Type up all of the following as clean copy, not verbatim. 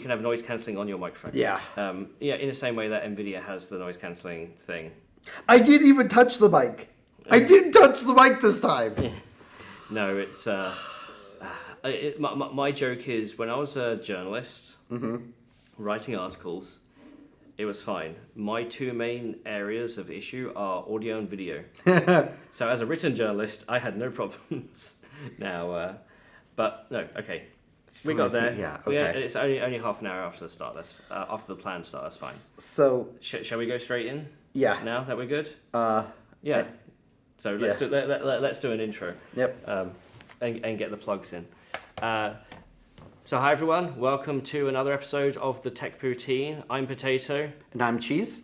you can have noise cancelling on your microphone. Yeah. Yeah, in the same way that NVIDIA has the noise cancelling thing. I didn't even touch the mic. I didn't touch the mic this time. No, it's my joke is when I was a journalist writing articles, it was fine. My two main areas of issue are audio and video. So as a written journalist, I had no problems. Now, but no, okay, we got there. Yeah, okay. It's only half an hour after the start. That's after the planned start. That's fine. So, Shall we go straight in? yeah. Now that we're good. Yeah. So let's do let's do an intro. Yep. And get the plugs in. So hi everyone, welcome to another episode of the Tech Poutine. I'm Potato. And I'm Cheese.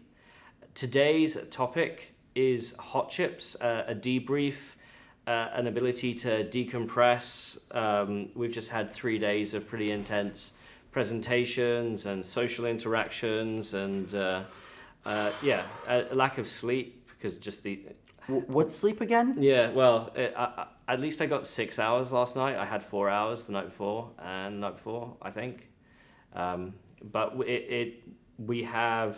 Today's topic is hot chips, a debrief, an ability to decompress. We've just had 3 days of pretty intense presentations and social interactions and a lack of sleep because just the... What's sleep again? Yeah, well, at least I got 6 hours last night. I had 4 hours the night before and the night before, I think. But we have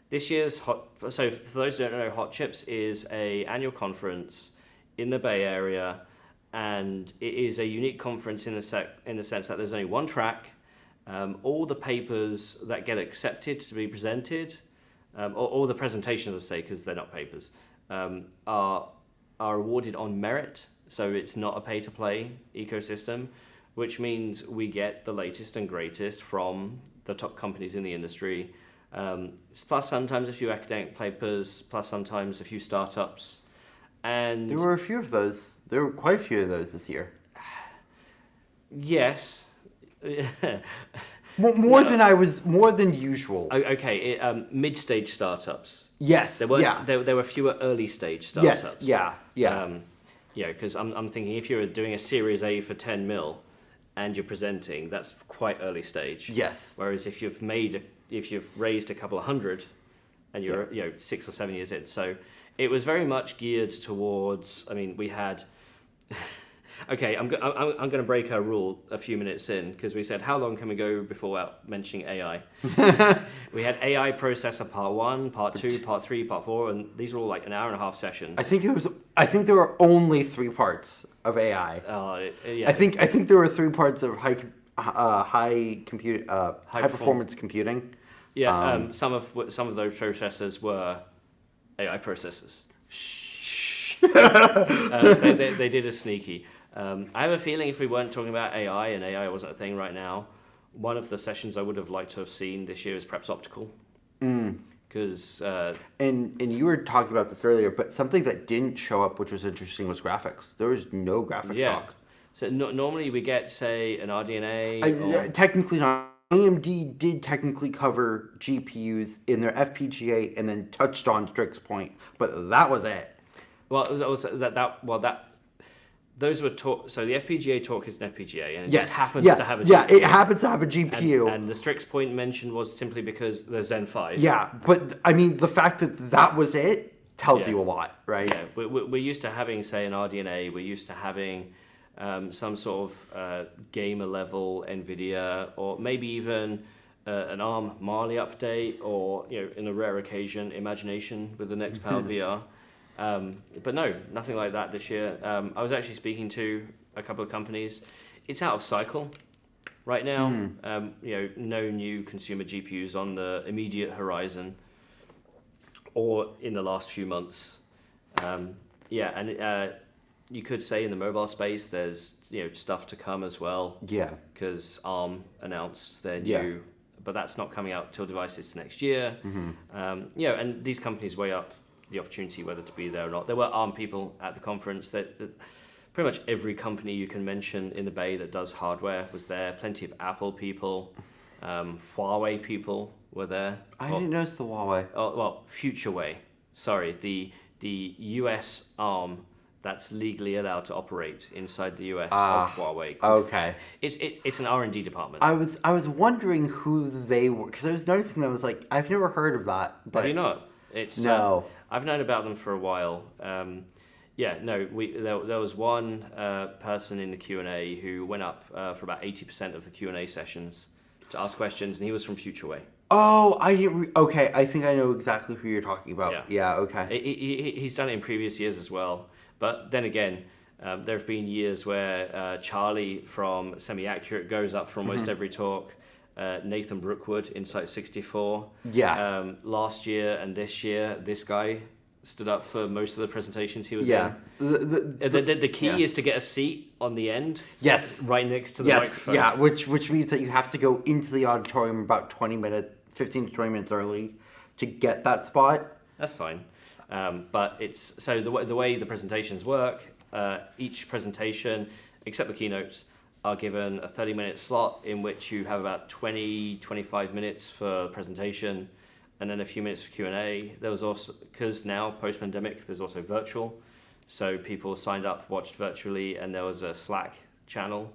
this year's so for those who don't know, Hot Chips is a annual conference in the Bay Area, and it is a unique conference in the sense that there's only one track. All the papers that get accepted to be presented, or the presentations, let's say, because they're not papers, are awarded on merit. So it's not a pay-to-play ecosystem, which means we get the latest and greatest from the top companies in the industry, plus sometimes a few academic papers, plus sometimes a few startups. And there were a few of those. There were quite a few of those this year. Yes. More than usual. Okay, mid-stage startups. Yes. There were fewer early-stage startups. Yes. Yeah. Because I'm thinking if you're doing a Series A for 10 mil, and you're presenting, that's quite early stage. Yes. Whereas if you've raised a couple of hundred, and you're 6 or 7 years in, so it was very much geared towards. I mean, we had. Okay, I'm going to break our rule a few minutes in because we said how long can we go before mentioning AI? We had AI processor part 1, part 2, part 3, part 4, and these are all like an hour and a half sessions. I think there were only 3 parts of AI. Yeah. I think there were 3 parts of high performance computing. Yeah. Some of those processors were AI processors. They did a sneaky. I have a feeling if we weren't talking about AI and AI wasn't a thing right now, one of the sessions I would have liked to have seen this year is perhaps optical. Because and you were talking about this earlier, but something that didn't show up, which was interesting, was graphics. There was no graphics talk. So normally we get, say, an RDNA. Technically not. AMD did technically cover GPUs in their FPGA and then touched on Strix Point, but that was it. Well, those were talk. So the FPGA talk is an FPGA, and it just happens to have a GPU. Yeah, it happens to have a GPU. And the Strix Point mentioned was simply because the Zen 5. Yeah, but I mean, the fact that was it tells you a lot, right? Yeah, we're used to having, say, an RDNA. We're used to having some sort of gamer level NVIDIA, or maybe even an ARM Mali update, or in a rare occasion, Imagination with the next powered VR. But no, nothing like that this year. I was actually speaking to a couple of companies. It's out of cycle right now. No new consumer GPUs on the immediate horizon or in the last few months. You could say in the mobile space there's stuff to come as well. Yeah. Because ARM announced their new, but that's not coming out till devices next year. And these companies weigh up the opportunity whether to be there or not. There were ARM people at the conference. That pretty much every company you can mention in the Bay that does hardware was there. Plenty of Apple people, Huawei people were there. I didn't notice the Huawei. Oh well, FutureWay. Sorry, the US ARM that's legally allowed to operate inside the US of Huawei. Okay. It's an R&D department. I was wondering who they were because I was noticing that I was like, I've never heard of that. But have you not? It's no. I've known about them for a while. There was one person in the Q&A who went up for about 80% of the Q&A sessions. to ask questions, and he was from Futureway. Oh, okay. I think I know exactly who you're talking about. Yeah. Yeah. Okay. He's done it in previous years as well. But then again, there have been years where Charlie from Semi Accurate goes up for almost every talk. Nathan Brookwood, Insight 64. Yeah. Last year and this year, this guy stood up for most of the presentations he was Yeah. in. The key yeah. is to get a seat on the end. Yes. Right next to the Yes. microphone. Yeah. Which means that you have to go into the auditorium about 15 to 20 minutes early to get that spot. That's fine. But it's so the way the presentations work. Each presentation, except the keynotes, are given a 30-minute slot in which you have about 25 minutes for presentation, and then a few minutes for Q&A. There was also, because now post-pandemic, there's also virtual, so people signed up, watched virtually, and there was a Slack channel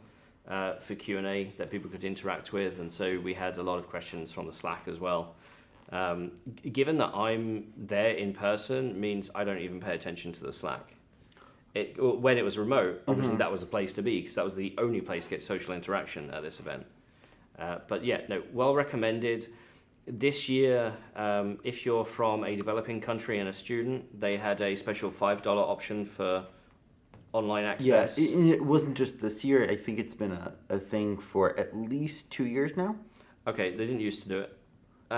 for Q&A that people could interact with, and so we had a lot of questions from the Slack as well. Given that I'm there in person means I don't even pay attention to the Slack. When it was remote, obviously that was a place to be because that was the only place to get social interaction at this event. But yeah, no, well recommended. This year, if you're from a developing country and a student, they had a special $5 option for online access. Yeah, it wasn't just this year. I think it's been a thing for at least 2 years now. Okay, they didn't used to do it.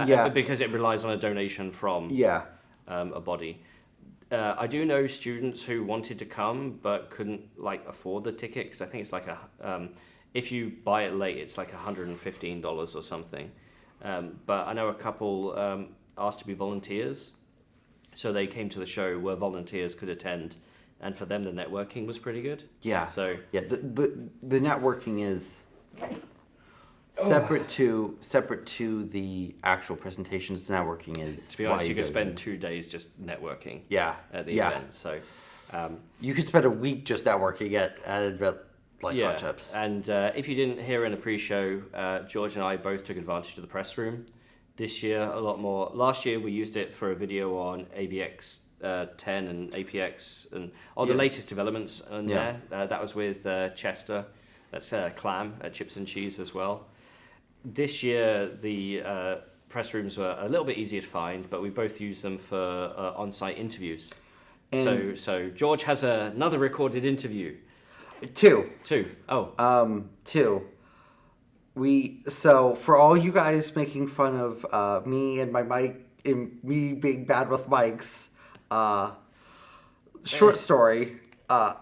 Yeah. Because it relies on a donation from a body. I do know students who wanted to come but couldn't afford the ticket because I think it's if you buy it late, it's like $115 or something. But I know a couple asked to be volunteers, so they came to the show where volunteers could attend, and for them the networking was pretty good. Yeah. So yeah, the networking is separate to the actual presentations. The networking is, to be honest, you could spend 2 days just networking. Yeah. At the event. So you could spend a week just networking at an event like Hot Chips. And if you didn't hear in the pre-show, George and I both took advantage of the press room. This year, a lot more. Last year, we used it for a video on AVX 10 and APX and all the latest developments on there. That was with Chester. That's Clam at Chips and Cheese as well. This year, the press rooms were a little bit easier to find, but we both used them for on-site interviews. So George has another recorded interview. Two. Oh. Two. So for all you guys making fun of me and my mic, and me being bad with mics, short story.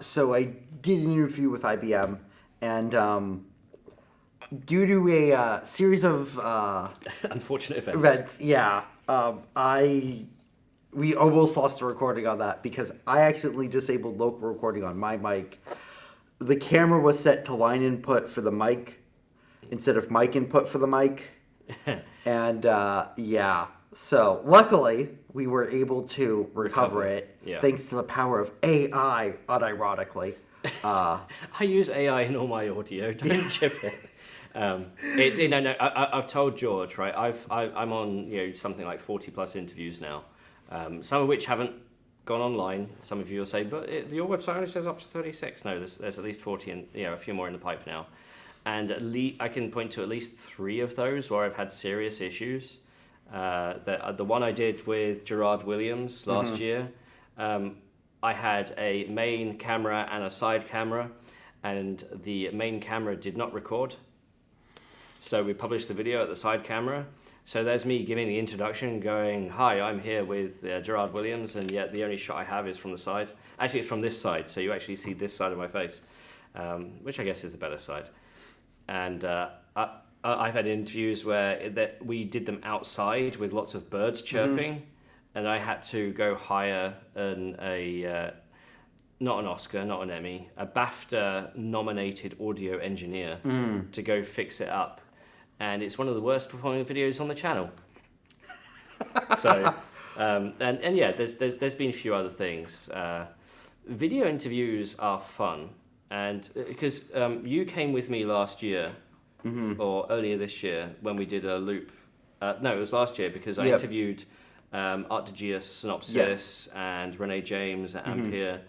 So I did an interview with IBM, and due to a series of unfortunate events, we almost lost the recording on that because I accidentally disabled local recording on my mic. The camera was set to line input for the mic instead of mic input for the mic. And so luckily we were able to recover it thanks to the power of AI, unironically. I use AI in all my audio, don't chip it. I've told George, right? I'm on something like 40 plus interviews now, some of which haven't gone online. Some of you will say, but your website only says up to 36. No, there's at least 40 and a few more in the pipe now. And I can point to at least 3 of those where I've had serious issues. The one I did with Gerard Williams last year, I had a main camera and a side camera, and the main camera did not record. So we published the video at the side camera. So there's me giving the introduction going, hi, I'm here with Gerard Williams, and yet the only shot I have is from the side. Actually, it's from this side, so you actually see this side of my face, which I guess is the better side. And I've had interviews where we did them outside with lots of birds chirping, and I had to go hire not an Oscar, not an Emmy, a BAFTA-nominated audio engineer to go fix it up. And it's one of the worst performing videos on the channel. So, there's been a few other things. Video interviews are fun, and because you came with me last year, or earlier this year when we did a loop. No, it was last year because I interviewed Art Digius, Synopsis, and Renee James at Ampere.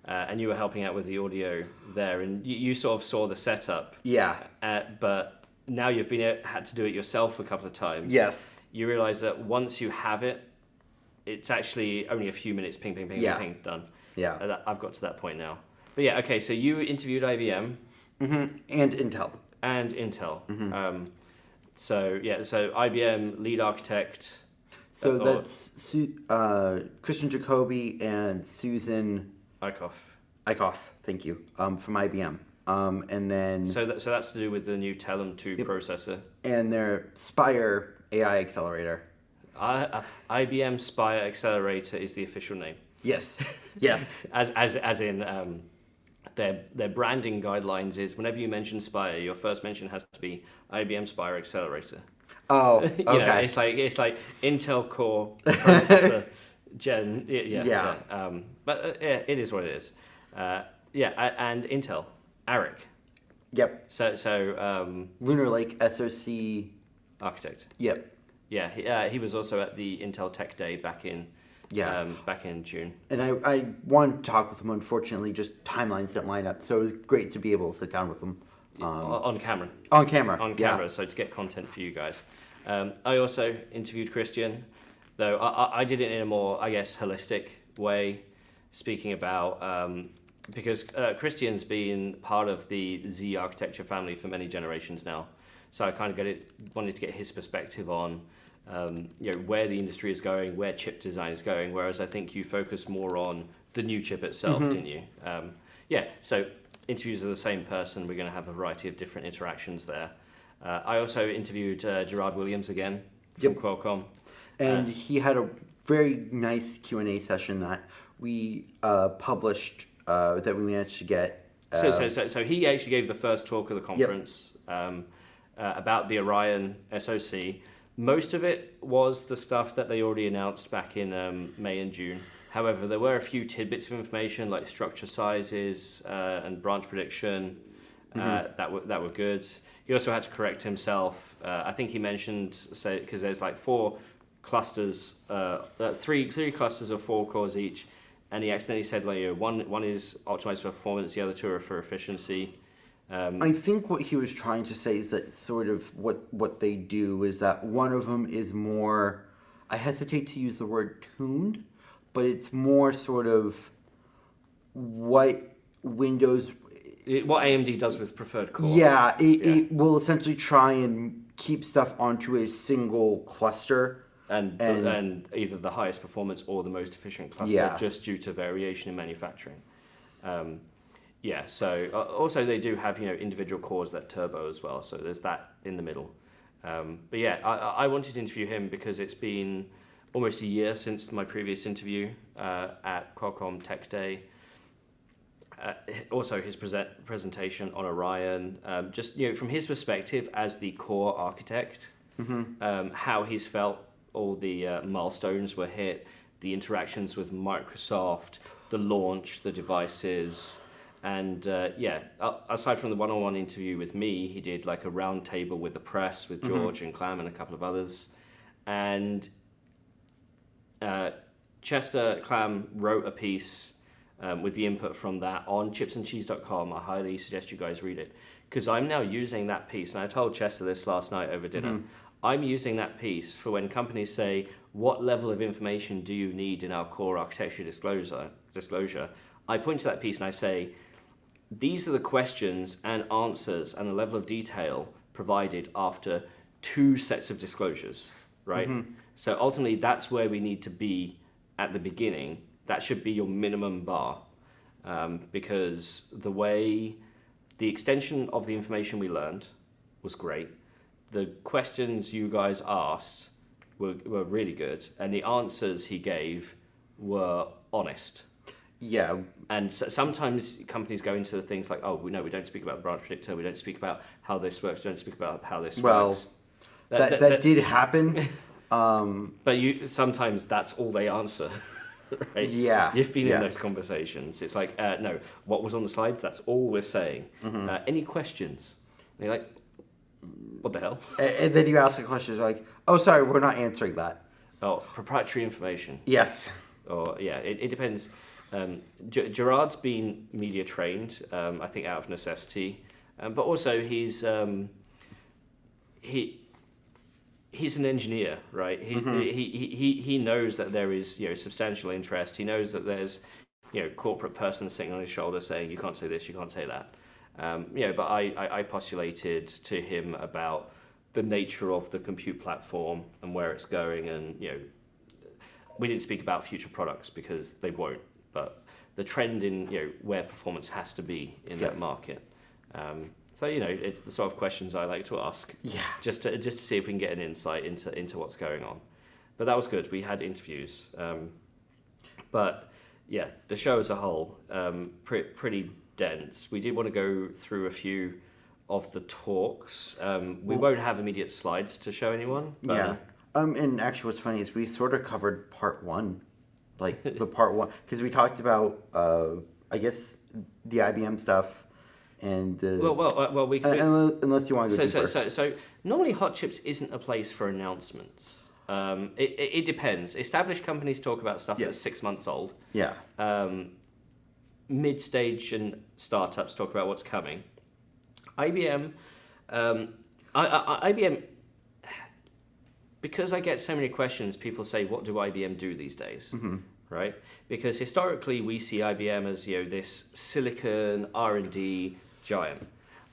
And you were helping out with the audio there, and you sort of saw the setup. Yeah. But now you've had to do it yourself a couple of times. Yes. You realize that once you have it, it's actually only a few minutes, ping, ping, ping, Yeah. ping, done. Yeah. I've got to that point now. But yeah, okay, so you interviewed IBM. And Intel. And Intel. So IBM lead architect. So that's Christian Jacoby and Susan Eickhoff. Thank you. From IBM. And then So that's to do with the new Telum 2 processor. and their Spire AI accelerator. IBM Spire Accelerator is the official name. Yes. Yes. as in their branding guidelines is whenever you mention Spire, your first mention has to be IBM Spire Accelerator. Oh, okay. It's like Intel Core processor Gen. Yeah. But it is what it is. And Intel ARIC. Yep. So Lunar Lake SoC architect. Yep. Yeah. He was also at the Intel Tech Day back in June. And I wanted to talk with him. Unfortunately, just timelines didn't line up. So it was great to be able to sit down with him. On camera. On camera. Yeah. So to get content for you guys. I also interviewed Christian, though I did it in a more, I guess, holistic way, speaking about because Christian's been part of the Z architecture family for many generations now. So I kind of wanted to get his perspective on where the industry is going, where chip design is going, whereas I think you focus more on the new chip itself, didn't you? So interviews are the same person. We're going to have a variety of different interactions there. I also interviewed Gerard Williams again from Qualcomm. And he had a very nice Q&A session that we published, that we managed to get. So he actually gave the first talk of the conference about the Orion SoC. Most of it was the stuff that they already announced back in May and June. However, there were a few tidbits of information like structure sizes and branch prediction that were good. He also had to correct himself. I think he mentioned, because there's like 4 clusters, 3 clusters of 4 cores each, and he accidentally said one is optimized for performance, the other 2 are for efficiency. I think what he was trying to say is that sort of what they do is that one of them is more, I hesitate to use the word tuned, but it's more sort of what Windows... what AMD does with preferred core. Yeah, it will essentially try and keep stuff onto a single cluster. And either the highest performance or the most efficient cluster, just due to variation in manufacturing. So also they do have individual cores that turbo as well, so there's that in the middle. I wanted to interview him because it's been almost a year since my previous interview at Qualcomm Tech Day. Also his presentation on Orion, just from his perspective as the core architect, how he's felt all the milestones were hit, the interactions with Microsoft, the launch, the devices. And aside from the one-on-one interview with me, he did like a round table with the press, with George and Clam and a couple of others. And Chester Clam wrote a piece with the input from that on chipsandcheese.com. I highly suggest you guys read it, because I'm now using that piece, and I told Chester this last night over dinner. I'm using that piece for when companies say, what level of information do you need in our core architecture disclosure? I point to that piece and I say, these are the questions and answers and the level of detail provided after 2 sets of disclosures, right? So ultimately, that's where we need to be at the beginning. That should be your minimum bar, because the extension of the information we learned was great. The questions you guys asked were really good, and the answers he gave were honest. Yeah. And sometimes companies go into things like, we don't speak about the branch predictor, we don't speak about how this works, we don't speak about how this works. That did happen. But sometimes that's all they answer. Right? Yeah. You've been in those conversations. It's like, no, what was on the slides, that's all we're saying. Any questions? And you're like, what the hell? And then you ask a question like, oh, sorry, we're not answering that. Oh, proprietary information. Yes. Or it depends. Gerard's been media trained, I think out of necessity, but also he's he's an engineer, right? He knows that there is substantial interest. He knows that there's corporate person sitting on his shoulder saying you can't say this, you can't say that. But I postulated to him about the nature of the compute platform and where it's going, and we didn't speak about future products because they won't, but the trend in where performance has to be in that market. So it's the sort of questions I like to ask. Yeah. Just to see if we can get an insight into what's going on. But that was good. We had interviews. But yeah, the show as a whole, pretty dense. We did want to go through a few of the talks. We won't have immediate slides to show anyone. But Yeah. And actually, what's funny is we sort of covered part one, like the part one, because we talked about, I guess, the IBM stuff, and well, we unless you want to go deeper. So normally Hot Chips isn't a place for announcements. It depends. Established companies talk about stuff that's 6 months old. Yeah. Mid-stage and startups talk about what's coming. IBM, IBM. Because I get so many questions, people say, "What do IBM do these days?" Right? Because historically, we see IBM as this silicon R&D giant.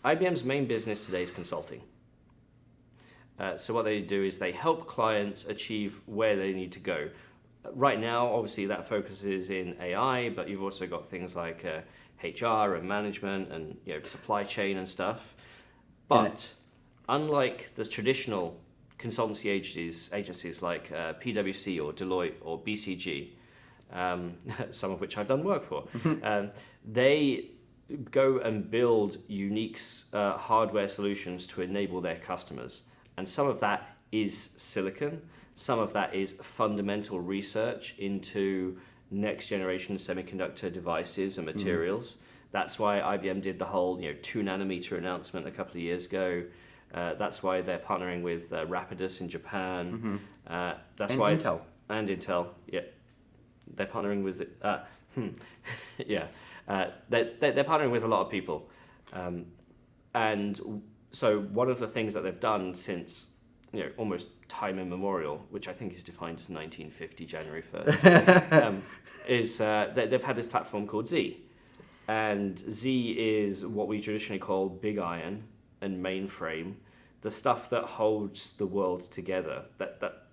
IBM's main business today is consulting. So what they do is they help clients achieve where they need to go. Right now, obviously, that focuses in AI, but you've also got things like HR and management and supply chain and stuff. But unlike the traditional consultancy agencies like PwC or Deloitte or BCG, some of which I've done work for, they go and build unique hardware solutions to enable their customers. And some of that is silicon, some of that is fundamental research into next generation semiconductor devices and materials. That's why IBM did the whole 2 nanometer announcement a couple of years ago. That's why they're partnering with Rapidus in Japan. That's why Intel. And Intel, yeah, they're partnering with yeah, they're partnering with a lot of people, and so one of the things that they've done since almost time immemorial, which I think is defined as 1950 January 1st, is they've had this platform called Z, and Z is what we traditionally call big iron and mainframe, the stuff that holds the world together. That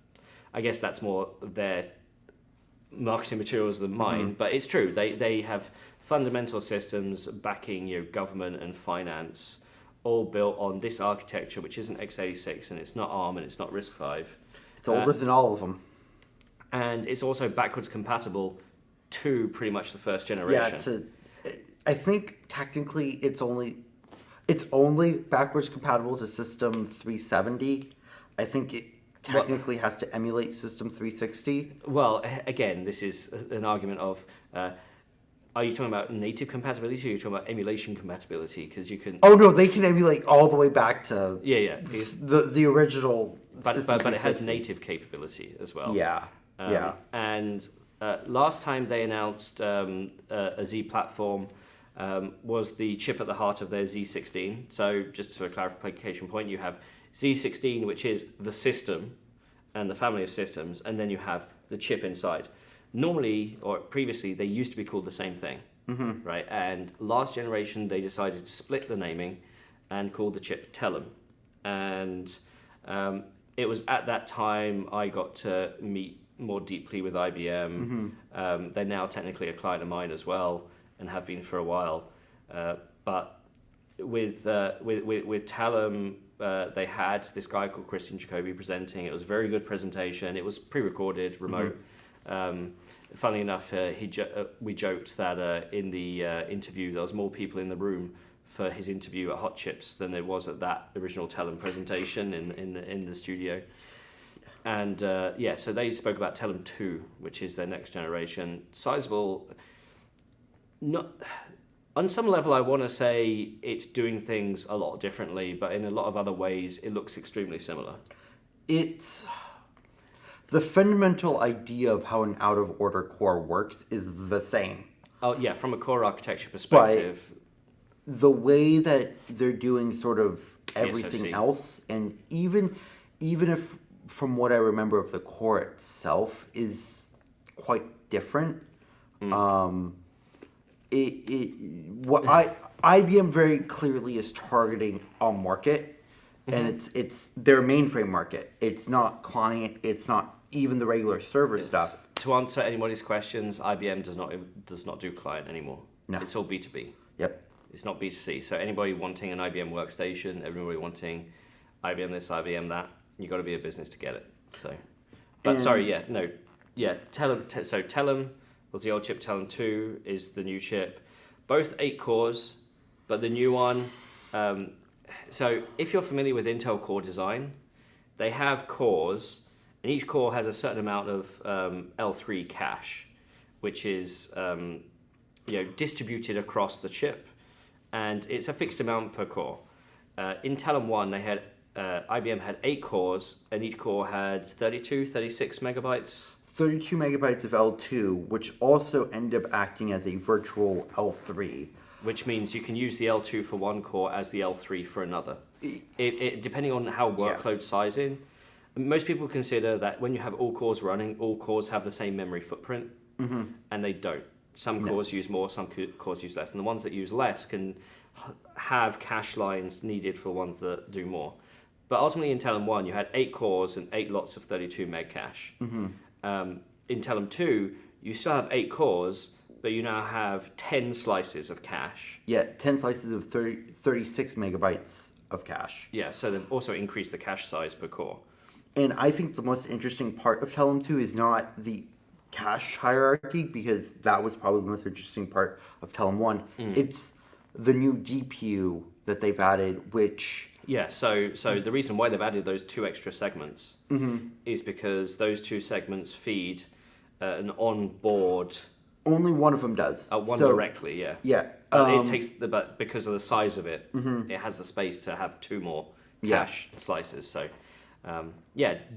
I guess that's more their marketing materials than mine, but it's true. They have fundamental systems backing government and finance, all built on this architecture, which isn't x86 and it's not ARM and it's not RISC-V. It's older than all of them. And it's also backwards compatible to pretty much the first generation. Yeah, I think technically it's only backwards compatible to System 370. I think it technically has to emulate System 360. Well, again, this is an argument of, are you talking about native compatibility or are you talking about emulation compatibility? Because you can... Oh, no, they can emulate all the way back to the original System but it has native capability as well. Yeah, And last time they announced a Z platform was the chip at the heart of their Z16. So just for a clarification point, you have Z16, which is the system and the family of systems, and then you have the chip inside. Normally, or previously, they used to be called the same thing, right? And last generation, they decided to split the naming and call the chip Telum. And it was at that time I got to meet more deeply with IBM. They're now technically a client of mine as well, and have been for a while. But with Telum, they had this guy called Christian Jacobi presenting. It was a very good presentation. It was pre-recorded, remote. Funnily enough, we joked that in the interview there was more people in the room for his interview at Hot Chips than there was at that original Telum presentation in the studio. And so they spoke about Telum 2, which is their next generation. Sizable. On some level, I want to say it's doing things a lot differently, but in a lot of other ways, it looks extremely similar. It's the fundamental idea of how an out-of-order core works is the same. Oh yeah, from a core architecture perspective. the way that they're doing sort of everything SoC. else, and even if from what I remember of the core itself is quite different. Um, what IBM very clearly is targeting a market, and it's their mainframe market. It's not client. It's not even the regular server stuff. To answer anybody's questions, IBM does not do client anymore. No. It's all B2B. Yep. It's not B2C. So anybody wanting an IBM workstation, everybody wanting IBM this, IBM that, you got to be a business to get it. So, but sorry, yeah, no, yeah. Telum was the old chip. Telum 2 is the new chip. Both 8 cores, but the new one. So if you're familiar with Intel Core design, they have cores, and each core has a certain amount of L3 cache, which is distributed across the chip, and it's a fixed amount per core. In Telum 1, IBM had 8 cores, and each core had 32, 36 megabytes. 32 megabytes of L2, which also end up acting as a virtual L3. Which means you can use the L2 for one core as the L3 for another. Depending on how workload sizing, most people consider that when you have all cores running, all cores have the same memory footprint, and they don't. Some cores use more, some cores use less, and the ones that use less can have cache lines needed for ones that do more. But ultimately in Telum 1, you had 8 cores and 8 lots of 32 meg cache. In Telum 2, you still have 8 cores, but you now have 10 slices of cache. Yeah, 10 slices of 36 megabytes of cache. Yeah, so they've also increased the cache size per core. And I think the most interesting part of Telum 2 is not the cache hierarchy, because that was probably the most interesting part of Telum 1. It's the new DPU that they've added, which... Yeah, so the reason why they've added those 2 extra segments is because those 2 segments feed an onboard... Only one of them does. One so, directly, yeah. Yeah. It takes but because of the size of it, it has the space to have 2 more cache slices. So,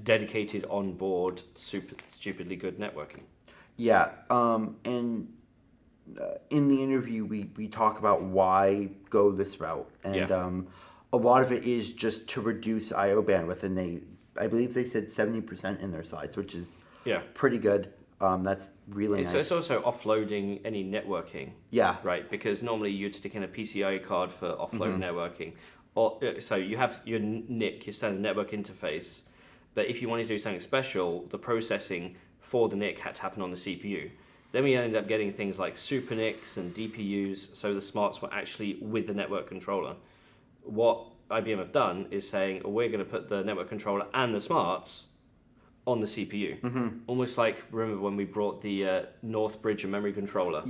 dedicated onboard, stupidly good networking. Yeah, and in the interview we talk about why go this route, and a lot of it is just to reduce I/O bandwidth, and I believe they said 70% in their slides, which is pretty good. That's really nice. So it's also offloading any networking. Yeah. Right, because normally you'd stick in a PCIe card for offload networking. Or so you have your NIC, your standard network interface, but if you wanted to do something special, the processing for the NIC had to happen on the CPU. Then we ended up getting things like super NICs and DPUs, so the smarts were actually with the network controller. What IBM have done is saying, we're going to put the network controller and the smarts on the CPU. Almost like, remember when we brought the North Bridge and memory controller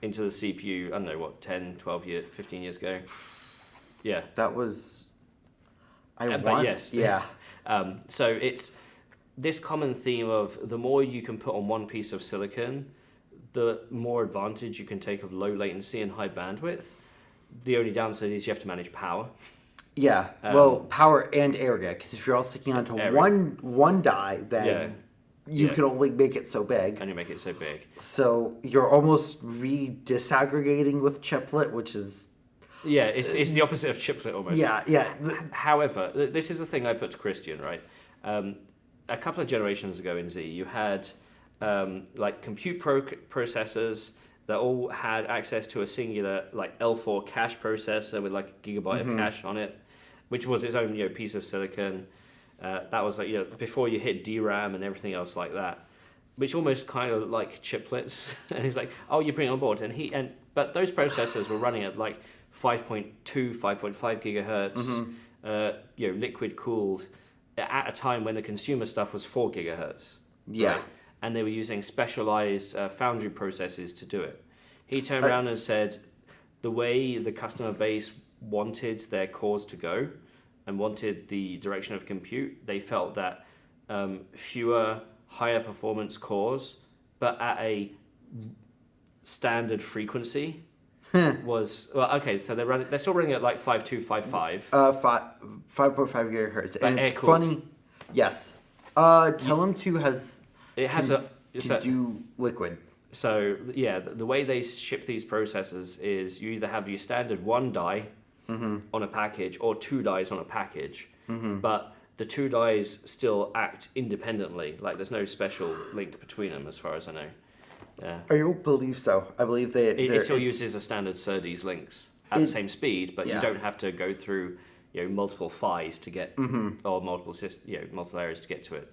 into the CPU, I don't know, 10, 12 years, 15 years ago? Yeah. That was... But yes. Yeah. So it's this common theme of the more you can put on one piece of silicon, the more advantage you can take of low latency and high bandwidth. The only downside is you have to manage power. Yeah, well, power and area, because if you're all sticking onto one die, then you can only make it so big. And you make it so big. So you're almost disaggregating with chiplet, which is... Yeah, it's the opposite of chiplet almost. Yeah. However, this is the thing I put to Christian, right? A couple of generations ago in Z, you had like compute processors that all had access to a singular like L4 cache processor with like a gigabyte of cache on it, which was its own piece of silicon. That was like before you hit DRAM and everything else like that, which almost kind of like chiplets. And he's like, oh, you bring it on board, but those processors were running at like 5.2, 5.5 gigahertz, liquid cooled, at a time when the consumer stuff was 4 gigahertz. Yeah. Right? And they were using specialized foundry processes to do it. He turned around and said the way the customer base wanted their cores to go and wanted the direction of compute, they felt that fewer, higher performance cores, but at a standard frequency was... Well, okay, so they're still running at like 5.2, 5.5. 5.5 gigahertz. But And it's air-cooled. funny... Yes. Telum 2 has... It has can do liquid. So yeah, the way they ship these processors is you either have your standard one die on a package or two dies on a package, but the two dies still act independently. Like there's no special link between them, as far as I know. Yeah. I don't believe so. I believe It still uses a standard SerDes links at the same speed, but you yeah. don't have to go through multiple PHYs to get or multiple areas to get to it.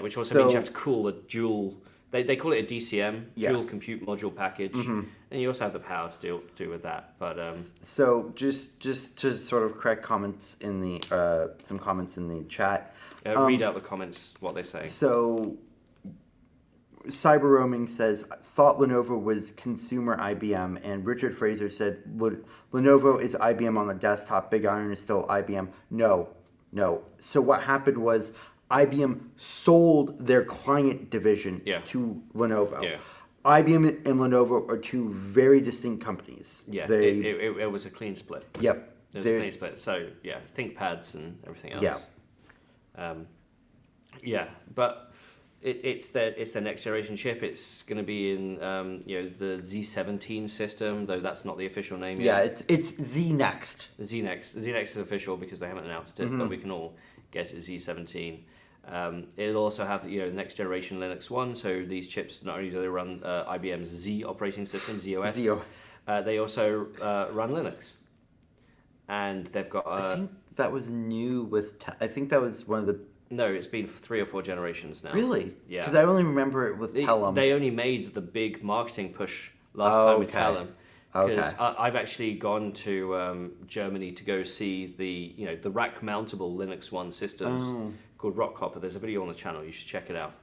Which also means you have to cool a dual. They call it a DCM, dual compute module package, and you also have the power to do with that. But so just to sort of correct comments in the some comments in the chat. Read out the comments what they say. So Cyber Roaming says thought Lenovo was consumer IBM, and Richard Fraser said Lenovo is IBM on the desktop. Big Iron is still IBM. No. So what happened was IBM sold their client division to Lenovo. Yeah. IBM and Lenovo are two very distinct companies. Yeah, it was a clean split. Yep. It was a clean split. So yeah, ThinkPads and everything else. Yeah. But it's their next generation chip. It's going to be in the Z17 system, though that's not the official name yet. Yeah, it's Z Next. Z Next is official because they haven't announced it, but we can all get it Z17. It'll also have the next generation Linux One. So these chips not only do they run IBM's Z operating system, ZOS, they also run Linux, and they've got. I think that was new with. I think that was one of the. No, it's been 3 or 4 generations now. Really? Yeah. Because I only remember it with Telum. They only made the big marketing push last time with Telum. Because I've actually gone to Germany to go see the rack mountable Linux One systems called Rockhopper. There's a video on the channel. You should check it out.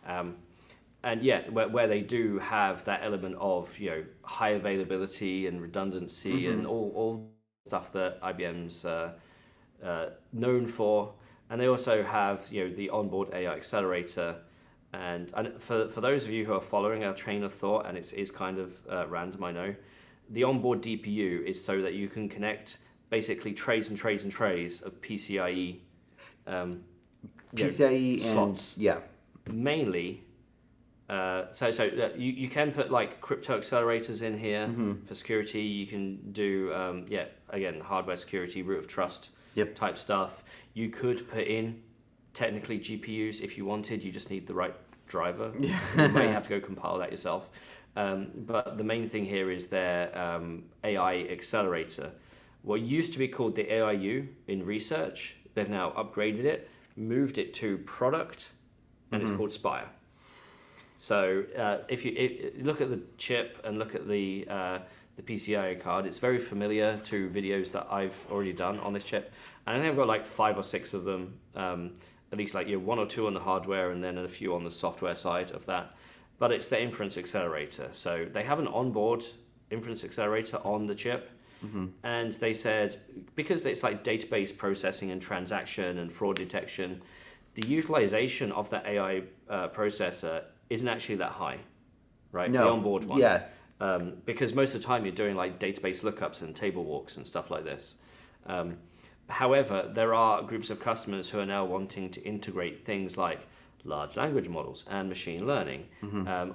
And yeah, where they do have that element of high availability and redundancy and all stuff that IBM's known for. And they also have the onboard AI accelerator. And for those of you who are following our train of thought, and it is kind of random, I know, the onboard DPU is so that you can connect basically trays and trays and trays of PCIe PCIe slots. And yeah. Mainly, you can put like crypto accelerators in here for security. You can do again, hardware security, root of trust type stuff. You could put in technically GPUs if you wanted. You just need the right driver. You may have to go compile that yourself. But the main thing here is their AI accelerator. What used to be called the AIU in research, they've now upgraded it, moved it to product, and it's called Spire. So if you look at the chip and look at the PCIe card, it's very familiar to videos that I've already done on this chip. And I think I've got like 5 or 6 of them, at least like 1 or 2 on the hardware and then a few on the software side of that. But it's the inference accelerator. So they have an onboard inference accelerator on the chip. And they said, because it's like database processing and transaction and fraud detection, the utilization of the AI processor isn't actually that high, right? No. The onboard one. Yeah. Because most of the time you're doing like database lookups and table walks and stuff like this. However, there are groups of customers who are now wanting to integrate things like large language models and machine learning,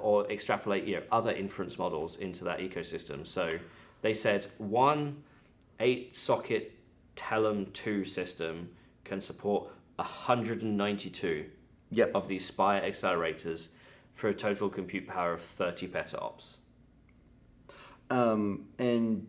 or extrapolate other inference models into that ecosystem. So they said one 8-socket Telum 2 system can support 192 of these Spire accelerators for a total compute power of 30 petaops. And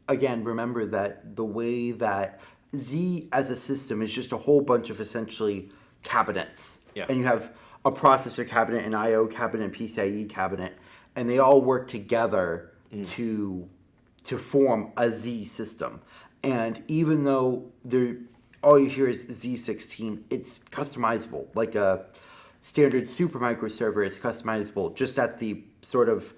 again, remember that the way that Z as a system is just a whole bunch of essentially cabinets. Yeah. And you have a processor cabinet, an I/O cabinet, PCIe cabinet, and they all work together to form a Z system. And even though all you hear is Z16, it's customizable. Like a standard Supermicro server is customizable just at the sort of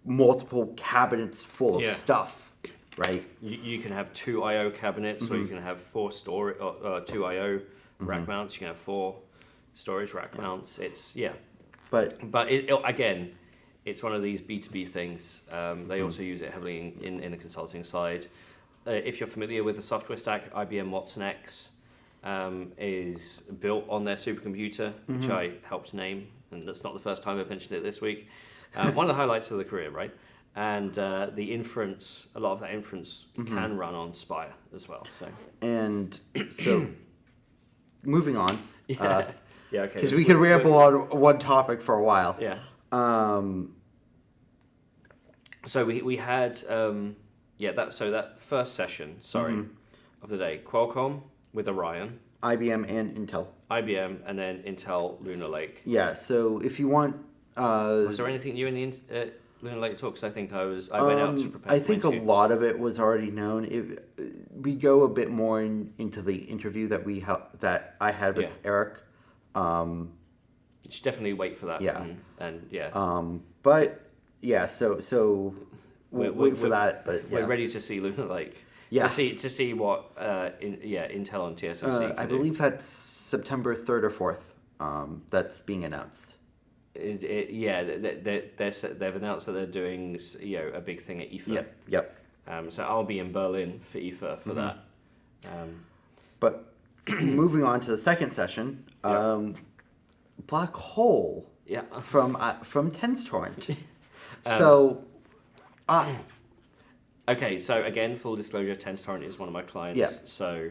multiple cabinets full of stuff, right? You can have 2 I/O cabinets, or you can have 4 storage, 2 I/O rack mounts. You can have 4 storage rack mounts. It's but again, it's one of these B2B things. They also use it heavily in the consulting side. If you're familiar with the software stack, IBM watsonx, is built on their supercomputer, which I helped name, and that's not the first time I've mentioned it this week. One of the highlights of the career, right? And the inference, a lot of that inference can run on Spire as well. So And so, moving on, yeah, yeah, okay. because we could ramble on one topic for a while. Yeah. Um, So we had that first session, of the day, Qualcomm with Orion, IBM and Intel. IBM, and then Intel Lunar Lake. Yeah. So if you want, Was there anything new in the Lunar Lake talks? I think I went out to prepare. I think a lot of it was already known. We go a bit more into the interview that I had with Eric. You should definitely wait for that. Yeah. And yeah. But yeah, so we'll wait for that. But yeah. We're ready to see Lunar Lake. Yeah. To see what Intel and TSMC. I believe that's September 3rd or 4th. That's being announced. They've announced that they're doing a big thing at IFA. Yep. So I'll be in Berlin for IFA for that. But moving on to the second session, Black Hole. Yeah. From TensTorrent. Okay, so again, full disclosure, TensTorrent is one of my clients. Yeah. So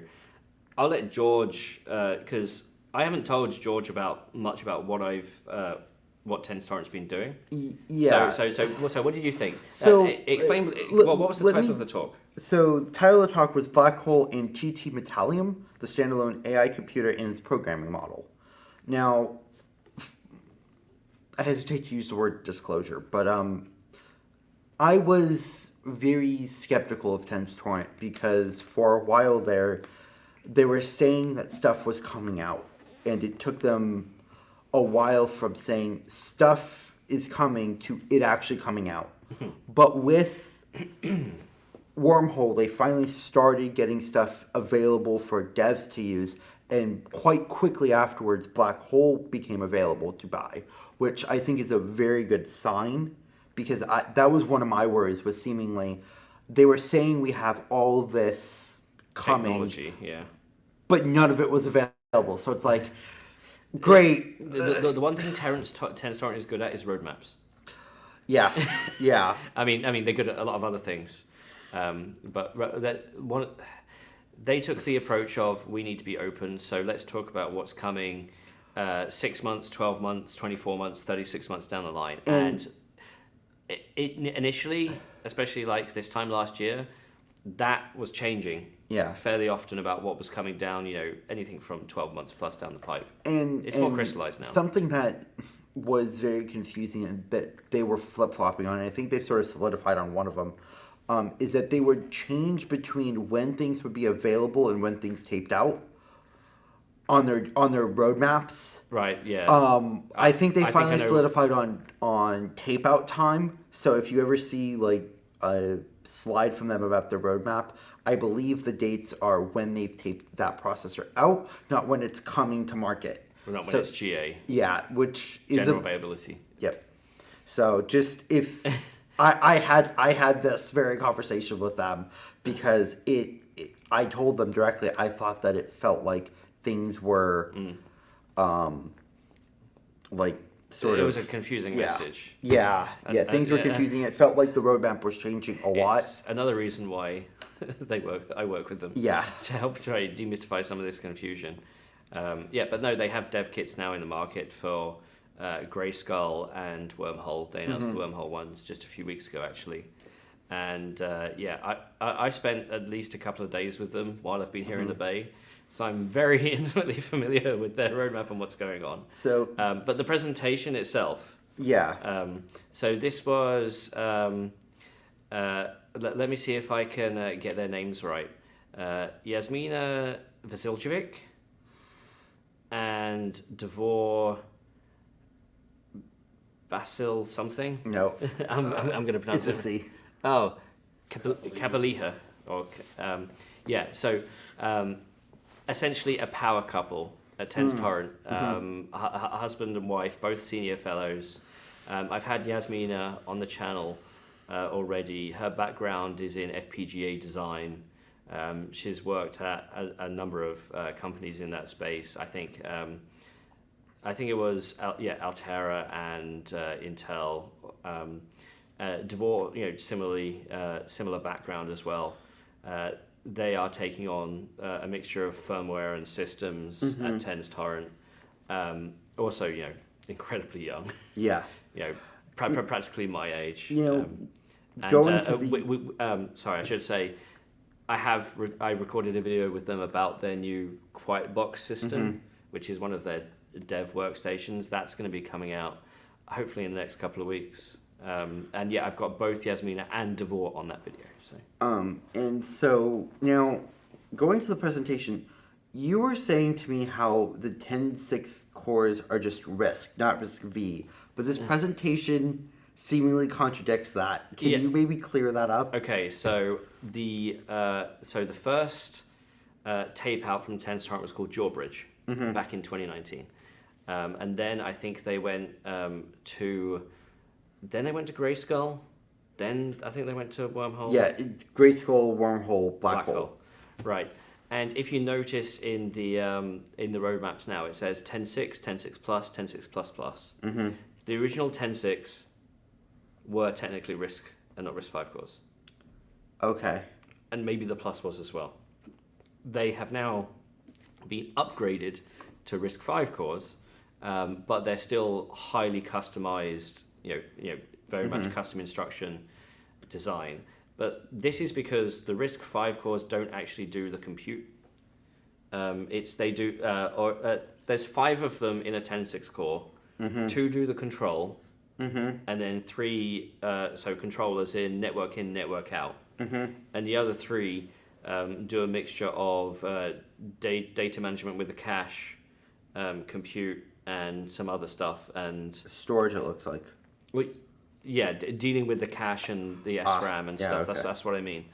I'll let George, because I haven't told George much about what TensTorrent's been doing. Yeah. So what did you think? So explain. What was the title of the talk? So the title of the talk was Black Hole and TT Metallium, the standalone AI computer and its programming model. Now, I hesitate to use the word disclosure, but I was very skeptical of TensTorrent because for a while there, they were saying that stuff was coming out, and it took them a while from saying stuff is coming to it actually coming out. But with Wormhole, they finally started getting stuff available for devs to use, and quite quickly afterwards, Black Hole became available to buy, which I think is a very good sign, because that was one of my worries, was seemingly they were saying we have all this coming, technology, yeah, but none of it was available. So it's like, great. The one thing TensTorrent is good at is roadmaps. Yeah, yeah. I mean they're good at a lot of other things, but they took the approach of we need to be open, so let's talk about what's coming 6 months, 12 months, 24 months, 36 months down the line. And it initially, especially like this time last year, that was changing fairly often about what was coming down, anything from 12 months plus down the pipe. And it's more crystallized now. Something that was very confusing and that they were flip-flopping on, and I think they've sort of solidified on one of them, is that they would change between when things would be available and when things taped out on their roadmaps. Right, yeah. I think they finally solidified on tape out time. So if you ever see like a slide from them about their roadmap, I believe the dates are when they've taped that processor out, not when it's coming to market. Or not when it's GA. Yeah, which is general availability. Yep. So just if I had this very conversation with them because I told them directly I thought that it felt like things were like sort of. It was a confusing message. Yeah, things were confusing. It felt like the roadmap was changing a lot. It's another reason why I work with them. Yeah. To help try to demystify some of this confusion. But no, they have dev kits now in the market for Grayskull and Wormhole. They announced the Wormhole ones just a few weeks ago, actually. And I spent at least a couple of days with them while I've been here in the Bay. So I'm very intimately familiar with their roadmap and what's going on. So, but the presentation itself. Yeah. So this was. Let me see if I can get their names right. Yasmina Vasiljevic and Devor Basil something. No. I'm going to pronounce it. It's a C. Oh, Kabaliha. So essentially a power couple at TensTorrent. Husband and wife, both senior fellows. I've had Yasmina on the channel already. Her background is in FPGA design. She's worked at a number of companies in that space. I think it was Altera and Intel. DeVore, similarly similar background as well. They are taking on a mixture of firmware and systems at Tens Torrent. Also, incredibly young. Yeah. Practically my age. Going to the... sorry, I should say, I recorded a video with them about their new Quiet Box system, which is one of their dev workstations. That's going to be coming out hopefully in the next couple of weeks. And yeah, I've got both Yasmina and DeVore on that video. And so now, going to the presentation, you were saying to me how the 10.6 cores are just RISC, not RISC-V. But this presentation seemingly contradicts that. Can you maybe clear that up? Okay, so the first tape out from Tens Torrent was called Jawbridge back in 2019, and then I think they went to Grayskull. Then I think they went to Wormhole. Yeah, Grayskull, Wormhole, Black Hole. Right. And if you notice in the roadmaps now, it says 10.6, 10.6 plus, 10.6 plus plus. The original 10.6 were technically RISC and not RISC-V cores. Okay. And maybe the plus was as well. They have now been upgraded to RISC-V cores, but they're still highly customized, very much custom instruction design. But this is because the RISC-V cores don't actually do the compute. There's 5 of them in a 10.6 core. 2 do the control, and then 3 so controllers in, network out, and the other 3 do a mixture of data management with the cache, compute, and some other stuff, and storage. It looks like. Dealing with the cache and the SRAM and stuff. Okay. That's what I mean.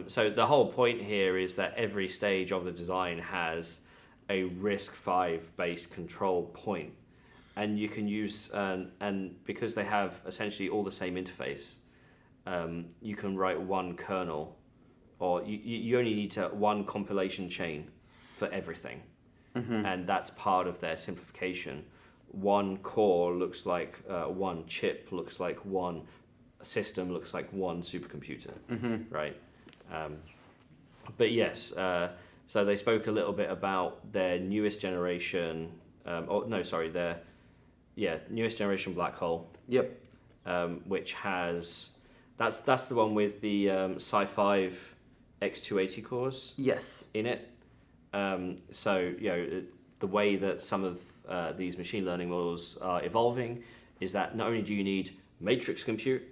So the whole point here is that every stage of the design has a RISC-V based control point. And you can use, and because they have essentially all the same interface, you can write one kernel, or you only need one compilation chain for everything. And that's part of their simplification. One core looks like one chip, looks like one system, looks like one supercomputer, right? But yes, so they spoke a little bit about their newest generation, newest generation Black Hole. Yep. Which has, that's the one with the Sci5 X280 cores. Yes. In it. So the way that some of these machine learning models are evolving is that not only do you need matrix compute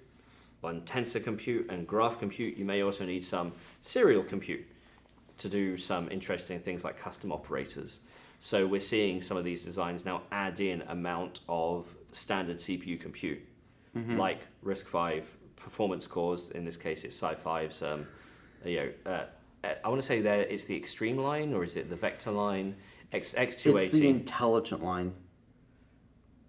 and tensor compute and graph compute, you may also need some serial compute to do some interesting things like custom operators. So we're seeing some of these designs now add in amount of standard CPU compute, like RISC-V performance cores. In this case, it's Sci5's. I want to say there it's the extreme line, or is it the vector line? X280. It's the intelligent line.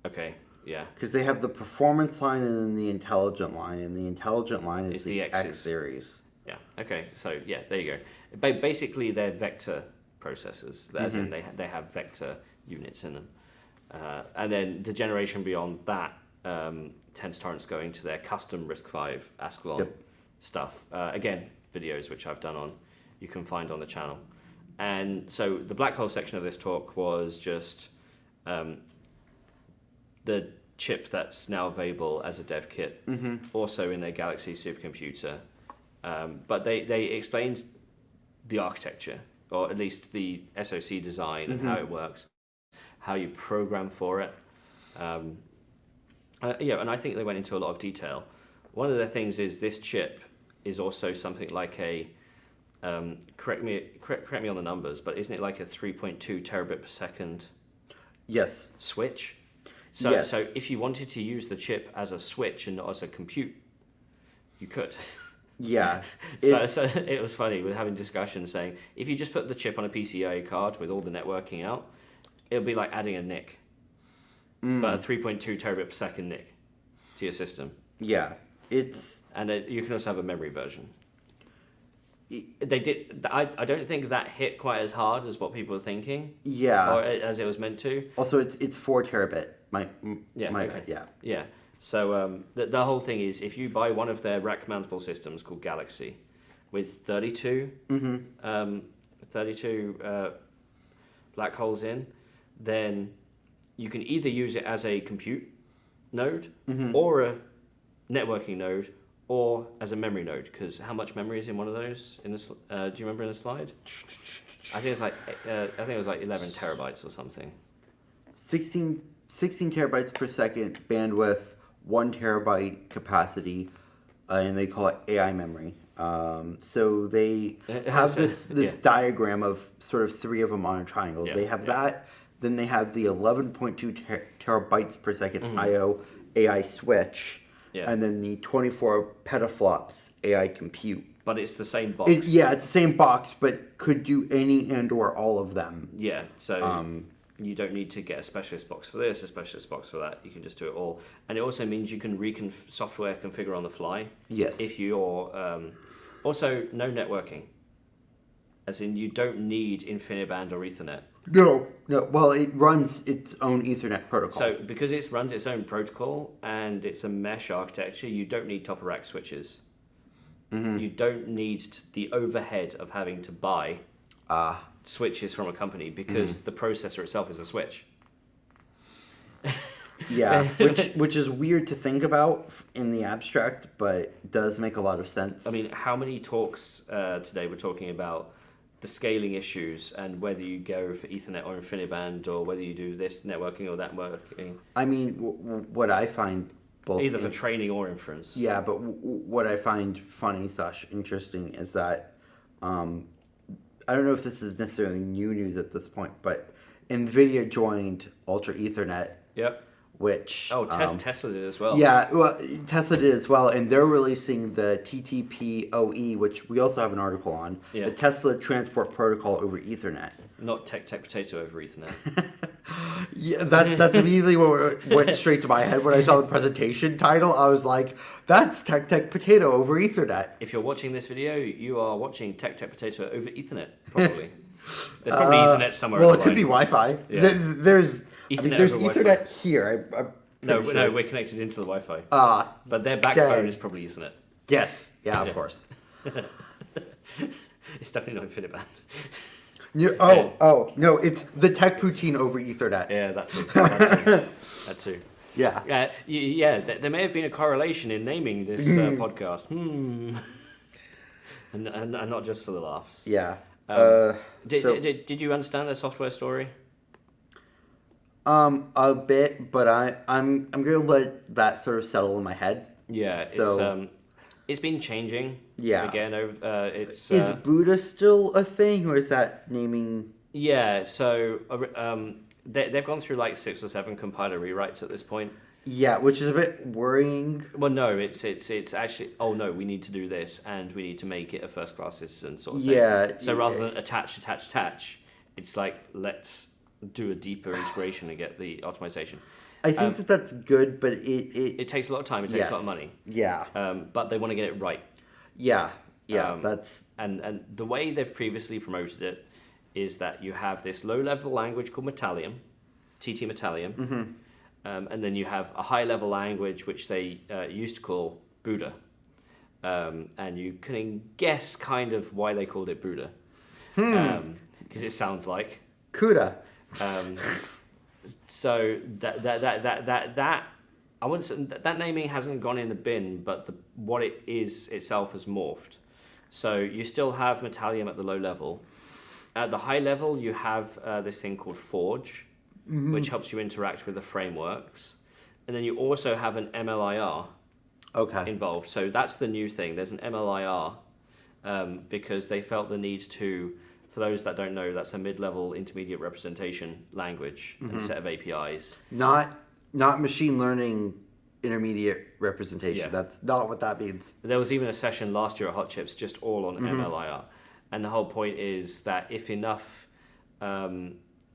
Okay. Yeah. Because they have the performance line and then the intelligent line, and the intelligent line is the X series. Yeah. Okay. So yeah, there you go. Basically, they're vector processors, as in they have vector units in them. And then the generation beyond that, Tens Torrent's going to their custom RISC-V Ascalon stuff. Again, videos which I've done you can find on the channel. And so the Black Hole section of this talk was just the chip that's now available as a dev kit, also in their Galaxy supercomputer. But they explained the architecture, or at least the SoC design and how it works, how you program for it. And I think they went into a lot of detail. One of the things is this chip is also something like a, correct me on the numbers, but isn't it like a 3.2 terabit per second switch? So if you wanted to use the chip as a switch and not as a compute, you could. Yeah. So it was funny, we're having discussions saying, if you just put the chip on a PCIe card with all the networking out, it'll be like adding a NIC, but a 3.2 terabit per second NIC to your system. Yeah. And you can also have a memory version. They did. I don't think that hit quite as hard as what people were thinking, Yeah. or as it was meant to. Also, it's 4 terabit. Yeah. My Okay. bad. Yeah. Yeah. So the whole thing is, if you buy one of their rack mountable systems called Galaxy, with 32, Mm-hmm. 32 black holes in, then you can either use it as a compute node, Mm-hmm. or a networking node, or as a memory node. Because how much memory is in one of those? In this, do you remember in the slide? I think it's like I think it was like 11 terabytes or something. 16 terabytes per second bandwidth, 1 terabyte capacity, and they call it AI memory. So they have this Yeah. diagram of sort of 3 of them on a triangle. Yeah, They have yeah. that. Then they have the 11.2 terabytes per second Mhm. I/O AI switch, Yeah. and then the 24 petaflops AI compute. But it's the same box. It's the same box, but could do any and or all of them. Yeah, so Um, you don't need to get a specialist box for this, a specialist box for that. You can just do it all. And it also means you can software configure on the fly. Yes. If you're... also, no networking. As in, you don't need InfiniBand or Ethernet. No. Well, it runs its own Ethernet protocol. So, because it runs its own protocol and it's a mesh architecture, you don't need top of rack switches. Mm-hmm. You don't need the overhead of having to buy switches from a company, because the processor itself is a switch. Yeah, which is weird to think about in the abstract, but does make a lot of sense. I mean, how many talks today were talking about the scaling issues and whether you go for Ethernet or InfiniBand, or whether you do this networking or that networking? I mean, what I find both Either for training or inference. Yeah, but what I find funny / interesting is that I don't know if this is necessarily new news at this point, but NVIDIA joined Ultra Ethernet. Yep. Which Tesla did as well. Yeah, well, Tesla did as well, and they're releasing the TTP-OE, which we also have an article on. Yeah. The Tesla Transport Protocol over Ethernet. Not Tech Potato over Ethernet. Yeah, that's immediately what went straight to my head when I saw the presentation title. I was like, that's Tech Potato over Ethernet. If you're watching this video, you are watching Tech Potato over Ethernet, probably. There's probably Ethernet somewhere. Well, it could be Wi-Fi. Yeah. There's Ethernet over Ethernet Wi-Fi. here. No, sure. we're connected into the Wi-Fi. But their backbone is probably Ethernet. Yes, yeah, of course. It's definitely not InfiniBand. No, it's the Tech Poutine over Ethernet. Yeah, that too. That too. Yeah. There may have been a correlation in naming this podcast. And not just for the laughs. Yeah. Did you understand the software story? A bit, but I'm gonna let that sort of settle in my head. Yeah. So, it's been changing. Yeah. Again, it's. Is Buddha still a thing, or is that naming? Yeah. So they've gone through like 6 or 7 compiler rewrites at this point. Yeah, which is a bit worrying. Well, no, it's actually. Oh no, we need to do this, and we need to make it a first class citizen sort of thing. Yeah. So rather than attach, it's like let's do a deeper integration and get the optimization. I think that's good, but it takes a lot of time. It takes a lot of money. Yeah. But they want to get it right. Yeah. That's and the way they've previously promoted it is that you have this low level language called Metallium, TT Metallium. Mm-hmm. And then you have a high-level language which they used to call Buddha. And you can guess kind of why they called it Buddha. Because it sounds like... CUDA. So that I wouldn't say, that naming hasn't gone in the bin, but what it is itself has morphed. So you still have Metallium at the low level. At the high level, you have this thing called Forge, which helps you interact with the frameworks. And then you also have an MLIR involved. So that's the new thing. There's an MLIR because they felt the need to, for those that don't know, that's a mid-level intermediate representation language and a set of APIs. Not machine learning intermediate representation. Yeah. That's not what that means. There was even a session last year at Hot Chips just all on MLIR. And the whole point is that if enough...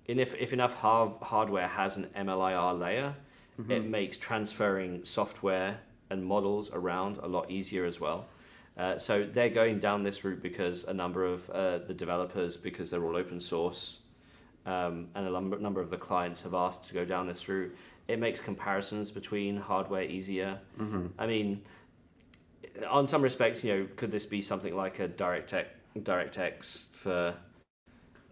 if enough hardware has an MLIR layer, it makes transferring software and models around a lot easier as well. So they're going down this route because a number of the developers, because they're all open source, and a number of the clients have asked to go down this route. It makes comparisons between hardware easier. I mean, on some respects, could this be something like a DirectX for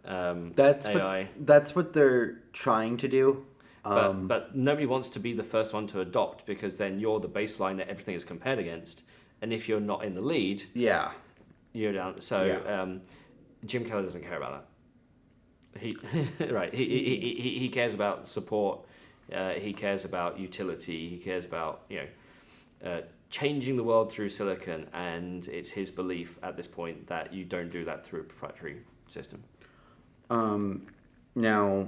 AI? That's what they're trying to do. But nobody wants to be the first one to adopt, because then you're the baseline that everything is compared against. And if you're not in the lead, Yeah. you're down. So Jim Keller doesn't care about that. He right. He cares about support. He cares about utility. He cares about changing the world through silicon. And it's his belief at this point that you don't do that through a proprietary system. Now,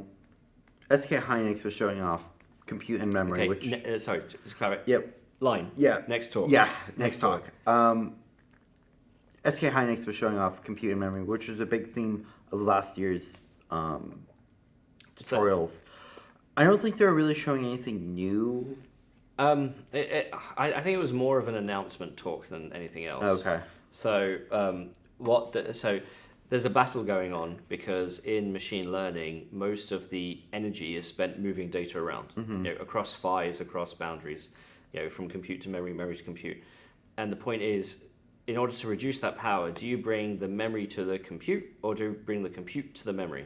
SK Hynix was showing off compute and memory, which sorry, just clarify. Yep. Line. Yeah. Next talk. Yeah. Next talk. SK Hynix was showing off compute and memory, which was a big theme of last year's tutorials. I don't think they were really showing anything new. I think it was more of an announcement talk than anything else. Okay. So so there's a battle going on, because in machine learning, most of the energy is spent moving data around, across PHYs, across boundaries, from compute to memory, memory to compute. And the point is, in order to reduce that power, do you bring the memory to the compute, or do you bring the compute to the memory?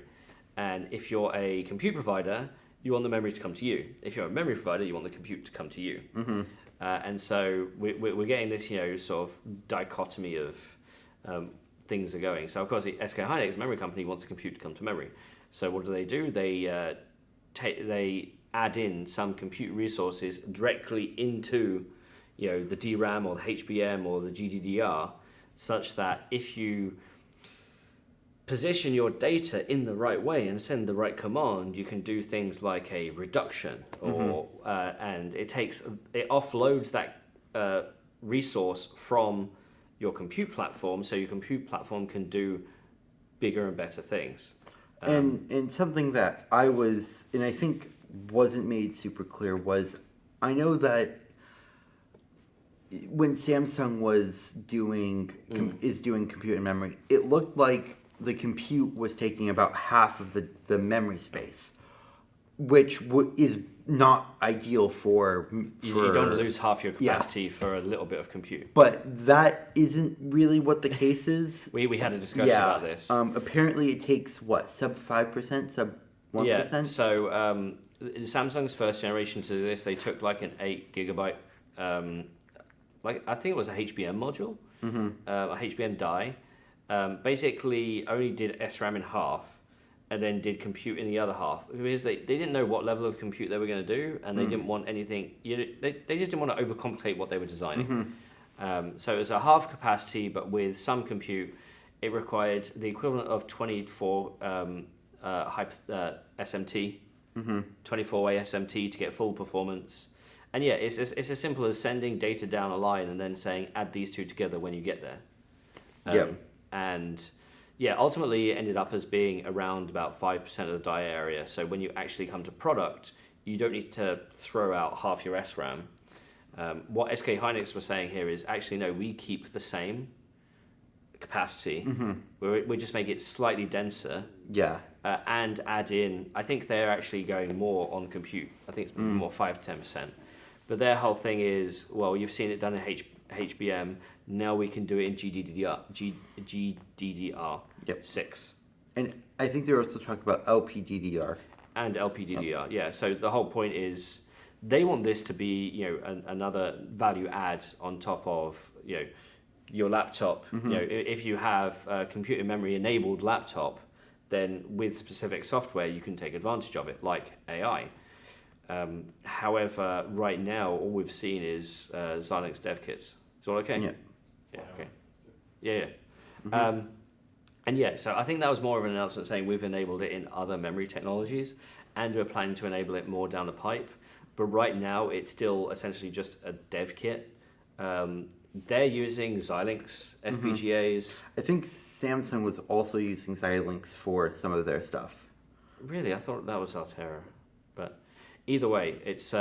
And if you're a compute provider, you want the memory to come to you. If you're a memory provider, you want the compute to come to you. And so we're getting this, sort of dichotomy of things are going. So of course, the SK Hynix memory company wants the compute to come to memory. So what do? They add in some compute resources directly into the DRAM or the HBM or the GDDR, such that if you position your data in the right way and send the right command, you can do things like a reduction, or and it offloads that resource from your compute platform, so your compute platform can do bigger and better things. And something that I think wasn't made super clear was, I know that when Samsung was is doing compute and memory, it looked like the compute was taking about half of the memory space, which is not ideal for you don't lose half your capacity for a little bit of compute. But that isn't really what the case is. We had a discussion about this. Apparently it takes sub 5%, sub 1%? Yeah, so Samsung's first generation to this, they took like an 8 gigabyte, I think it was a HBM module, a HBM die, basically only did SRAM in half, and then did compute in the other half, because they didn't know what level of compute they were going to do, and they didn't want anything. They just didn't want to overcomplicate what they were designing. So it was a half capacity, but with some compute. It required the equivalent of 24 SMT, 24-way SMT to get full performance. And yeah, it's as simple as sending data down a line and then saying add these two together when you get there. And yeah, ultimately it ended up as being around about 5% of the die area. So when you actually come to product, you don't need to throw out half your SRAM. What SK Hynix was saying here is, actually no, we keep the same capacity. We just make it slightly denser. And add in, I think they're actually going more on compute. I think it's more 5 to 10%. But their whole thing is, well, you've seen it done in HBM. Now we can do it in GDDR6. And I think they're also talking about LPDDR. And LPDDR, yeah. So the whole point is, they want this to be, another value add on top of, your laptop. If you have a computer memory enabled laptop, then with specific software you can take advantage of it, like AI. However, right now all we've seen is Xilinx dev kits. It's all okay? Yeah. Okay. Yeah. And yeah, so I think that was more of an announcement saying we've enabled it in other memory technologies, and we're planning to enable it more down the pipe. But right now it's still essentially just a dev kit. They're using Xilinx FPGAs. I think Samsung was also using Xilinx for some of their stuff. Really? I thought that was Altera. But either way, it's,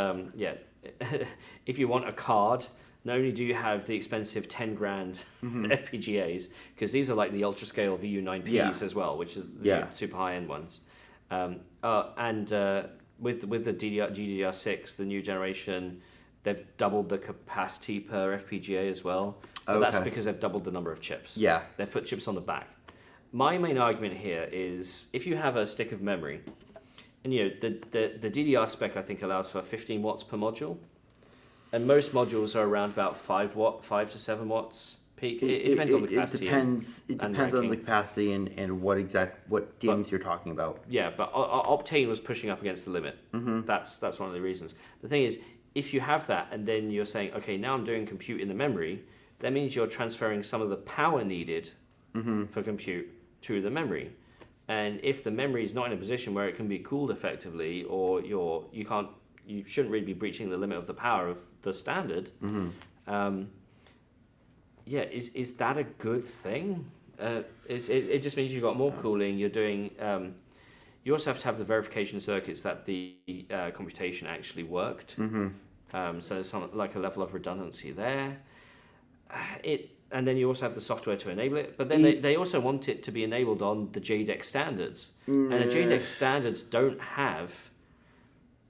if you want a card not only do you have the expensive 10 grand Mm-hmm. FPGAs, because these are like the ultra scale VU9Ps Yeah. as well, which is the Yeah. super high end ones. And with the GDDR6, the new generation, they've doubled the capacity per FPGA as well. But that's Okay. because they've doubled the number of chips. Yeah. They've put chips on the back. My main argument here is if you have a stick of memory, and the DDR spec I think allows for 15 watts per module, and most modules are around about 5 to 7 watts peak. It depends on the capacity. It depends. It and depends on the ranking. capacity and what games you're talking about. Yeah, but Optane was pushing up against the limit. Mm-hmm. That's one of the reasons. The thing is, if you have that, and then you're saying, okay, now I'm doing compute in the memory, that means you're transferring some of the power needed Mm-hmm. for compute to the memory. And if the memory is not in a position where it can be cooled effectively, or you shouldn't really be breaching the limit of the power of the standard. Mm-hmm. Is that a good thing? It just means you've got more cooling. You're doing. You also have to have the verification circuits that the computation actually worked. Mm-hmm. So there's like a level of redundancy there. And then you also have the software to enable it. But then they also want it to be enabled on the JEDEC standards. And the JEDEC standards don't have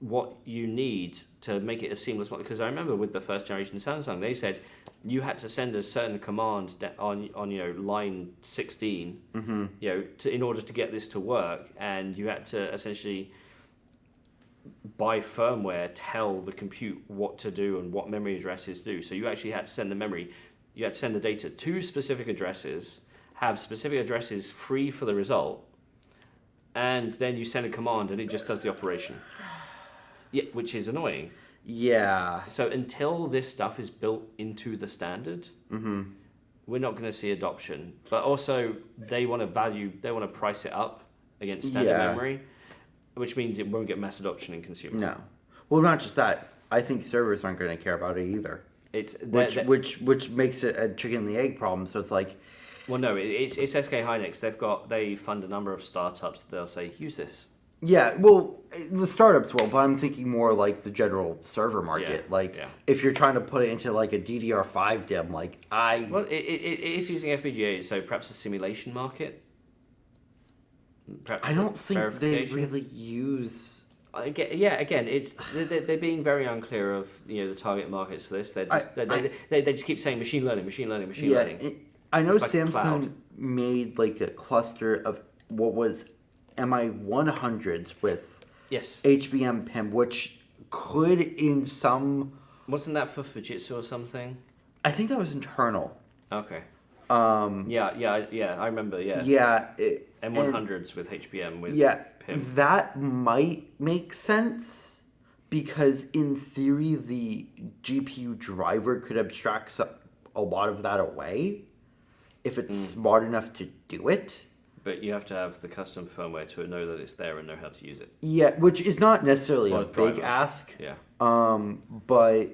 what you need to make it a seamless model. Because I remember with the first generation Samsung, they said you had to send a certain command on line 16, Mm-hmm. in order to get this to work, and you had to essentially by firmware tell the compute what to do and what memory addresses do. So you actually had to send the data to specific addresses, have specific addresses free for the result, and then you send a command and it just does the operation. Yeah, which is annoying. Yeah. So until this stuff is built into the standard, Mm-hmm. we're not going to see adoption. But also, they want to price it up against standard Yeah. memory, which means it won't get mass adoption in consumer. No. Well, not just that. I think servers aren't going to care about it either. Which makes it a chicken and the egg problem. So it's like, well, no, it's SK Hynix. They fund a number of startups. They'll say use this. yeah. Well, the startups will, but I'm thinking more like the general server market. If you're trying to put it into like a DDR5 DIMM, Well, it is using FPGAs, so perhaps a simulation market. Perhaps I don't think they verification. really use. Again, it's they're being very unclear of the target markets for this. They just keep saying machine learning. I know It's like Samsung cloud. made like a cluster of what was MI100s with Yes, HBM PIM, which could in some. wasn't that for Fujitsu or something? I think that was internal. Okay. Um, Yeah, I remember. Yeah. yeah. M100s with HBM with Yeah, PIM. that might make sense because in theory the GPU driver could abstract a lot of that away if it's smart enough to do it. But you have to have the custom firmware to know that it's there and know how to use it. Yeah, which is not necessarily Or a a big driver. ask. Yeah. But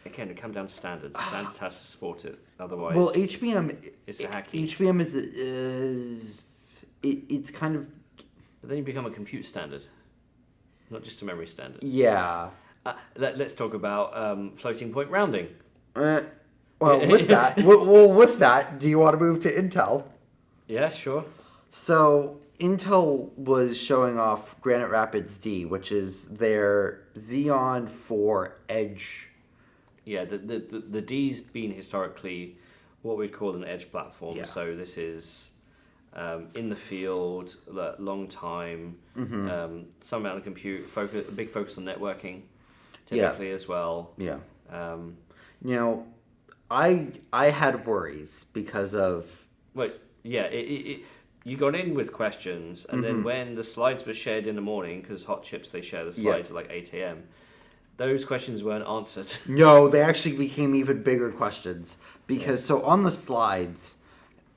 Again, it comes down to standards. Standards has to support it. Otherwise, well, HBM it's a hacky. HBM is it's kind of But then you become a compute standard, not just a memory standard. yeah. Let's talk about floating point rounding. Well, with that, do you want to move to Intel? Yeah, sure. So Intel was showing off Granite Rapids D, which is their Xeon 4 Edge. Yeah, the D's been historically what we'd call an edge platform. Yeah. So this is in the field, long time, some amount of compute, big focus on networking, typically as well. Yeah. Um, I had worries because of you got in with questions, and then when the slides were shared in the morning, because Hot Chips they share the slides at like 8 a.m. Those questions weren't answered. No, they actually became even bigger questions because so on the slides,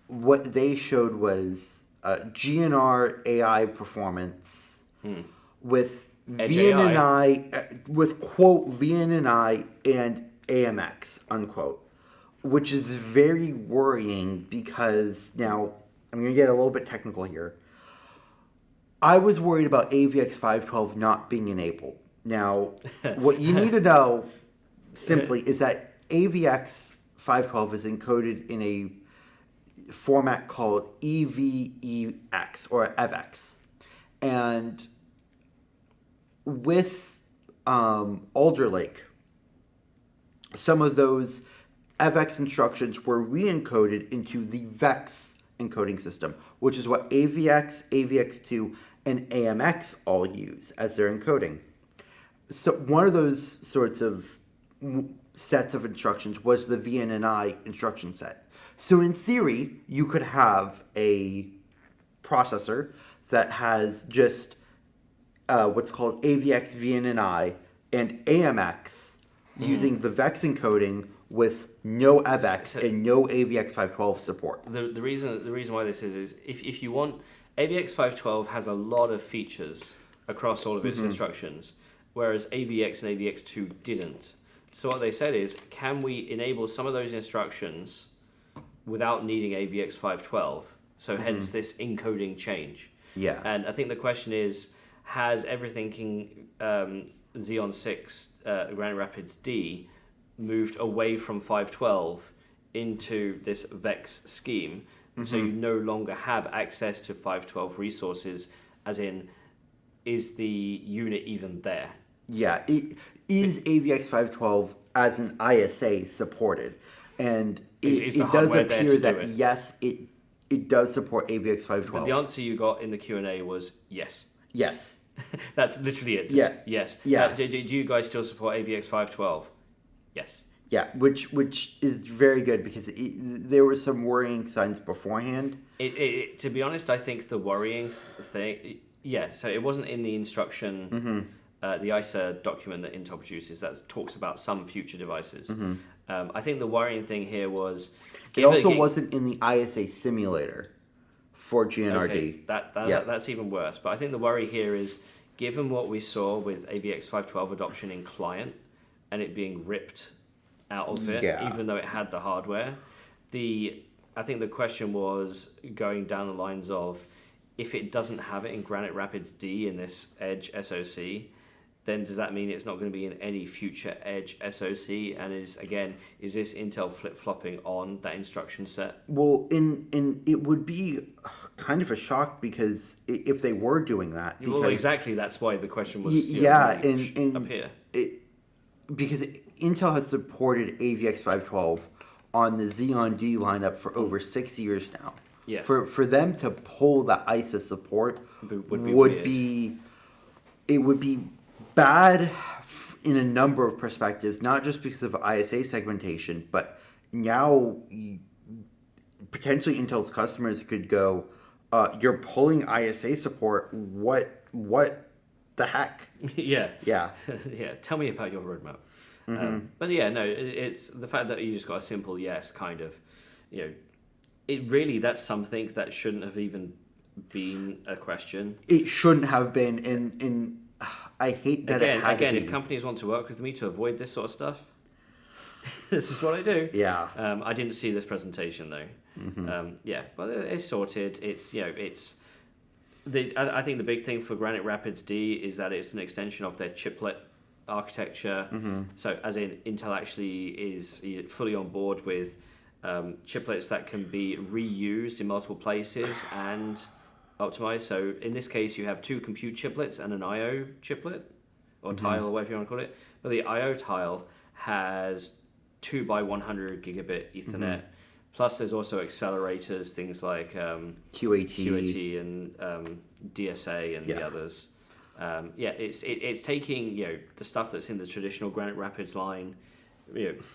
what they showed was GNR AI performance with Edge VNNI with quote VNNI and AMX unquote, which is very worrying because now I'm going to get a little bit technical here. I was worried about AVX 512 not being enabled. Now, what you need to know simply is that AVX 512 is encoded in a format called EVEX or EVX. And with Alder Lake, some of those EVX instructions were re-encoded into the VEX encoding system, which is what AVX, AVX2, and AMX all use as their encoding. So one of those sorts of sets of instructions was the VNNI instruction set. So in theory, you could have a processor that has just what's called AVX VNNI and AMX using the VEX encoding with no AVX and no AVX 512 support. The reason why this is if you want, AVX 512 has a lot of features across all of its instructions, whereas AVX and AVX2 didn't. So what they said is, can we enable some of those instructions without needing AVX 512? So hence this encoding change. Yeah. And I think the question is, has everything in Xeon 6 Granite Rapids D moved away from 512 into this VEX scheme? So you no longer have access to 512 resources, as in, is the unit even there? Yeah, is AVX 512 as an ISA supported? And it does appear that yes, it does support AVX 512. The answer you got in the Q&A was yes. Yes. That's literally it. Yeah. Yes. Yeah. Do you guys still support AVX 512? Yes. Yeah, which is very good because there were some worrying signs beforehand. To be honest, I think the worrying thing, so it wasn't in the instruction, the ISA document that Intel produces that talks about some future devices. I think the worrying thing here was... It also wasn't in the ISA simulator for GNRD. Okay, that's even worse. But I think the worry here is, given what we saw with AVX 512 adoption in client and it being ripped out of it, even though it had the hardware, I think the question was going down the lines of, if it doesn't have it in Granite Rapids D in this Edge SoC, then does that mean it's not going to be in any future Edge SoC? And is this Intel flip-flopping on that instruction set? Well, it would be kind of a shock, because if they were doing that... Well, exactly, that's why the question was up here. Because Intel has supported AVX 512 on the Xeon D lineup for over 6 years now. Yes. For them to pull the ISA support would be bad in a number of perspectives, not just because of ISA segmentation, but now potentially Intel's customers could go, you're pulling ISA support, what the heck? Yeah. Yeah. Yeah, tell me about your roadmap. But it's the fact that you just got a simple yes, kind of, that's something that shouldn't have even been a question. It shouldn't have been, and I hate that it had to be. If companies want to work with me to avoid this sort of stuff, this is what I do. Yeah. I didn't see this presentation though. But it's sorted. I think the big thing for Granite Rapids D is that it's an extension of their chiplet architecture. So as in, Intel actually is fully on board with chiplets that can be reused in multiple places and optimized. So in this case, you have two compute chiplets and an I/O chiplet, or tile, or whatever you want to call it. But the I/O tile has 2 by 100 gigabit Ethernet. Plus, there's also accelerators, things like QAT and DSA and the others. It's taking the stuff that's in the traditional Granite Rapids line,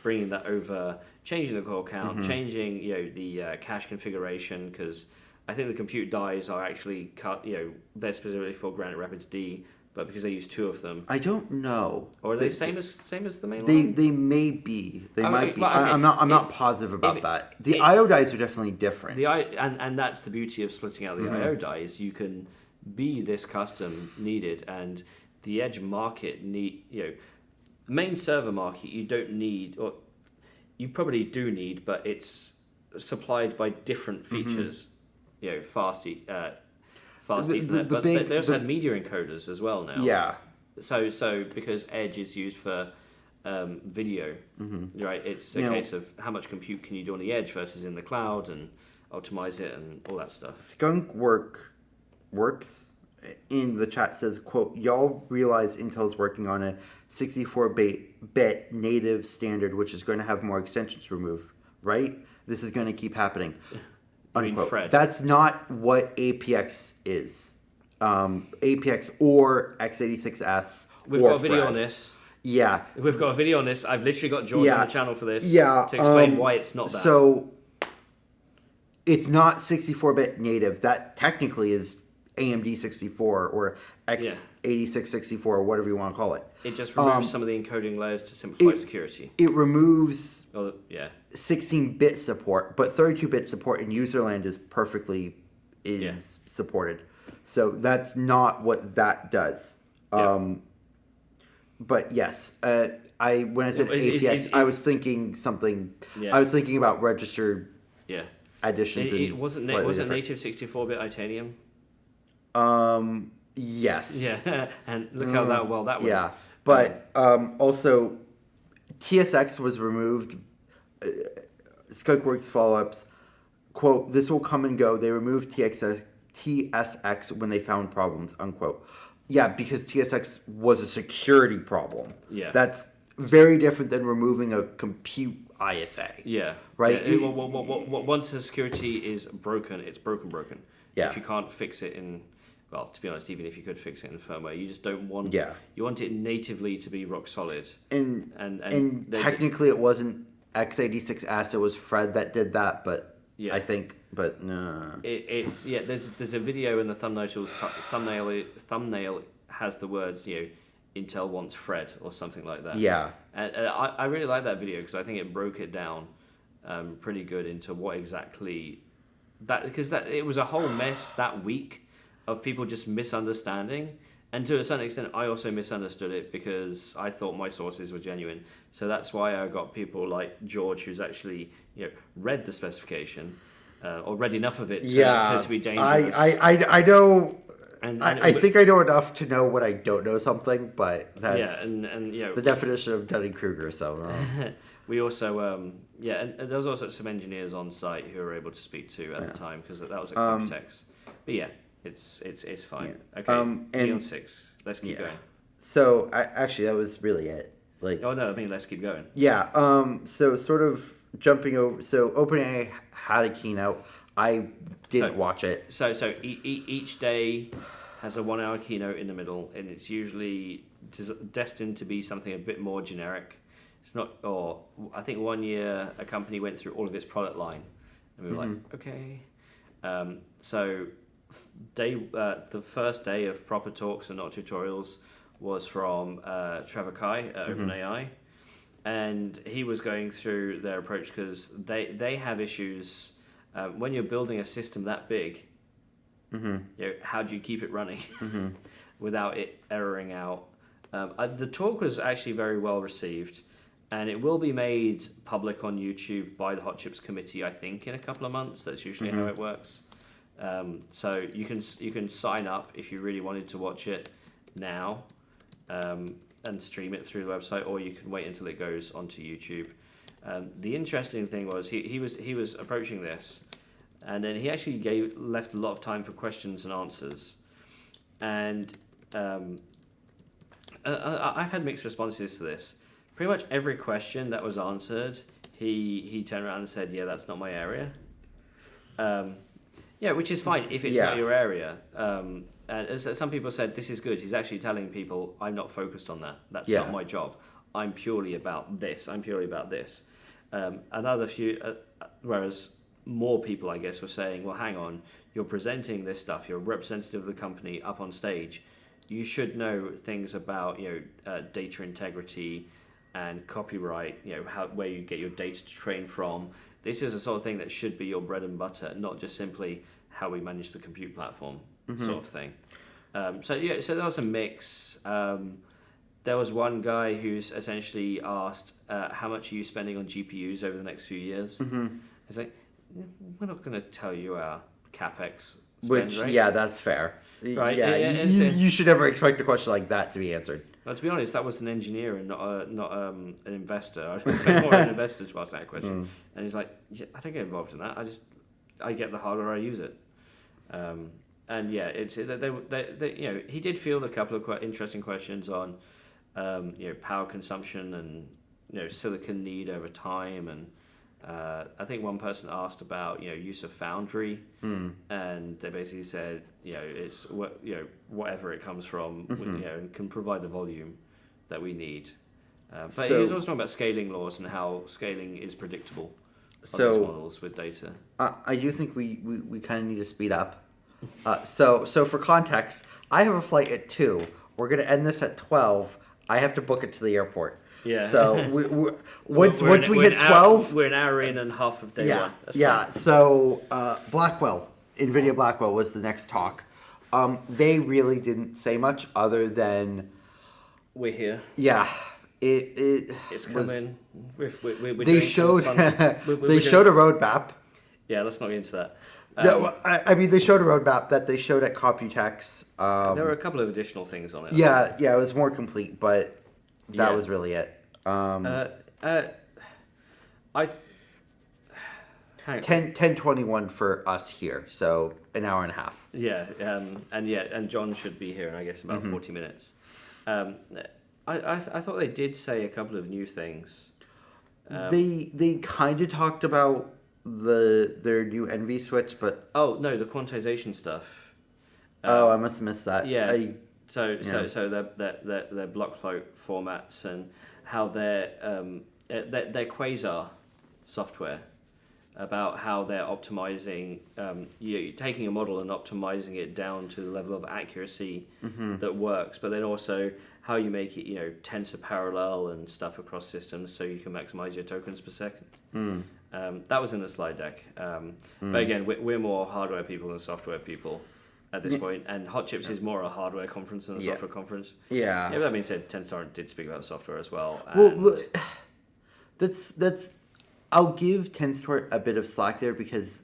bringing that over, changing the core count, changing the cache configuration, because I think the compute dies are actually cut. They're specifically for Granite Rapids D, but because they use 2 of them. I don't know. Or are they same as the main line? They may be. They might be. I'm not positive about that. The I/O dies are definitely different. And that's the beauty of splitting out the I/O dies. You can be this custom needed, and the Edge market main server market you don't need, or you probably do need, but it's supplied by different features. Fast Ethernet, but they also had media encoders as well now. Yeah. So because Edge is used for video, right? It's a case of how much compute can you do on the edge versus in the cloud, and optimize it and all that stuff. Works in the chat says, quote, y'all realize Intel's working on a 64-bit native standard which is going to have more extensions removed, right? This is going to keep happening. I mean, Fred. That's not what APX is. APX or x86S. We've got a video on this. Yeah. We've got a video on this. I've literally got George on the channel for this to explain why it's not that. So it's not 64-bit native. That technically is AMD 64 or x86 64 or whatever you want to call it. It just removes some of the encoding layers to simplify security. It removes 16-bit support, but 32-bit support in userland is perfectly supported. So that's not what that does. But yes, when I said APX, I was thinking something. I was thinking about registered additions. It wasn't native 64-bit Itanium. Yes. Yeah, and look how that went. Yeah, but also TSX was removed. Skunkworks follow-ups, quote, this will come and go. They removed TSX when they found problems, unquote. Yeah, because TSX was a security problem. Yeah. That's very different than removing a compute ISA. Yeah. Right? Yeah. Once the security is broken, it's broken. Yeah. If you can't fix it in, well, to be honest, even if you could fix it in firmware, you just don't want. Yeah. You want it natively to be rock solid. And technically, it wasn't x86S. It was Fred that did that, but I think, but no. It's There's a video in the thumbnail has the words Intel wants Fred or something like that. Yeah. And I really like that video because I think it broke it down pretty good into what exactly that, because it was a whole mess that week of people just misunderstanding, and to a certain extent I also misunderstood it because I thought my sources were genuine. So that's why I got people like George, who's actually read the specification or read enough of it to be dangerous. I know. I think I know enough to know when I don't know something, but that's the definition of Dunning-Kruger. So we also and there was also some engineers on site who were able to speak to at the time because that was at Cortex. But it's fine. Yeah. Okay, Xeon 6. Let's keep going. So actually, that was really it. Let's keep going. Yeah. So sort of jumping over. So OpenAI had a keynote. I didn't watch it. So each day has a 1 hour keynote in the middle, and it's usually destined to be something a bit more generic. It's not. Or I think one year a company went through all of its product line, and we were like, okay. So the first day of proper talks and not tutorials was from Trevor Kai at OpenAI, and he was going through their approach because they have issues when you're building a system that big. How do you keep it running without it erroring out? The talk was actually very well received, and it will be made public on YouTube by the Hot Chips Committee, I think, in a couple of months. That's usually how it works. So you can sign up if you really wanted to watch it now and stream it through the website, or you can wait until it goes onto YouTube. The interesting thing was he was approaching this, and then he actually left a lot of time for questions and answers, and I've had mixed responses to this. Pretty much every question that was answered, he turned around and said, "Yeah, that's not my area." Which is fine if it's not your area. And as some people said, this is good. He's actually telling people, I'm not focused on that. That's not my job. I'm purely about this. Another few, whereas more people, I guess, were saying, well, hang on, you're presenting this stuff. You're a representative of the company up on stage. You should know things about data integrity and copyright. Where you get your data to train from. This is the sort of thing that should be your bread and butter, not just simply how we manage the compute platform sort of thing. So there was a mix. There was one guy who's essentially asked, how much are you spending on GPUs over the next few years? It's like, we're not going to tell you our CapEx spend, Which, right? yeah, that's fair. Right. Yeah, you should never expect a question like that to be answered. Well, to be honest, that was an engineer and not an investor. I would expect more an investor to ask that question. And he's like, yeah, I think I'm involved in that. I get the hardware, I use it. And yeah, he did field a couple of quite interesting questions on, power consumption and silicon need over time, and I think one person asked about use of foundry, and they basically said it's whatever it comes from, and can provide the volume that we need. But he was also talking about scaling laws and how scaling is predictable on these models with data. I do think we kind of need to speed up. So for context, I have a flight at 2. We're going to end this at 12. I have to book it to the airport. Yeah. So once we hit 12, we're an hour in and half of day one. That's fine. So Blackwell, NVIDIA Blackwell was the next talk. They really didn't say much other than we're here. Yeah, it's coming. They showed they showed a roadmap. Yeah, let's not get into that. No, I mean they showed a roadmap that they showed at Computex. There were a couple of additional things on it. Yeah, it was more complete, but that was really it. 10:21 for us here, so an hour and a half. Yeah, and John should be here in I guess about 40 minutes. I thought they did say a couple of new things. They kind of talked about their new NV switch, but the quantization stuff. I must have missed that. Yeah. So their block float formats and how their Quasar software, about how they're optimizing, taking a model and optimizing it down to the level of accuracy that works, but then also how you make it, tensor parallel and stuff across systems so you can maximize your tokens per second. That was in the slide deck. But again, we're more hardware people than software people at this point, and Hot Chips is more a hardware conference than a software conference. Yeah. But that being said, Tenstorrent did speak about software as well. Well, that's I'll give Tenstorrent a bit of slack there, because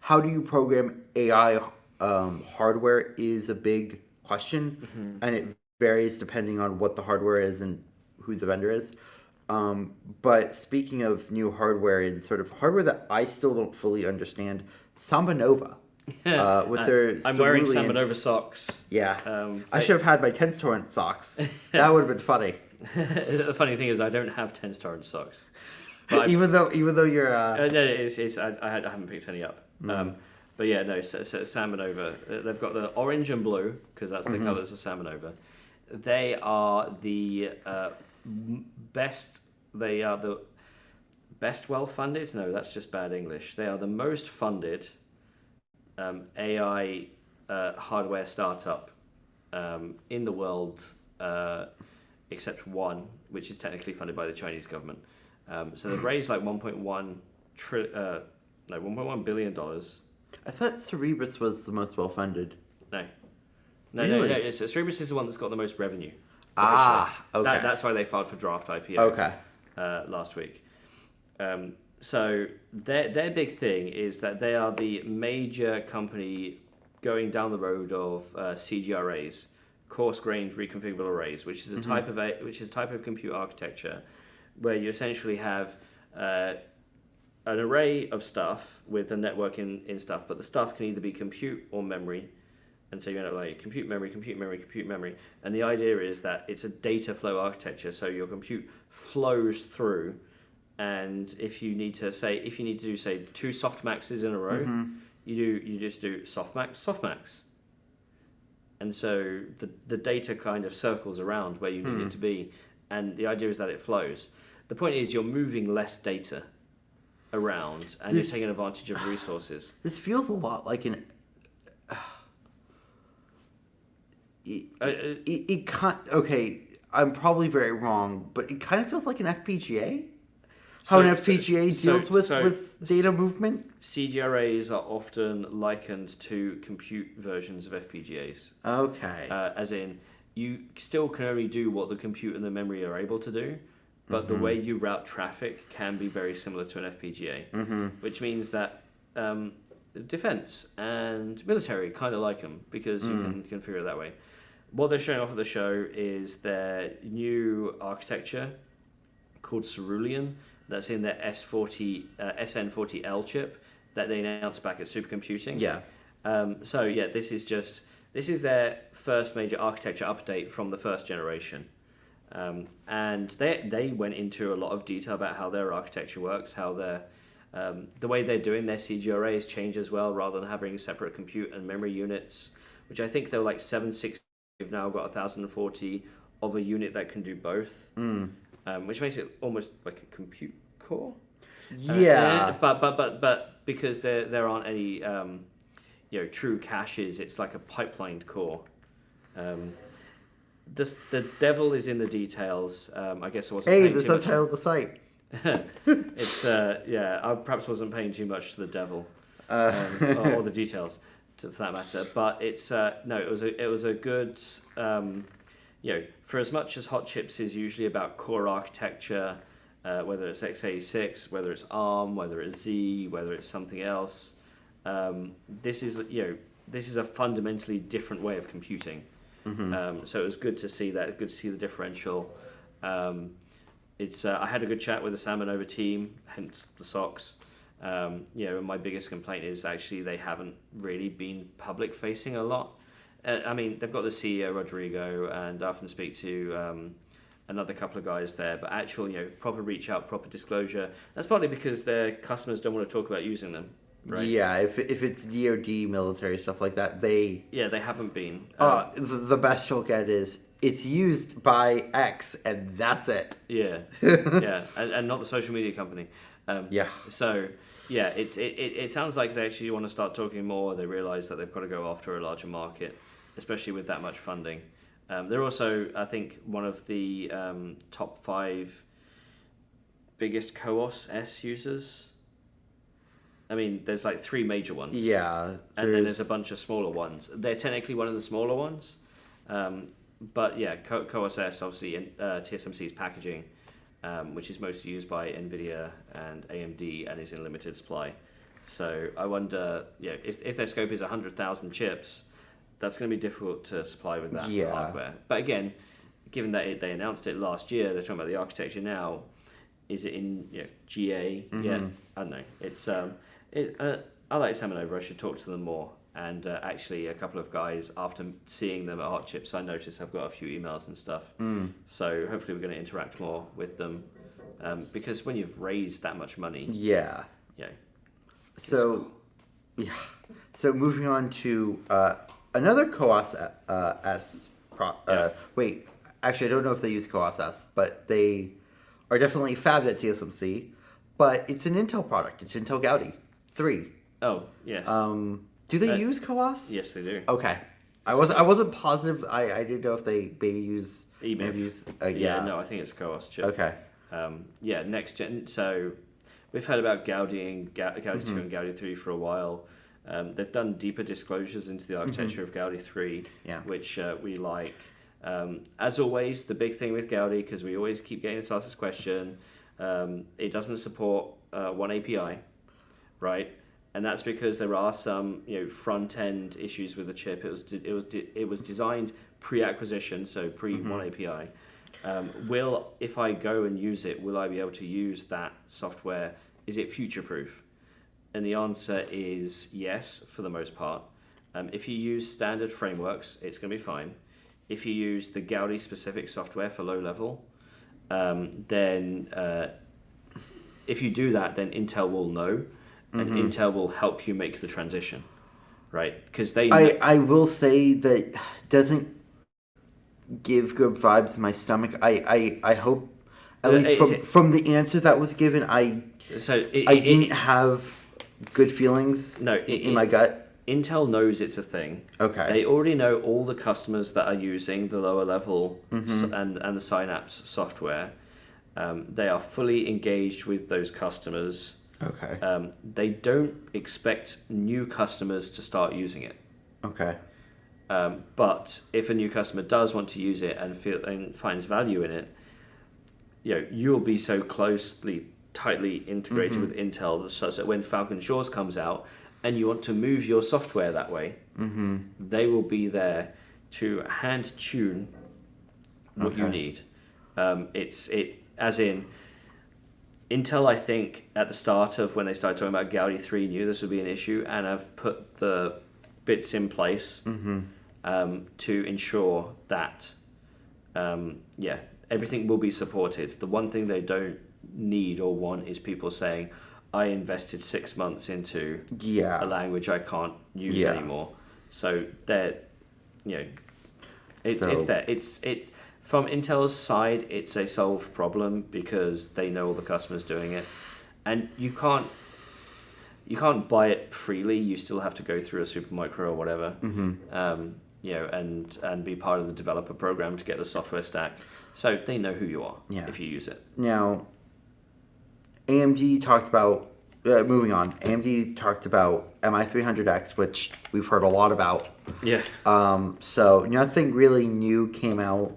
how do you program AI hardware is a big question, and it varies depending on what the hardware is and who the vendor is. But speaking of new hardware and sort of hardware that I still don't fully understand, Samba Nova. With their I'm wearing Samba Nova socks. Yeah. I should have had my Tenstorrent socks. That would have been funny. The funny thing is I don't have Tenstorrent socks. Even though you're no, I haven't picked any up. But yeah, no, so Samba Nova, they've got the orange and blue, because that's the colors of Samba Nova. They are the best well-funded. No, that's just bad English. They are the most funded AI hardware startup in the world, except one, which is technically funded by the Chinese government. So they've raised like $1.1 billion. I thought Cerebras was the most well-funded. No. Really? So Cerebras is the one that's got the most revenue. Okay. That's why they filed for draft IPO. Okay. Last week. So their big thing is that they are the major company going down the road of CGRAs, coarse-grained reconfigurable arrays, which is a type of compute architecture where you essentially have an array of stuff with a network in stuff, but the stuff can either be compute or memory. And so you end up like compute memory. And the idea is that it's a data flow architecture, so your compute flows through. And if you need to do say 2 softmaxes in a row, you just do softmax. And so the data kind of circles around where you need it to be, and the idea is that it flows. The point is you're moving less data around, and you're taking advantage of resources. This feels a lot like an. It can't. Okay, I'm probably very wrong, but it kind of feels like an FPGA. How an FPGA deals with data movement? CGRAs are often likened to compute versions of FPGAs. Okay. As in, you still can only do what the compute and the memory are able to do, but the way you route traffic can be very similar to an FPGA, which means that defense and military kind of like them because you can configure it that way. What they're showing off at the show is their new architecture called Cerulean that's in their SN40L chip that they announced back at Supercomputing. Yeah. So yeah, this is their first major architecture update from the first generation. And they went into a lot of detail about how their architecture works, how the way they're doing their CGRA has changed as well, rather than having separate compute and memory units, which I think they're like 760. We've now got 1040 of a unit that can do both, which makes it almost like a compute core. Yeah. But because there aren't any true caches, it's like a pipelined core. The devil is in the details. I guess I wasn't. Hey, paying the too much. subtitle of the site. It's I perhaps wasn't paying too much to the devil or the details for that matter. But it's no, it was a good for as much as Hot Chips is usually about core architecture, whether it's x86, whether it's ARM, whether it's Z, whether it's something else. This is a fundamentally different way of computing. So it was good to see that. Good to see the differential. I had a good chat with the Salmon Over team, hence the socks. My biggest complaint is actually they haven't really been public facing a lot. I mean, they've got the CEO Rodrigo, and I often speak to another couple of guys there. But actual, proper reach out, proper disclosure. That's partly because their customers don't want to talk about using them. Right. Yeah, if it's DoD military stuff like that, they haven't been. The best you'll get is it's used by X, and that's it. Yeah, yeah, and not the social media company. Yeah. So yeah, it sounds like they actually want to start talking more. They realise that they've got to go after a larger market, especially with that much funding. They're also, I think, one of the top 5 biggest CoWoS S users. I mean, there's like 3 major ones. Yeah. And then there's a bunch of smaller ones. They're technically one of the smaller ones. But yeah, CoWoS S, obviously, TSMC's packaging, which is mostly used by NVIDIA and AMD and is in limited supply. So I wonder, if their scope is 100,000 chips, that's going to be difficult to supply with that hardware. But again, given that they announced it last year, they're talking about the architecture now. Is it in GA yet? I don't know. It's I like Salmon Over. I should talk to them more. And actually, a couple of guys, after seeing them at Hot Chips, I noticed I've got a few emails and stuff. So hopefully we're going to interact more with them. Because when you've raised that much money... Yeah. Yeah. So, yeah. So moving on to another CoWoS S... Wait, actually I don't know if they use CoWoS S, but they are definitely fabbed at TSMC. But it's an Intel product. It's Intel Gaudi 3. Oh, yes. Do they use CoWoS? Yes, they do. Okay. I wasn't positive. I didn't know if they use... Yeah, no, I think it's CoWoS chip. Okay. Next gen. So we've heard about Gaudi and Gaudi 2 and Gaudi 3 for a while. They've done deeper disclosures into the architecture of Gaudi 3, which we like. As always, the big thing with Gaudi, because we always keep getting asked this question, it doesn't support one API, right? And that's because there are some front end issues with the chip. It was designed pre-acquisition, so pre-one API. If I go and use it, will I be able to use that software? Is it future-proof? And the answer is yes, for the most part. If you use standard frameworks, it's going to be fine. If you use the Gaudi-specific software for low level, then if you do that, then Intel will know, and Intel will help you make the transition, right? Because I will say that doesn't give good vibes in my stomach. I hope, at least from the answer that was given, I didn't have good feelings in my gut. Intel knows it's a thing. Okay. They already know all the customers that are using the lower level and the Synapse software. They are fully engaged with those customers. Okay. They don't expect new customers to start using it. Okay. But if a new customer does want to use it and finds value in it, you'll be so tightly integrated with Intel such that when Falcon Shores comes out, and you want to move your software that way, they will be there to hand tune what you need. As in Intel, I think at the start of when they started talking about Gaudi 3 knew this would be an issue and have put the bits in place to ensure that everything will be supported. The one thing they don't need or want is people saying, I invested 6 months into a language I can't use anymore. So it's there. It's from Intel's side, it's a solved problem because they know all the customers doing it, and you can't buy it freely. You still have to go through a Supermicro or whatever, and be part of the developer program to get the software stack. So they know who you are if you use it. Now, AMD talked about moving on. AMD talked about MI300X, which we've heard a lot about. Yeah. So nothing really new came out.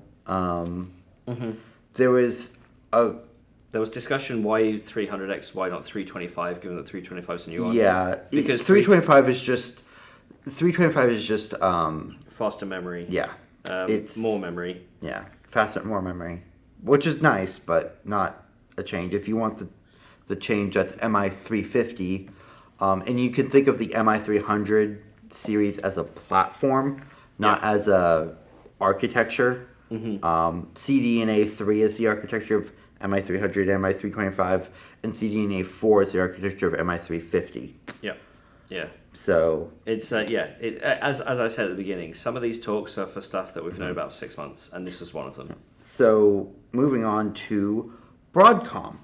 There was discussion why 300X, why not 325, given that 325 is a new one. Yeah, because 325 is just faster memory. Yeah, it's more memory. Yeah, faster, more memory, which is nice, but not a change. If you want the change, that's MI350, and you can think of the MI300 series as a platform, not as a architecture. CDNA 3 is the architecture of MI300, MI325, and CDNA 4 is the architecture of MI350. Yeah. So it's as I said at the beginning, some of these talks are for stuff that we've known about 6 months, and this is one of them. So moving on to Broadcom,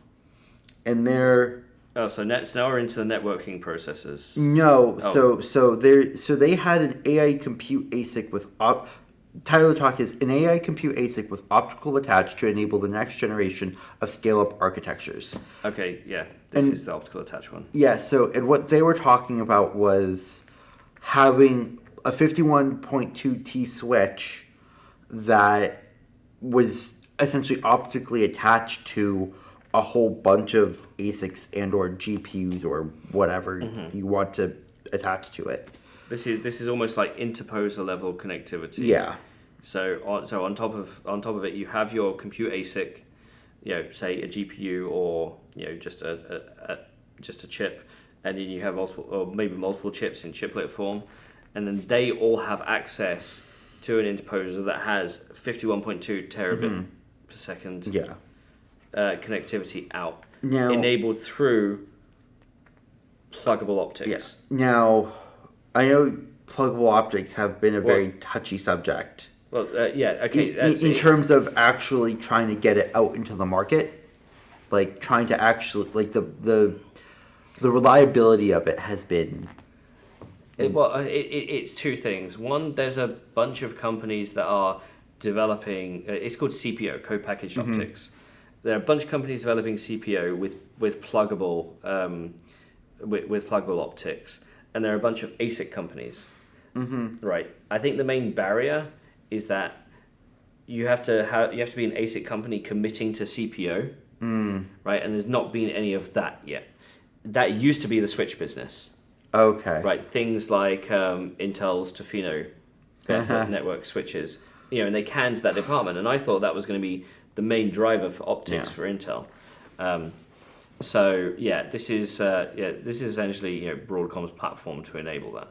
and their so now we're into the networking processors. No, so they had an AI compute ASIC with Tyler talk is an AI compute ASIC with optical attached to enable the next generation of scale-up architectures. Okay, yeah, this is the optical attached one. Yeah, and what they were talking about was having a 51.2 T switch that was essentially optically attached to a whole bunch of ASICs and or GPUs or whatever you want to attach to it. This is almost like interposer level connectivity. Yeah. So on top of it, you have your compute ASIC, say a GPU or just a chip, and then you have multiple chips in chiplet form, and then they all have access to an interposer that has 51.2 terabit per second. Yeah. Connectivity out, enabled through pluggable optics. Yeah. Now, I know pluggable optics have been a very touchy subject. Well, okay. In terms of actually trying to get it out into the market, like trying to actually, like the reliability of it has been. It's two things. One, there's a bunch of companies that are developing. It's called CPO, co-packaged optics. There are a bunch of companies developing CPO with pluggable with pluggable optics, and there are a bunch of ASIC companies. Right. I think the main barrier is that you have to be an ASIC company committing to CPO, right? And there's not been any of that yet. That used to be the switch business. Okay. Right. Things like Intel's Tofino Barefoot network switches, and they canned that department, and I thought that was going to be the main driver for optics for Intel. So this is essentially Broadcom's platform to enable that.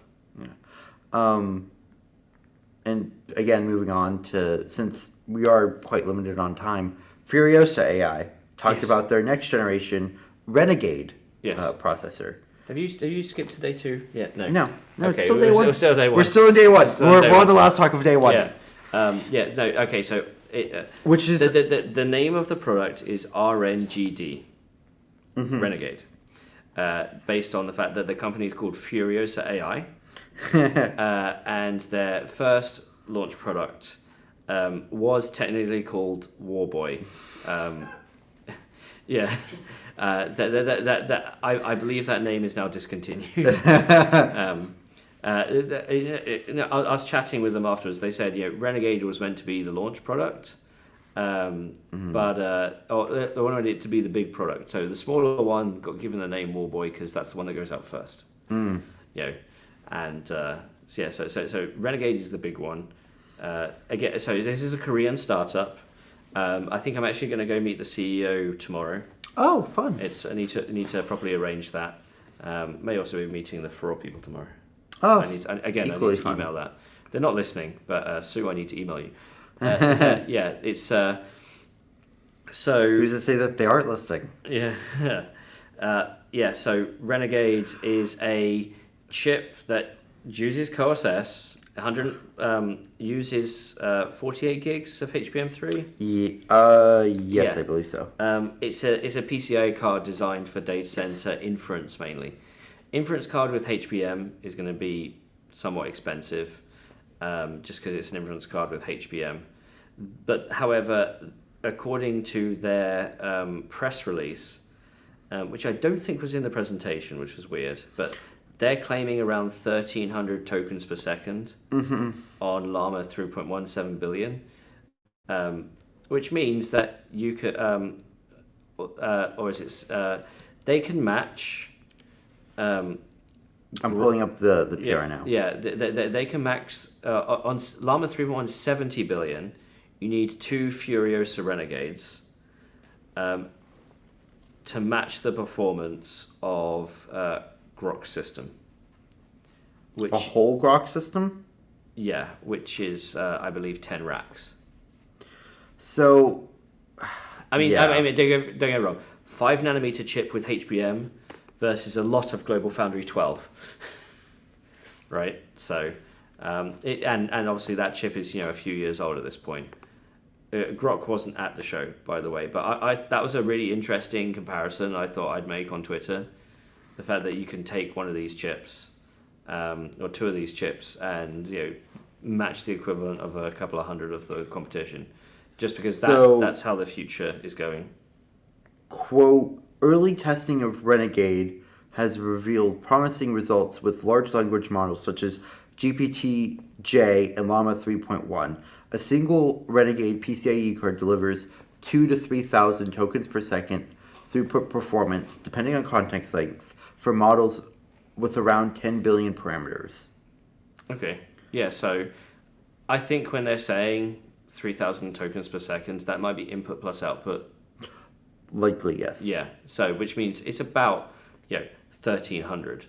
And again, moving on to, since we are quite limited on time, Furiosa AI talked about their next generation Renegade processor. Have you skipped to day 2 yet? No. No. Okay. It's still day one. We're still day 1. We're still in day 1. We're on the last talk of day 1. Yeah. No. Okay. So which is the name of the product is RNGD, Renegade, based on the fact that the company is called Furiosa AI, and their first launch product was technically called Warboy. I believe that name is now discontinued. I was chatting with them afterwards. They said, Renegade was meant to be the launch product, but they wanted it to be the big product. So the smaller one got given the name Warboy because that's the one that goes out first. you know, and so Renegade is the big one. Again, so this is a Korean startup. I think I'm actually going to go meet the CEO tomorrow. Oh, fun. I need to properly arrange that. May also be meeting the For All people tomorrow. Oh, I need to equally fun. email that. They're not listening, but Sue, I need to email you. Yeah, it's so. Who's to say that they aren't listening? Yeah, yeah. So Renegade is a chip that uses CoSS. Uses 48 gigs of HBM3. Yes, Yeah. I believe so. It's a PCI card designed for data center inference mainly. Inference card with HBM is going to be somewhat expensive, just because it's an inference card with HBM. But however, according to their press release, which I don't think was in the presentation, which was weird, but they're claiming around 1,300 tokens per second on Llama 3.17 billion, which means that you could, they can match. I'm pulling up the PR now. Yeah, they can max on Llama 3.170 billion. You need 2 Furiosa Renegades to match the performance of Grok system. A whole Grok system? Yeah, which is I believe 10 racks. So, I mean, yeah. don't get me wrong. 5 nanometer chip with HBM versus a lot of GlobalFoundries 12. Right? So, and obviously that chip is a few years old at this point. Grok wasn't at the show, by the way, but I that was a really interesting comparison I thought I'd make on Twitter. The fact that you can take one of these chips, or 2 of these chips, and match the equivalent of a couple of hundred of the competition, just because that's how the future is going. Quote, early testing of Renegade has revealed promising results with large language models such as GPT-J and Llama 3.1. A single Renegade PCIe card delivers 2,000 to 3,000 tokens per second throughput performance, depending on context length, for models with around 10 billion parameters. Okay, yeah, so I think when they're saying 3,000 tokens per second, that might be input plus output. Likely, yes. Yeah, so which means it's about 1,300,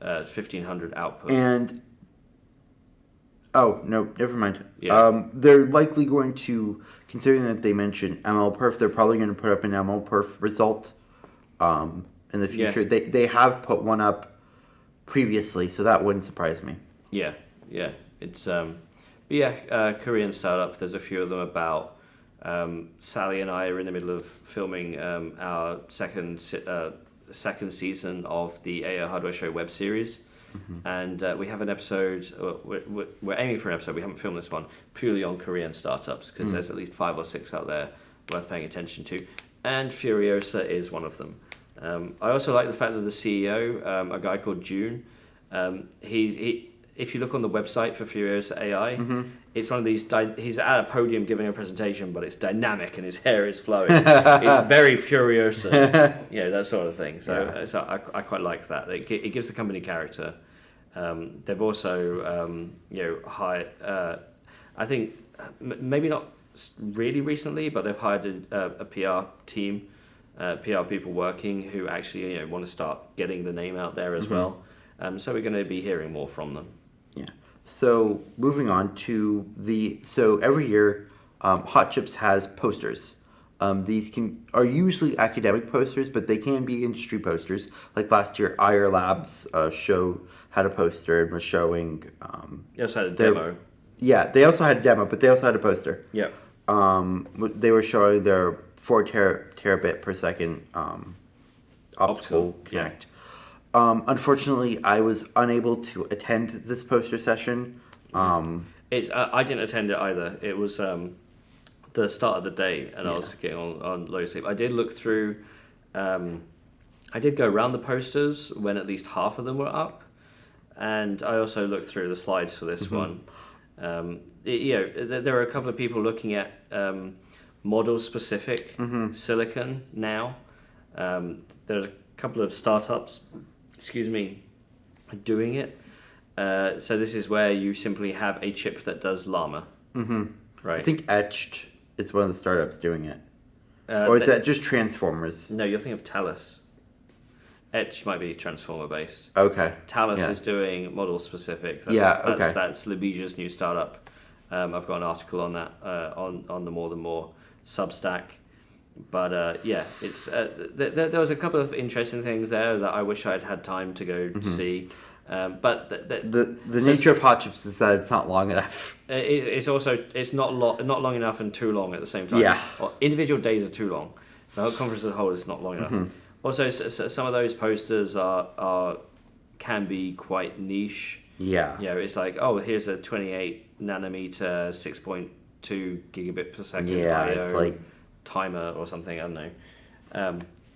1,500 output. And oh no, never mind. Yeah. They're likely going to, considering that they mentioned MLPerf, they're probably going to put up an MLPerf result in the future. Yeah. They have put one up previously, so that wouldn't surprise me. Yeah, it's Korean startup. There's a few of them about. Sally and I are in the middle of filming our second season of the AI Hardware Show web series, and we have an episode. We're aiming for an episode. We haven't filmed this one purely on Korean startups because there's at least 5 or 6 out there worth paying attention to, and Furiosa is one of them. I also like the fact that the CEO, a guy called June, if you look on the website for Furiosa AI, it's one of these. He's at a podium giving a presentation, but it's dynamic and his hair is flowing. It's very Furiosa, that sort of thing. So I quite like that. It gives the company character. They've also hired. I think maybe not really recently, but they've hired a PR team, PR people working who actually want to start getting the name out there as well. So we're going to be hearing more from them. Yeah. So moving on to every year, Hot Chips has posters. These are usually academic posters, but they can be industry posters. Like last year, IR Labs show had a poster and was showing. They also had a demo. Yeah, they also had a demo, but they also had a poster. Yeah. They were showing their 4 terabit per second optical connect. Unfortunately, I was unable to attend this poster session. I didn't attend it either. It was the start of the day, and I was getting on low sleep. I did look through. I did go around the posters when at least half of them were up, and I also looked through the slides for this one. There are a couple of people looking at model-specific silicon now. There's a couple of startups. Excuse me. doing it. So this is where you simply have a chip that does Llama, right? I think Etched is one of the startups doing it. Uh, Or is th- that just Transformers? no, you're thinking of Talus. Etch might be transformer based. Okay. Talus Yeah. is doing model specific. Okay. That's Libesia's new startup. I've got an article on that on the More Than More Substack. But yeah, it's there was a couple of interesting things there that I wish I'd had time to go see. But The nature of hot chips is that it's not long enough. it's also it's not long enough and too long at the same time. Yeah. Or individual days are too long. The whole conference as a whole is not long enough. Also, some of those posters are can be quite niche. Yeah. You know, it's like, oh, here's a 28 nanometer 6.2 gigabit per second Yeah, IO it's like timer or something. I don't know.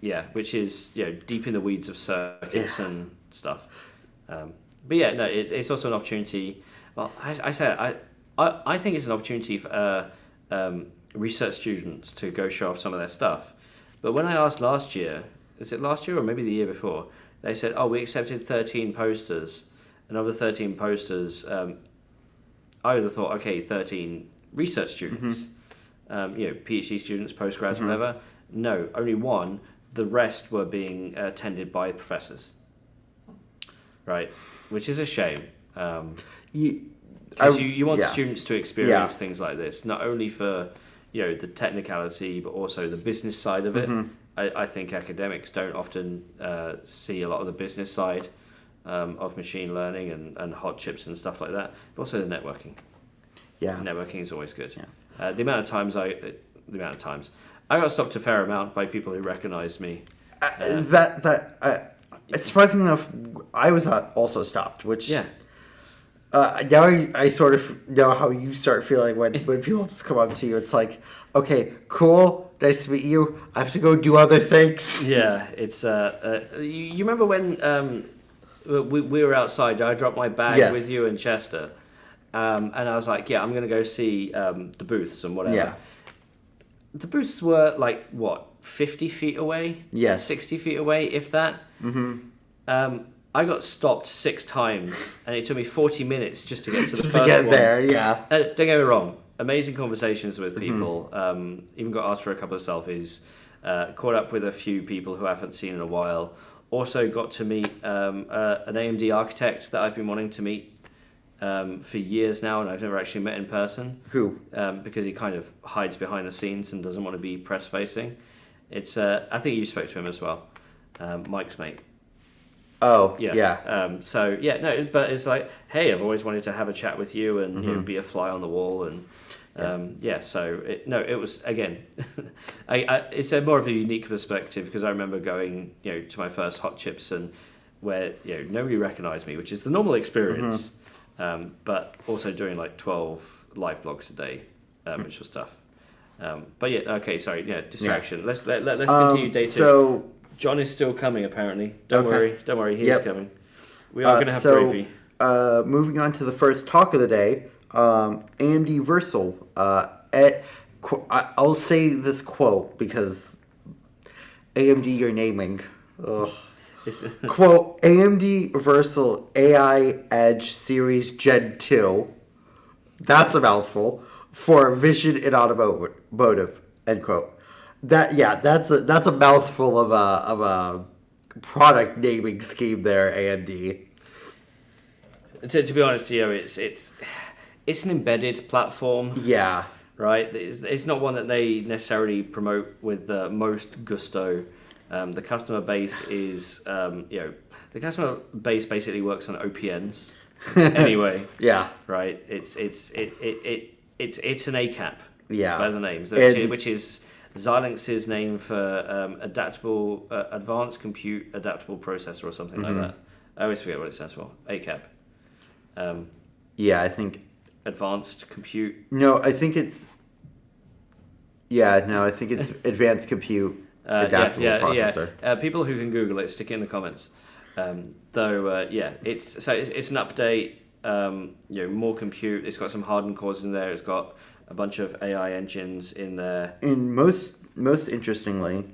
Yeah, which is deep in the weeds of circuits and stuff. But yeah, no, it's also an opportunity. Well, I think it's an opportunity for research students to go show off some of their stuff. But when I asked last year, is it last year or maybe the year before? They said, oh, we accepted 13 posters. And of the 13 posters, I would have thought, okay, 13 research students, PhD students, postgrads, whatever. No, only one. The rest were being attended by professors. Right, which is a shame. Because you want students to experience things like this, not only for the technicality, but also the business side of it. I think academics don't often see a lot of the business side of machine learning and hot chips and stuff like that, but also the networking. Yeah, networking is always good. Yeah. The amount of times I got stopped a fair amount by people who recognized me. Surprisingly enough, I was also stopped, which yeah. Now I sort of know how you start feeling when people just come up to you. It's like, okay, cool, nice to meet you. I have to go do other things. Yeah, it's you remember when we were outside? I dropped my bag with you and Chester, and I was like, yeah, I'm gonna go see the booths and whatever. Yeah. The booths were like what, 50 feet away? Yes. 60 feet away, if that. I got stopped 6 times, and it took me 40 minutes just to get to the first one. Just to get there, yeah. Don't get me wrong. Amazing conversations with people. Even got asked for a couple of selfies. Caught up with a few people who I haven't seen in a while. Also got to meet an AMD architect that I've been wanting to meet for years now, and I've never actually met in person. Who? Because he kind of hides behind the scenes and doesn't want to be press facing. It's I think you spoke to him as well. Mike's mate. Oh, yeah. Yeah. So yeah, no, but it's like, hey, I've always wanted to have a chat with you and be a fly on the wall and So it was again, it's a more of a unique perspective because I remember going to my first Hot Chips and where nobody recognised me, which is the normal experience, but also doing like 12 live blogs a day, which was tough. But yeah, okay, sorry, distraction. Let's continue day 2. So John is still coming, apparently. Don't worry, he is coming. We are going to have gravy. Moving on to the first talk of the day, AMD Versal. I'll say this quote because AMD you're naming. Ugh. Quote, AMD Versal AI Edge Series Gen 2. That's a mouthful. For vision in automotive. End quote. That's a mouthful of a product naming scheme there, AMD. To be honest, it's an embedded platform. Yeah. Right. It's not one that they necessarily promote with the most gusto. The customer base is the customer base basically works on OPNs. Anyway. Yeah. Right. It's an ACAP. Yeah. By the names, which is Xilinx's name for adaptable advanced compute adaptable processor or something like that. I always forget what it stands for. ACAP. I think advanced compute. No, I think it's. I think it's advanced compute adaptable processor. Yeah. People who can Google it, stick it in the comments. It's an update. More compute. It's got some hardened cores in there. It's got a bunch of AI engines in there. And most interestingly,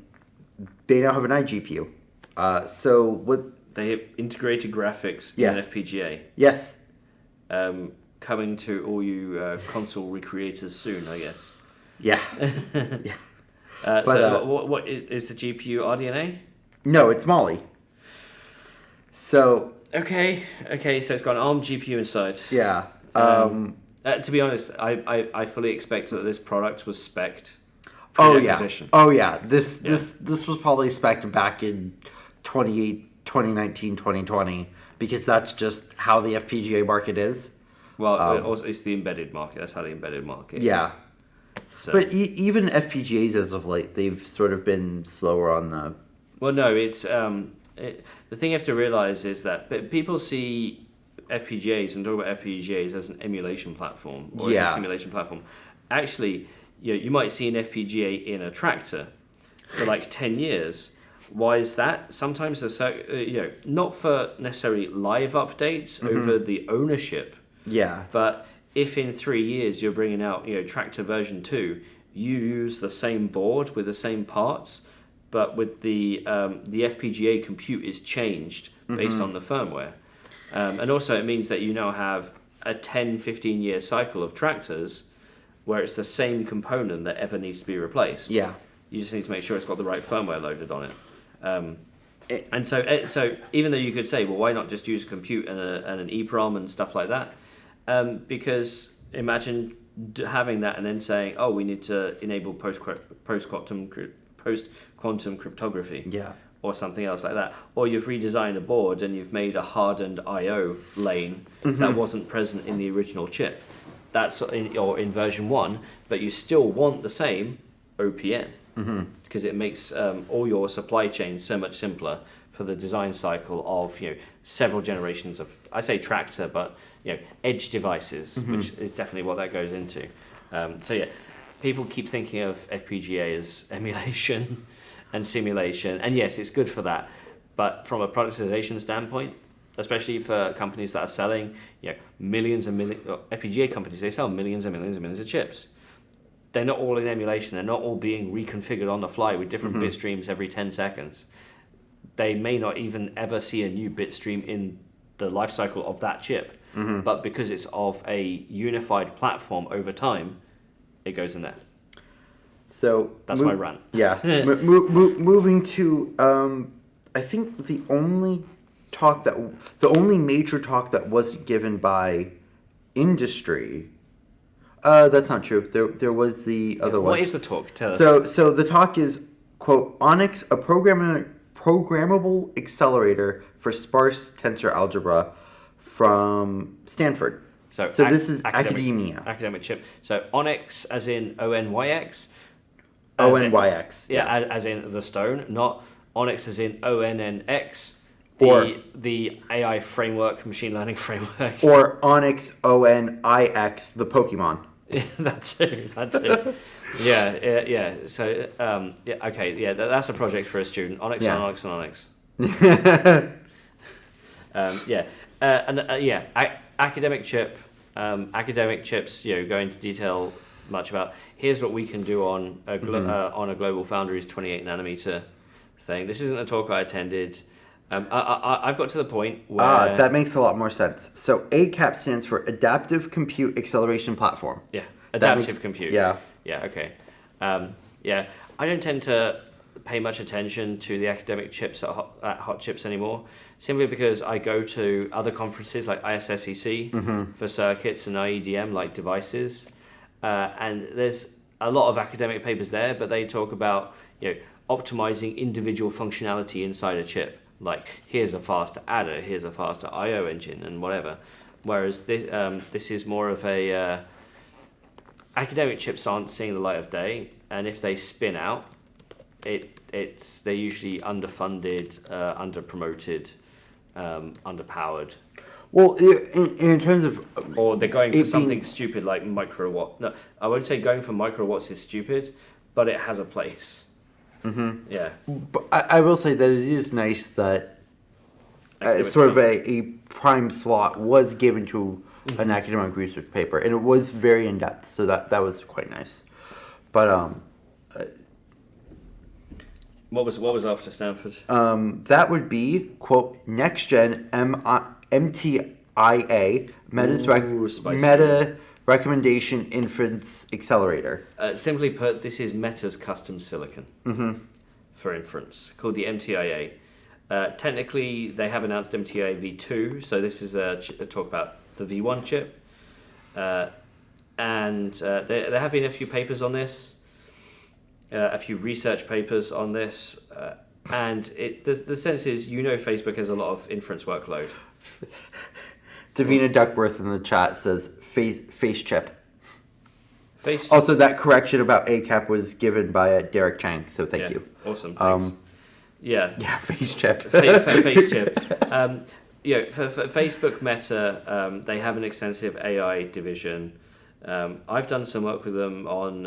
they now have an iGPU. So what They have integrated graphics Yeah. in an FPGA. Yes. Coming to all you console recreators soon, I guess. Yeah. Yeah. So what is the GPU RDNA? No, it's Molly. So Okay, so it's got an ARM GPU inside. yeah. To be honest, I fully expect that this product was spec'd Oh yeah. pre-acquisition. Oh yeah. This was probably spec'd back in 2019, 2020 because that's just how the FPGA market is. Well, also it's the embedded market. That's how the embedded market Yeah. is. So. But even FPGAs as of late, they've sort of been slower on the. Well, no, it's the thing you have to realize is that people see FPGAs and talk about FPGAs as an emulation platform or as a simulation platform. Actually, you might see an FPGA in a tractor for like 10 years. Why is that? Sometimes not for necessarily live updates over the ownership. Yeah. But if in 3 years you're bringing out tractor version 2, you use the same board with the same parts, but with the FPGA compute is changed based on the firmware. And also it means that you now have a 10-15 year cycle of tractors where it's the same component that ever needs to be replaced. Yeah. You just need to make sure it's got the right firmware loaded on it. And so even though you could say, well, why not just use compute and an EEPROM and stuff like that? Because imagine having that and then saying, oh, we need to enable post-quantum cryptography. Yeah. Or something else like that. Or you've redesigned a board and you've made a hardened I/O lane that wasn't present in the original chip. That's in version 1, but you still want the same OPN. Because it makes all your supply chain so much simpler for the design cycle of several generations of, I say tractor, but edge devices, which is definitely what that goes into. So yeah, people keep thinking of FPGA as emulation and simulation, and yes, it's good for that. But from a productization standpoint, especially for companies that are selling millions and millions, FPGA companies, they sell millions and millions and millions of chips. They're not all in emulation. They're not all being reconfigured on the fly with different bit streams every 10 seconds. They may not even ever see a new bit stream in the life cycle of that chip. But because it's of a unified platform over time, it goes in there. So that's my rant. Yeah. Moving to, I think the only major talk that wasn't given by industry. That's not true. There was the other one. What is the talk? Tell us. So the talk is, quote, ONNX, a programmable accelerator for sparse tensor algebra from Stanford. So this is academic chip. So ONNX as in ONYX. ONYX. Yeah, as in the stone, not ONNX as in ONNX. The AI framework, machine learning framework. Or ONNX, ONIX, the Pokemon. Yeah, that too. Yeah. So, okay. Yeah, that's a project for a student. ONNX, ONNX. Academic chip. Academic chips. Go into detail much about. Here's what we can do on a Global Foundries 28 nanometer thing. This isn't a talk I attended. I've got to the point where... that makes a lot more sense. So ACAP stands for Adaptive Compute Acceleration Platform. Yeah, adaptive compute. Yeah. Yeah, okay. I don't tend to pay much attention to the academic chips at Hot Chips anymore, simply because I go to other conferences like ISSEC for circuits and IEDM like devices, and there's a lot of academic papers there, but they talk about optimizing individual functionality inside a chip. Like, here's a faster adder, here's a faster I/O engine, and whatever. Whereas this is more of a academic chips aren't seeing the light of day, and if they spin out, they're usually underfunded, underpromoted, underpowered. Well, in terms of... Or they're going for something stupid like microwatt. No, I won't say going for microwatts is stupid, but it has a place. Yeah. But I will say that it is nice that sort of a prime slot was given to an academic research paper, and it was very in-depth, so that was quite nice. But What was after Stanford? That would be, quote, next gen MTIA, Ooh, spicy. Meta Recommendation Inference Accelerator. Simply put, this is Meta's custom silicon for inference, called the MTIA. Technically, they have announced MTIA V2, so this is a talk about the V1 chip. And there have been a few papers on this, a few research papers on this, and the sense is, Facebook has a lot of inference workload. Davina Duckworth in the chat says face chip. Face chip. Also, that correction about ACAP was given by Derek Chang, so thank you. Awesome, thanks. Yeah, face chip. Face chip. For Facebook Meta, they have an extensive AI division. I've done some work with them on.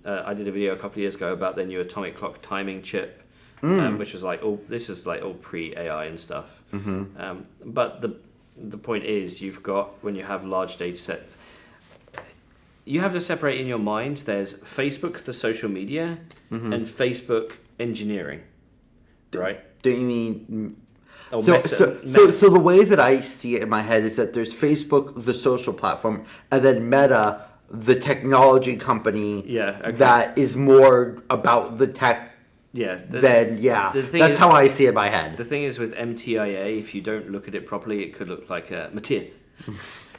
I did a video a couple of years ago about their new atomic clock timing chip, which was like all pre-AI and stuff. But the point is, you've got, when you have large data set, you have to separate in your mind. There's Facebook, the social media, and Facebook engineering, right? Do you mean? Oh, So Meta. the way that I see it in my head is that there's Facebook, the social platform, and then Meta, the technology company. Yeah, okay. That is more about the tech. Yeah. That's how I see it in my head. The thing is with MTIA, if you don't look at it properly, it could look like a Matir.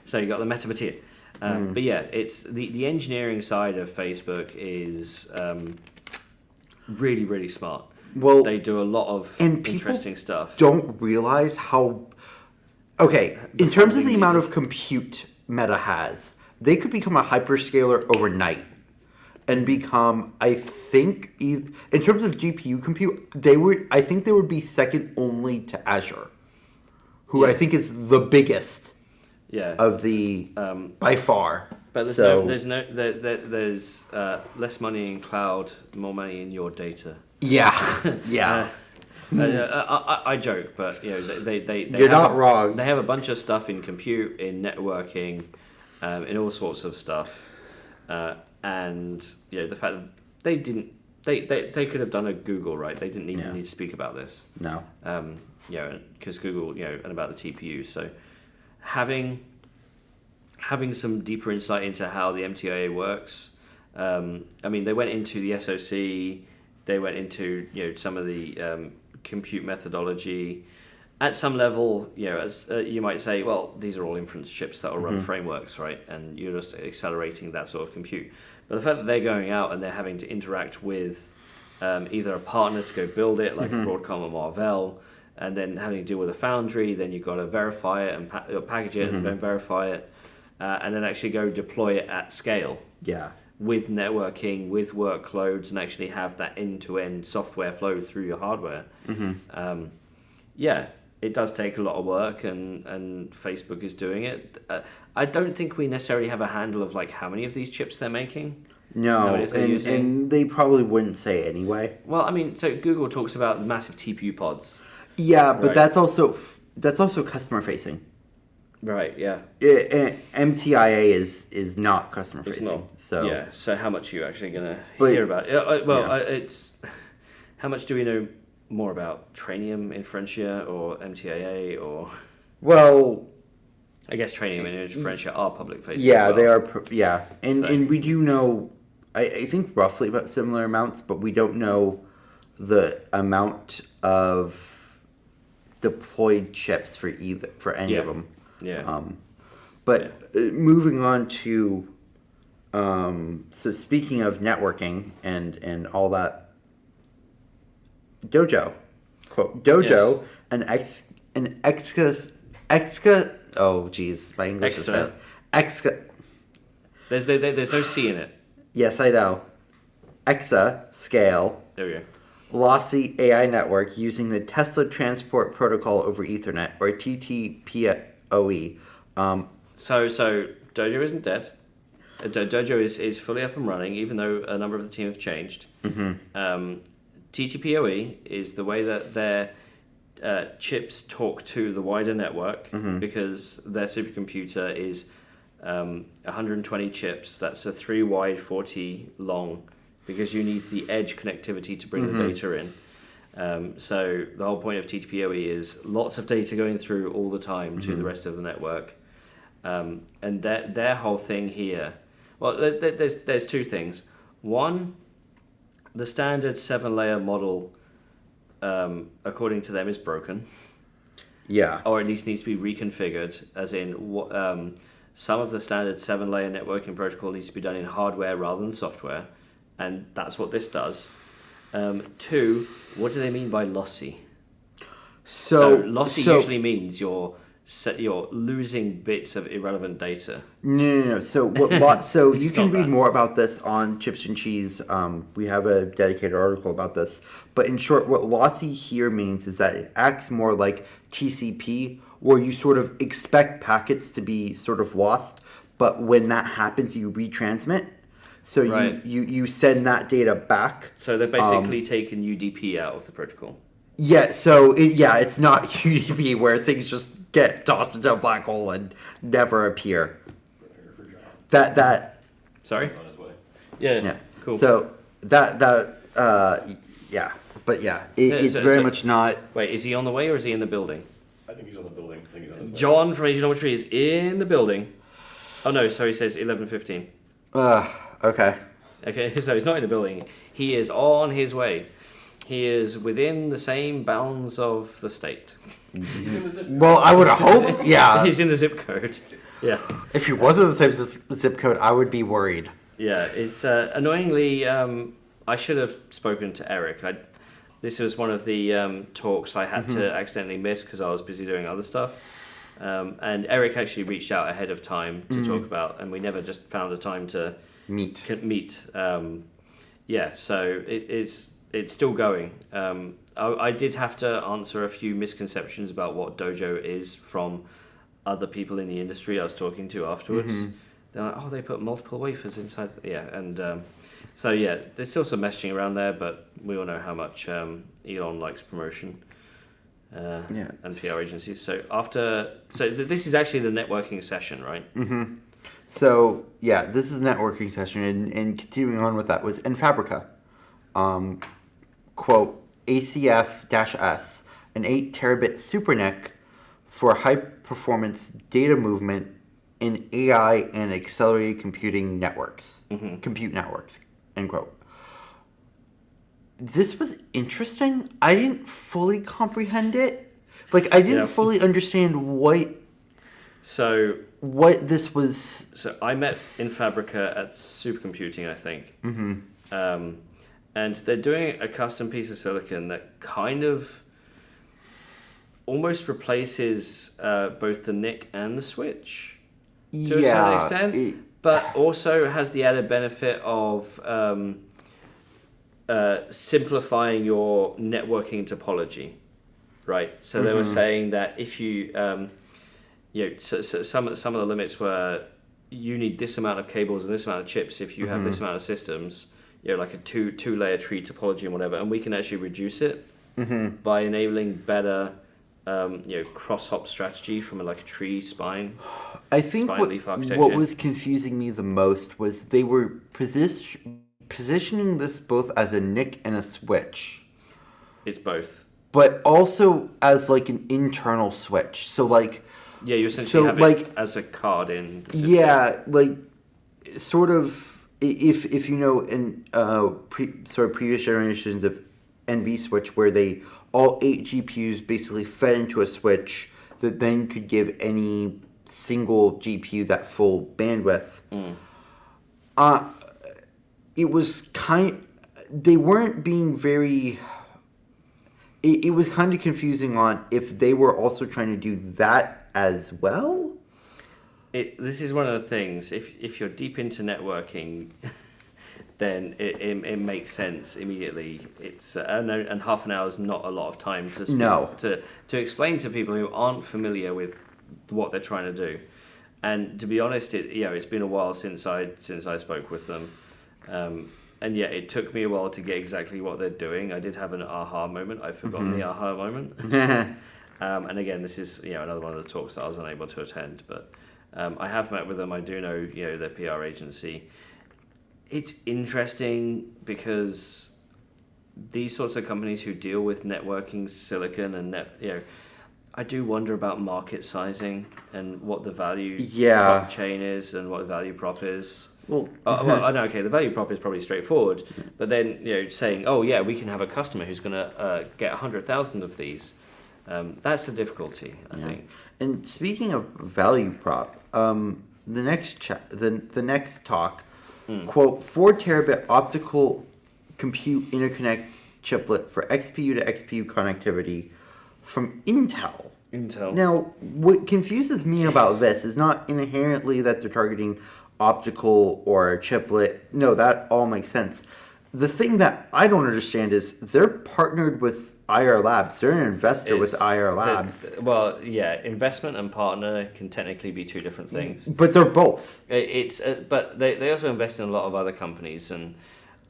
So you got the Meta Matir. But yeah, it's the engineering side of Facebook is really, really smart. Well, they do a lot of interesting stuff. Don't realize how. Okay, in terms of the amount of compute Meta has, they could become a hyperscaler overnight, and become, I think, in terms of GPU compute, I think they would be second only to Azure, who I think is the biggest. Yeah. Of the by far. But there's less money in cloud, more money in your data. Yeah. I joke, but they You're not wrong. They have a bunch of stuff in compute, in networking, in all sorts of stuff, and the fact that they could have done a Google, right? They didn't even need to speak about this. No. Because Google, and about the TPU. So having some deeper insight into how the MTIA works. They went into the SoC. They went into some of the compute methodology. At some level, as you might say, well, these are all inference chips that will run frameworks, right? And you're just accelerating that sort of compute. But the fact that they're going out and they're having to interact with either a partner to go build it, like Broadcom or Marvell, and then having to deal with a foundry, then you've got to verify it and package it and then verify it, and then actually go deploy it at scale. Yeah. With networking, with workloads, and actually have that end-to-end software flow through your hardware. It does take a lot of work, and Facebook is doing it. I don't think we necessarily have a handle of how many of these chips they're making. No, and they probably wouldn't say anyway. Well, so Google talks about massive TPU pods. Yeah, but that's also customer facing. Right. Yeah. MTIA is not customer facing. It's not. So yeah. So how much are you actually going to hear about it? It's how much do we know more about Trainium, Inferentia, or MTIA, or? Well, I guess Trainium and Inferentia are public facing. Yeah, they are. And we do know. I think roughly about similar amounts, but we don't know the amount of deployed chips for any of them. Yeah. Moving on to, so speaking of networking and all that, Dojo, quote Dojo, yes. an exca. Oh, geez, my English is bad. Exca. There's no C in it. Yes, I know. Exa scale. There we go. Lossy AI network using the Tesla Transport Protocol over Ethernet, or TTPoE. So Dojo isn't dead. Dojo is fully up and running, even though a number of the team have changed. TTPoE is the way that their chips talk to the wider network, because their supercomputer is 120 chips. That's a 3 wide, 40 long, because you need the edge connectivity to bring the data in. So the whole point of TTP-oE is lots of data going through all the time to the rest of the network. And their whole thing here, well, there's two things. One, the standard 7-layer model, according to them, is broken. Yeah. Or at least needs to be reconfigured, as in some of the standard 7-layer networking protocol needs to be done in hardware rather than software, and that's what this does. Two, what do they mean by lossy? So lossy usually means you're losing bits of irrelevant data. No. So you can read more about this on Chips and Cheese. We have a dedicated article about this. But in short, what lossy here means is that it acts more like TCP, where you sort of expect packets to be sort of lost, but when that happens, you retransmit. So you send that data back. So they're basically taking UDP out of the protocol. Yeah. So it's not UDP where things just get tossed into a black hole and never appear. That. Sorry. Yeah. Cool. So yeah. But yeah, it's very much not. Wait, is he on the way or is he in the building? I think he's on the building. I think he's on his way. John from Agionometry is in the building. Oh no, sorry, he says 11:15. Okay. Okay, so he's not in the building. He is on his way. He is within the same bounds of the state. He's in the zip code. Well, I would hope. Yeah. He's in the zip code. Yeah. If he wasn't the same zip code, I would be worried. Yeah, it's annoyingly. I should have spoken to Eric. This was one of the talks I had to accidentally miss because I was busy doing other stuff. And Eric actually reached out ahead of time to talk about, and we never just found a time to meet. Yeah, so it's still going. I did have to answer a few misconceptions about what Dojo is from other people in the industry I was talking to afterwards. They're like, oh, they put multiple wafers inside. Yeah, and so yeah, there's still some messaging around there, but we all know how much Elon likes promotion and PR agencies. So this is actually the networking session, right? So yeah, this is networking session, and continuing on with that was Enfabrica. Quote, ACF-S, an 8 terabit SuperNIC for high performance data movement in AI and accelerated computing networks, compute networks, end quote. This was interesting. I didn't fully comprehend it. Like, I didn't fully understand what this was. So I met Enfabrica at Supercomputing, I think. And they're doing a custom piece of silicon that kind of almost replaces both the NIC and the switch to a certain extent, but also has the added benefit of simplifying your networking topology, right? So they were saying that if you, so some of the limits were you need this amount of cables and this amount of chips if you have this amount of systems. Like a two-layer tree topology and whatever, and we can actually reduce it by enabling better, cross-hop strategy from a tree spine. I think what was confusing me the most was they were positioning this both as a NIC and a switch. It's both, but also as an internal switch. So you essentially have it as a card in the system. Yeah, sort of. If you know in previous generations of NV switch where all 8 GPUs basically fed into a switch that then could give any single GPU that full bandwidth. It was they weren't being very. It was kind of confusing on if they were also trying to do that as well. This is one of the things. If you're deep into networking, then it makes sense immediately. It's and half an hour is not a lot of time to explain to people who aren't familiar with what they're trying to do. And to be honest, it's been a while since I spoke with them, and it took me a while to get exactly what they're doing. I did have an aha moment. I've forgotten the aha moment. And again, this is another one of the talks that I was unable to attend, but. I have met with them. I do know, their PR agency. It's interesting because these sorts of companies who deal with networking silicon and I do wonder about market sizing and what the value Yeah. chain is and what the value prop is. Well, Well, I know. Okay, the value prop is probably straightforward, but then saying, oh yeah, we can have a customer who's going to get 100,000 of these. That's the difficulty, I think. And speaking of value prop, the next talk, quote, 4 terabit optical compute interconnect chiplet for XPU to XPU connectivity from Intel. Intel. Now, what confuses me about this is not inherently that they're targeting optical or a chiplet. No, that all makes sense. The thing that I don't understand is they're partnered with IR Labs. They're an investor with IR Labs. Investment and partner can technically be two different things. But they're both. But they also invest in a lot of other companies, and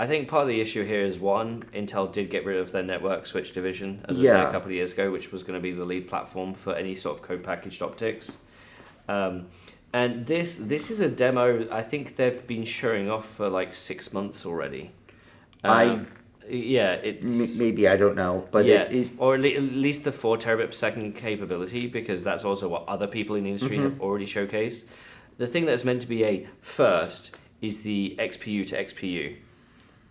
I think part of the issue here is one, Intel did get rid of their network switch division, as I said a couple of years ago, which was going to be the lead platform for any sort of co-packaged optics. And this is a demo I think they've been showing off for like 6 months already. It's maybe, I don't know, but or at least the 4 terabit per second capability, because that's also what other people in the industry have already showcased. The thing that's meant to be a first is the XPU to XPU,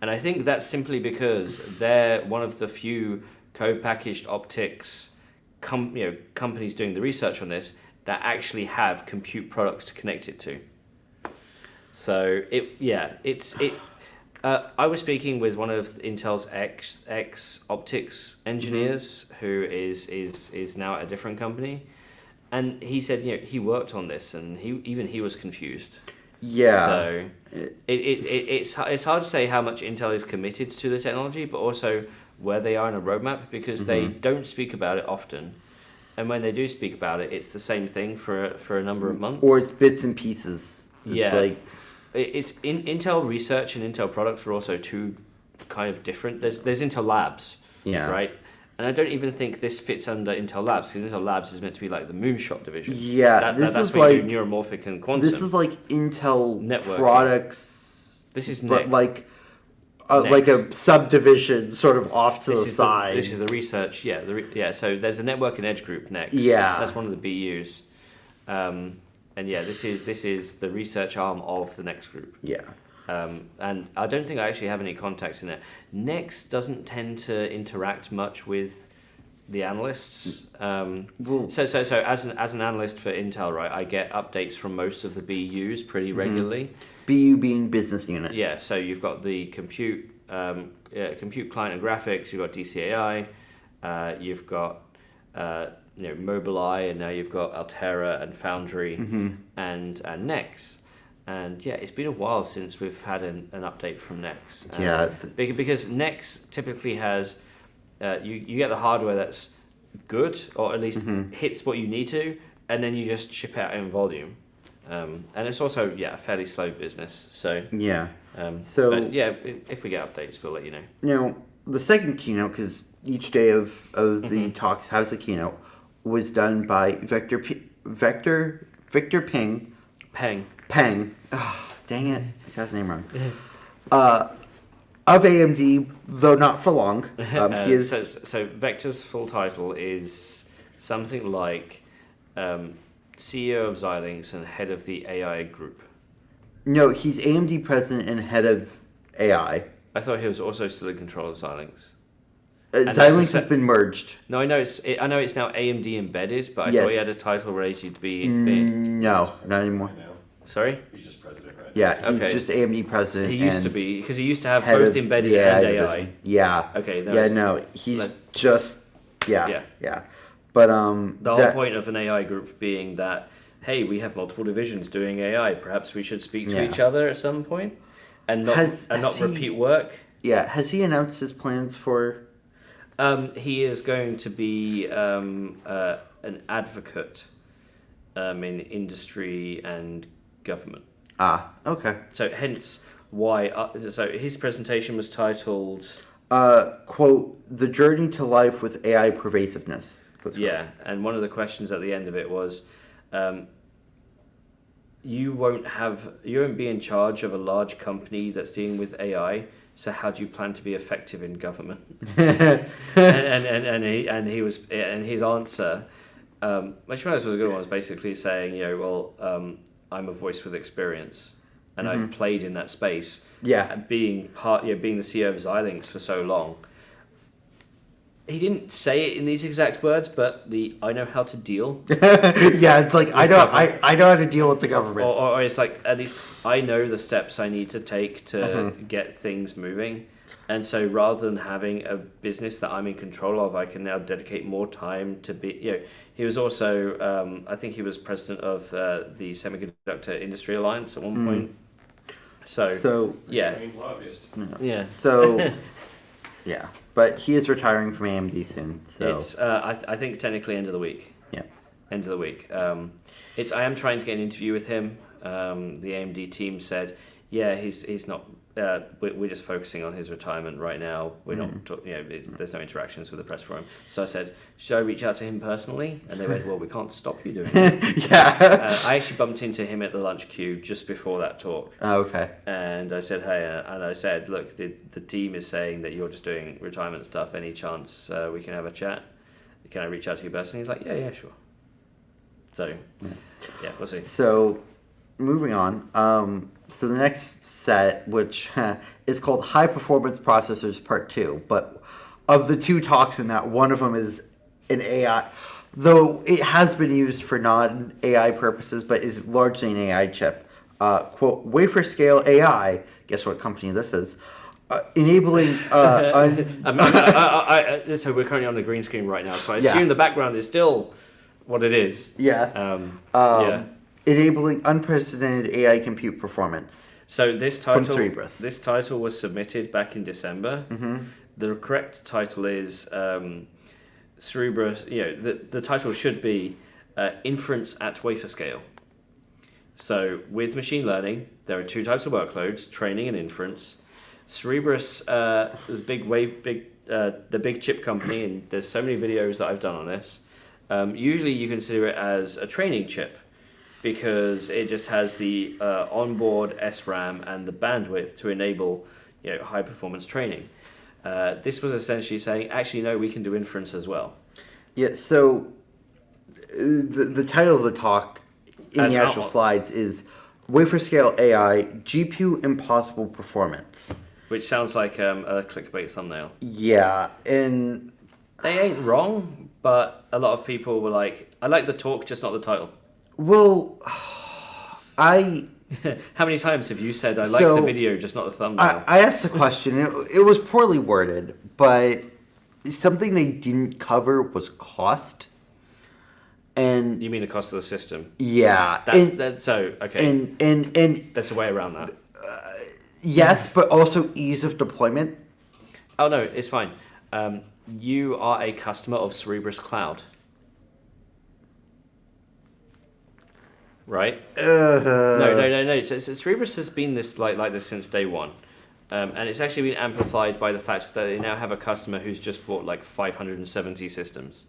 and I think that's simply because they're one of the few co-packaged optics companies doing the research on this that actually have compute products to connect it to. So I was speaking with one of Intel's ex optics engineers who is now at a different company, and he said he worked on this and he was confused. Yeah. So it's hard to say how much Intel is committed to the technology, but also where they are in a roadmap, because they don't speak about it often. And when they do speak about it, it's the same thing for a number of months. Or it's bits and pieces. It's Intel Research and Intel Products are also two kind of different. There's Intel Labs, right? And I don't even think this fits under Intel Labs, because Intel Labs is meant to be like the moonshot division. Yeah, that's where you do neuromorphic and quantum. This is like Intel Networking. Products. This is but like a subdivision sort of off to the side. This is the research, so there's a network and edge group next. Yeah. That's one of the BUs. And this is the research arm of the Next group. Yeah. And I don't think I actually have any contacts in it. Next doesn't tend to interact much with the analysts. So as an analyst for Intel, right, I get updates from most of the BUs pretty regularly. BU being business unit. Yeah. So you've got the compute client and graphics. You've got DCAI. You've got Mobileye, and now you've got Altera and Foundry and Nex. And it's been a while since we've had an update from Nex. Because Nex typically has you get the hardware that's good, or at least hits what you need to, and then you just ship out in volume. And it's also a fairly slow business. So if we get updates, we'll let you know. Now the second keynote, because each day of the talks has a keynote, was done by Victor Peng. Oh, dang it, I got his name wrong. Of AMD, though not for long. He is so Victor's full title is something like CEO of Xilinx and head of the AI group. No, he's AMD president and head of AI. I thought he was also still in control of Xilinx. Xilinx has been merged. No, I know it's now AMD embedded, but I thought he had a title related to be. No, not anymore. Sorry? He's just president, right? Yeah, he's just AMD president. He used to be, because he used to have both embedded and AI. Yeah. Okay. He's just yeah. But the whole point of an AI group being that, hey, we have multiple divisions doing AI. Perhaps we should speak to each other at some point, and not repeat work. Yeah. Has he announced his plans for? He is going to be an advocate in industry and government. Okay. So hence why. So his presentation was titled. Quote, "The Journey to Life with AI Pervasiveness." Yeah, and one of the questions at the end of it was, you won't be in charge of a large company that's dealing with AI, so how do you plan to be effective in government? and his answer, which was a good one, was basically saying, I'm a voice with experience, and I've played in that space. Yeah. Being being the CEO of Xilinx for so long. He didn't say it in these exact words, but I know how to deal. Yeah, it's like I know how to deal with the government. Or it's like, at least I know the steps I need to take to get things moving. And so rather than having a business that I'm in control of, I can now dedicate more time to be, he was also, I think he was president of the Semiconductor Industry Alliance at one point. So yeah. Trained lobbyist. Yeah. So, yeah. But he is retiring from AMD soon. So It's, I think technically end of the week. Yeah. End of the week. I am trying to get an interview with him. The AMD team said, yeah, he's not. We're just focusing on his retirement right now. We're not. There's no interactions with the press for him. So I said, should I reach out to him personally? And they went, well, we can't stop you doing it. Yeah. I actually bumped into him at the lunch queue just before that talk. Oh, okay. And I said, hey, look, the team is saying that you're just doing retirement stuff. Any chance we can have a chat? Can I reach out to you personally? He's like, yeah, sure. So, yeah, we'll see. So, moving on. So the next set, which is called High Performance Processors Part 2, but of the two talks in that, one of them is an AI, though it has been used for non-AI purposes, but is largely an AI chip. Quote, wafer scale AI, guess what company this is, enabling... So we're currently on the green screen right now, so I assume the background is still what it is. Yeah. Yeah. Enabling unprecedented AI compute performance. So this title, from Cerebras. This title was submitted back in December. The correct title is Cerebras. The title should be Inference at Wafer Scale. So with machine learning, there are two types of workloads: training and inference. Cerebras, the big chip company, and there's so many videos that I've done on this. Usually, you consider it as a training chip, because it just has the onboard SRAM and the bandwidth to enable high performance training. This was essentially saying, actually, no, we can do inference as well. Yeah, so the title of the talk in the actual slides is Wafer Scale AI, GPU Impossible Performance. Which sounds like a clickbait thumbnail. Yeah, and... They ain't wrong, but a lot of people were like, I like the talk, just not the title. Well, How many times have you said, I like the video, just not the thumbnail? I asked a question. It was poorly worded, but something they didn't cover was cost. And you mean the cost of the system? Yeah. Okay. And there's a way around that. Yes, but also ease of deployment. Oh, no, it's fine. You are a customer of Cerebras Cloud. Right? No. So Cerebras has been this like this since day one, and it's actually been amplified by the fact that they now have a customer who's just bought like 570 systems.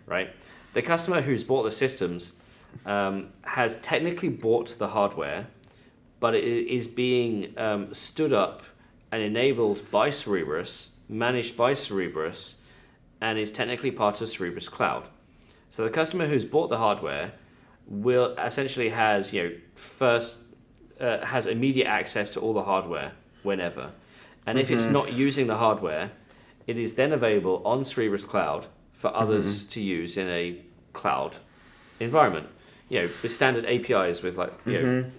Right? The customer who's bought the systems has technically bought the hardware, but it is being stood up and enabled by Cerebras, managed by Cerebras, and is technically part of Cerebras Cloud. So the customer who's bought the hardware will essentially has has immediate access to all the hardware whenever, and if it's not using the hardware, it is then available on Cerebras Cloud for others to use in a cloud environment. With standard APIs, with like Open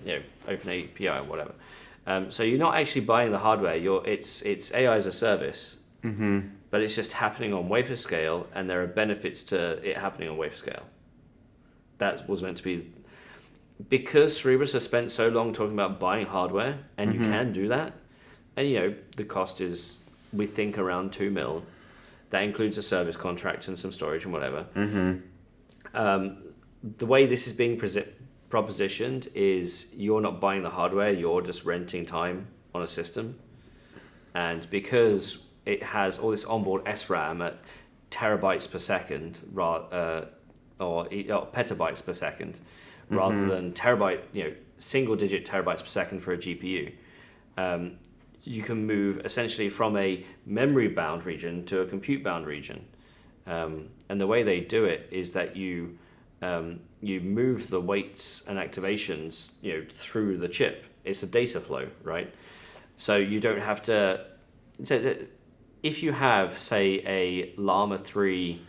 API or whatever. So you're not actually buying the hardware. It's AI as a service, but it's just happening on wafer scale, and there are benefits to it happening on wafer scale. That was meant to be, because Cerebras has spent so long talking about buying hardware, and you can do that, and the cost is, we think, around $2 million. That includes a service contract and some storage and whatever. The way this is being propositioned is you're not buying the hardware, you're just renting time on a system, and because it has all this onboard SRAM at terabytes per second, or petabytes per second, rather than single-digit terabytes per second for a GPU. you can move essentially from a memory bound region to a compute bound region. And the way they do it is that you move the weights and activations, through the chip. It's a data flow, right? So you don't have to. So if you have, say, a Llama 3,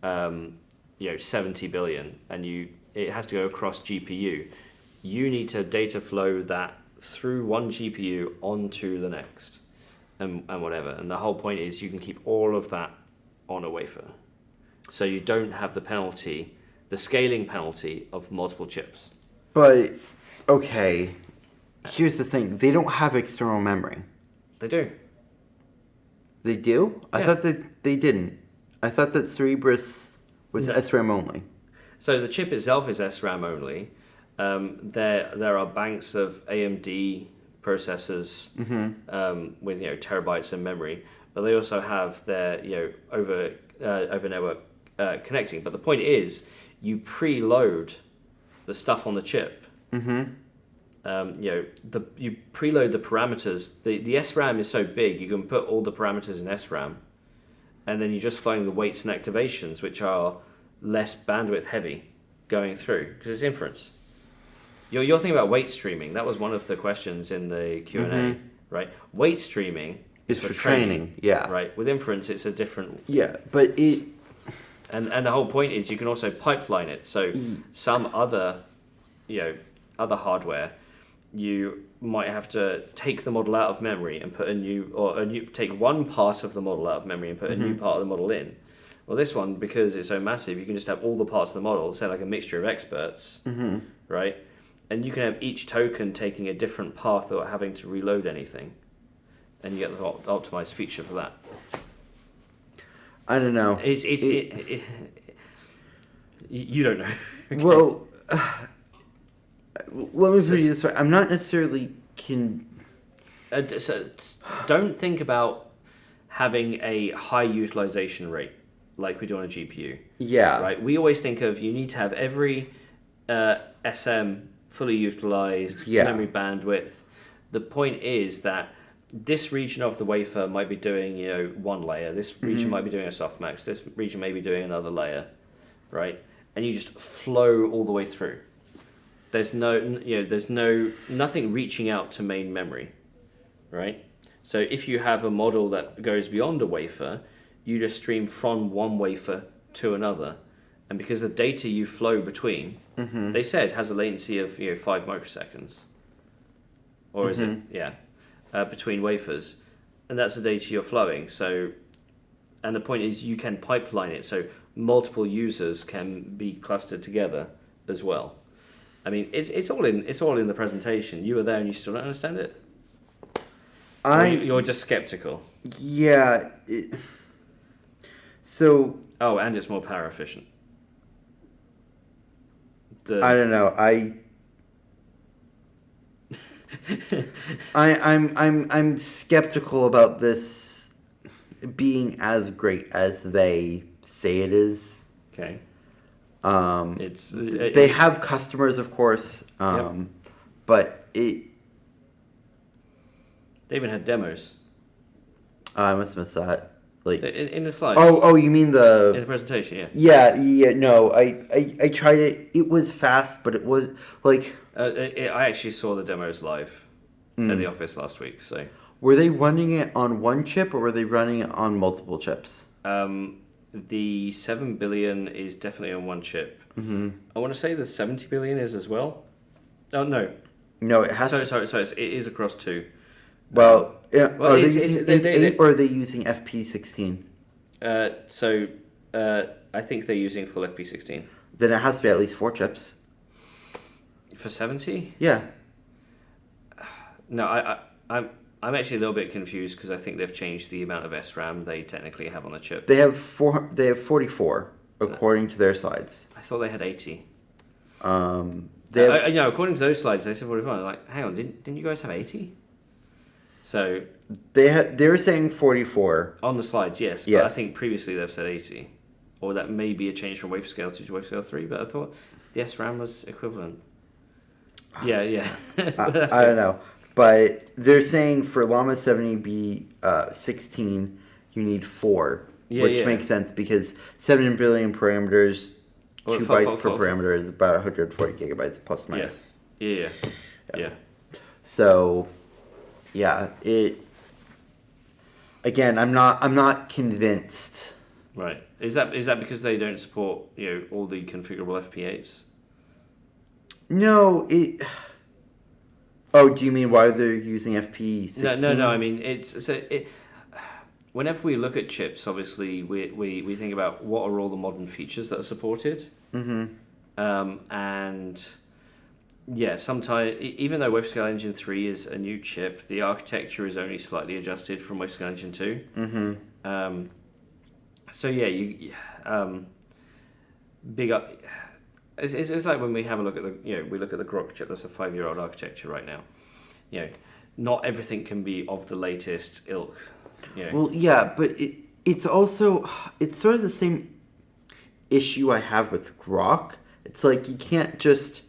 70 billion, and it has to go across GPU, you need to data flow that through one GPU onto the next, and whatever. And the whole point is you can keep all of that on a wafer, so you don't have the scaling penalty of multiple chips. But okay, here's the thing: they don't have external memory. They do. They do? I thought that they didn't. I thought that Cerebras was SRAM only. So the chip itself is SRAM only. There are banks of AMD processors with terabytes of memory, but they also have their over network connecting. But the point is, you preload the stuff on the chip. You preload the parameters. The SRAM is so big, you can put all the parameters in SRAM, and then you're just flowing the weights and activations, which are less bandwidth heavy, going through, because it's inference. You're thinking about weight streaming. That was one of the questions in the Q&A, right? Weight streaming is for training, yeah. Right. With inference, it's a different. Yeah, but it. And the whole point is you can also pipeline it. So some other hardware, you might have to take the model out of memory and put take one part of the model out of memory and put a new part of the model in. Well, this one, because it's so massive, you can just have all the parts of the model, say like a mixture of experts, right? And you can have each token taking a different path without having to reload anything, and you get the optimized feature for that. I don't know. You don't know. Okay. Well, let me put it this way: I'm not necessarily So don't think about having a high utilization rate like we do on a GPU. Yeah. Right. We always think of you need to have every SM fully utilized, memory bandwidth. The point is that this region of the wafer might be doing one layer. This region might be doing a softmax. This region may be doing another layer, right? And you just flow all the way through. There's nothing reaching out to main memory, right? So if you have a model that goes beyond a wafer, you just stream from one wafer to another, and because the data you flow between, they said has a latency of 5 microseconds, or is it between wafers, and that's the data you're flowing. So, and the point is you can pipeline it so multiple users can be clustered together as well. I mean, it's all in the presentation. You were there and you still don't understand it? You're just skeptical. Yeah. So. Oh, and it's more power efficient. I don't know. I'm skeptical about this being as great as they say it is. Okay. They have customers, of course, but it. They even had demos. I must have missed that. Like in the slides. Oh, you mean in the presentation? Yeah. No, I tried it. It was fast, but it was like. I actually saw the demos live at the office last week. So. Were they running it on one chip or were they running it on multiple chips? The 7 billion is definitely on one chip. I want to say the 70 billion is as well. Oh no. No, it has. Sorry. It is across two. Well, are they using using 8 or are they using FP16? I think they're using full FP16. Then it has to be at least 4 chips. For 70? Yeah. No, I'm actually a little bit confused because I think they've changed the amount of SRAM they technically have on the chip. They have 44 according to their slides. I thought they had 80. According to those slides, they said 45. I'm like, hang on, didn't you guys have 80? So they were saying 44 on the slides, yes. But I think previously they've said 80, or that may be a change from wafer scale 2 to wafer scale 3. But I thought the SRAM was equivalent. Yeah. I don't know, but they're saying for Llama 70B 16, you need 4, Yeah, which yeah. makes sense because 7 billion parameters, Well, 2 for- bytes for- per for- parameter is about 140 gigabytes plus Yeah. minus. Yeah. Yeah. Yeah. So, yeah, it. Again, I'm not convinced. Right. Is that because they don't support all the configurable FP8s? No, it. Oh, do you mean why they're using FP16? No. I mean, whenever we look at chips, obviously we think about what are all the modern features that are supported. Mm-hmm. And yeah, sometimes even though WaveScale Engine 3 is a new chip, the architecture is only slightly adjusted from WaveScale Engine 2. Mm-hmm. So yeah, big up. It's like when we have a look at we look at the Grok chip. That's a 5-year-old architecture right now. Not everything can be of the latest ilk. Well, yeah, but it's also it's sort of the same issue I have with Grok. It's like you can't just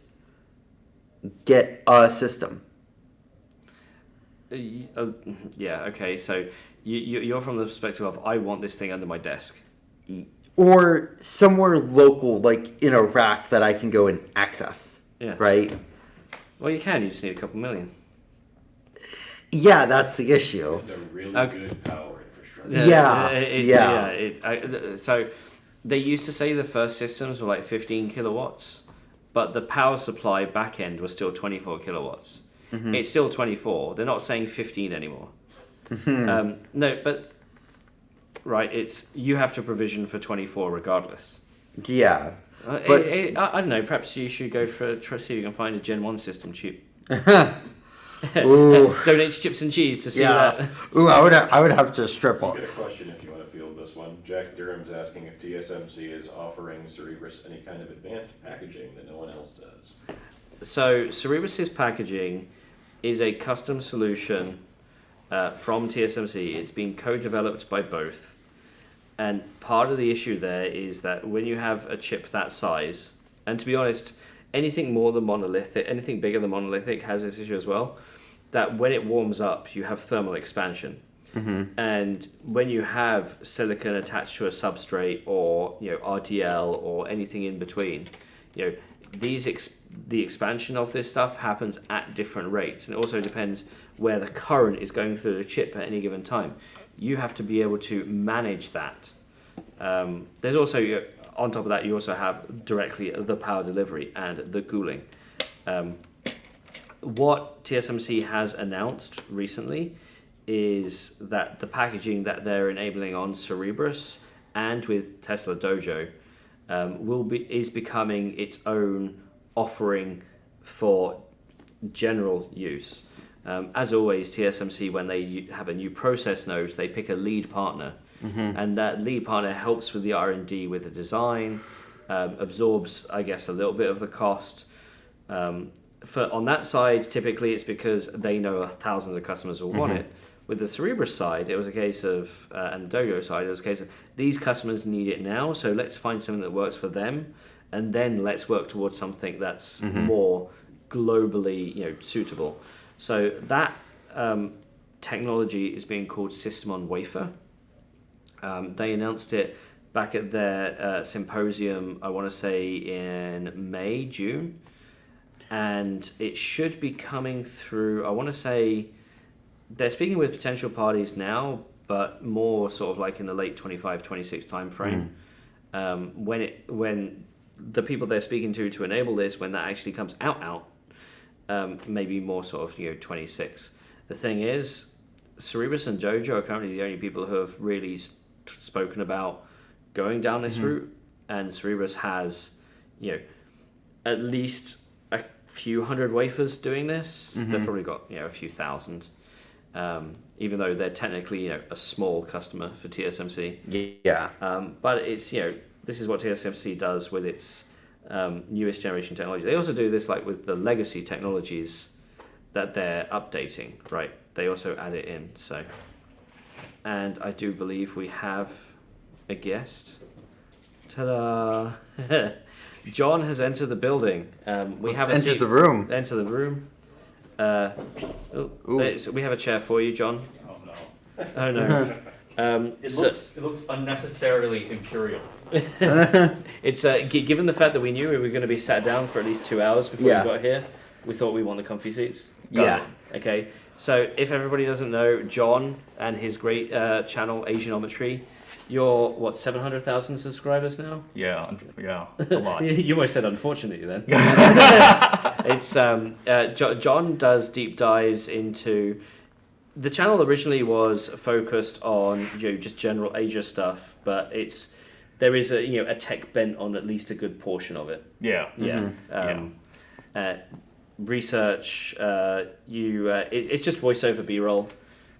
get a system. Yeah. Okay. So you're from the perspective of I want this thing under my desk. Or somewhere local, like in a rack that I can go and access. Yeah. Right? Well, you can. You just need a couple million. Yeah, that's the issue. And a really Okay. good power infrastructure. Yeah. So they used to say the first systems were like 15 kilowatts, but the power supply back end was still 24 kilowatts. Mm-hmm. It's still 24. They're not saying 15 anymore. Mm-hmm. No, but right, it's you have to provision for 24 regardless. Yeah. But I don't know. Perhaps you should go for see if you can find a Gen 1 system cheap. Ooh. Donate to Chips and Cheese to see Yeah. that. Ooh, I would have to strip You off. get a question if you want to field this one. Jack Durham's asking if TSMC is offering Cerebras any kind of advanced packaging that no one else does. So Cerebras' packaging is a custom solution from TSMC. It's been co-developed by both. And part of the issue there is that when you have a chip that size, and to be honest, anything more than monolithic, anything bigger than monolithic has this issue as well, that when it warms up, you have thermal expansion. Mm-hmm. And when you have silicon attached to a substrate or RTL or anything in between, the expansion of this stuff happens at different rates, and it also depends where the current is going through the chip at any given time. You have to be able to manage that. There's also on top of that, you also have directly the power delivery and the cooling. What TSMC has announced recently is that the packaging that they're enabling on Cerebras and with Tesla Dojo is becoming its own offering for general use. As always, TSMC, when they have a new process node, they pick a lead partner, and that lead partner helps with the R&D with the design, absorbs, I guess, a little bit of the cost. On that side, typically it's because they know thousands of customers will want it. With the Cerebras side, it was a case of, and the Dojo side, it was a case of these customers need it now, so let's find something that works for them, and then let's work towards something that's more globally, suitable. So that technology is being called System on Wafer. They announced it back at their symposium, I want to say in May, June, and it should be coming through, I want to say, they're speaking with potential parties now, but more sort of like in the late 25, 26 time frame. When the people they're speaking to enable this, when that actually comes out, maybe more sort of 26. The thing is, Cerebras and Dojo are currently the only people who have really spoken about going down this route, and Cerebras has at least a few hundred wafers doing this. They've probably got a few thousand, even though they're technically a small customer for TSMC. Yeah. But it's this is what TSMC does with its newest generation technology. They also do this like with the legacy technologies that they're updating, right? They also add it in. So, and I do believe we have a guest. Ta-da! John has entered the building. We have Entered the room. Enter the room. So we have a chair for you, John. Oh no. Oh no. It looks unnecessarily imperial. It's given the fact that we knew we were going to be sat down for at least 2 hours before Yeah. we got here, we thought we want the comfy seats. Yeah. Okay. So if everybody doesn't know, John and his great channel Asianometry, you're what 700,000 subscribers now? Yeah, it's a lot. You almost said unfortunately then. It's John does deep dives into. The channel originally was focused on just general Asia stuff, but there is a tech bent on at least a good portion of it. Yeah. Yeah. Research. It's just voiceover B-roll.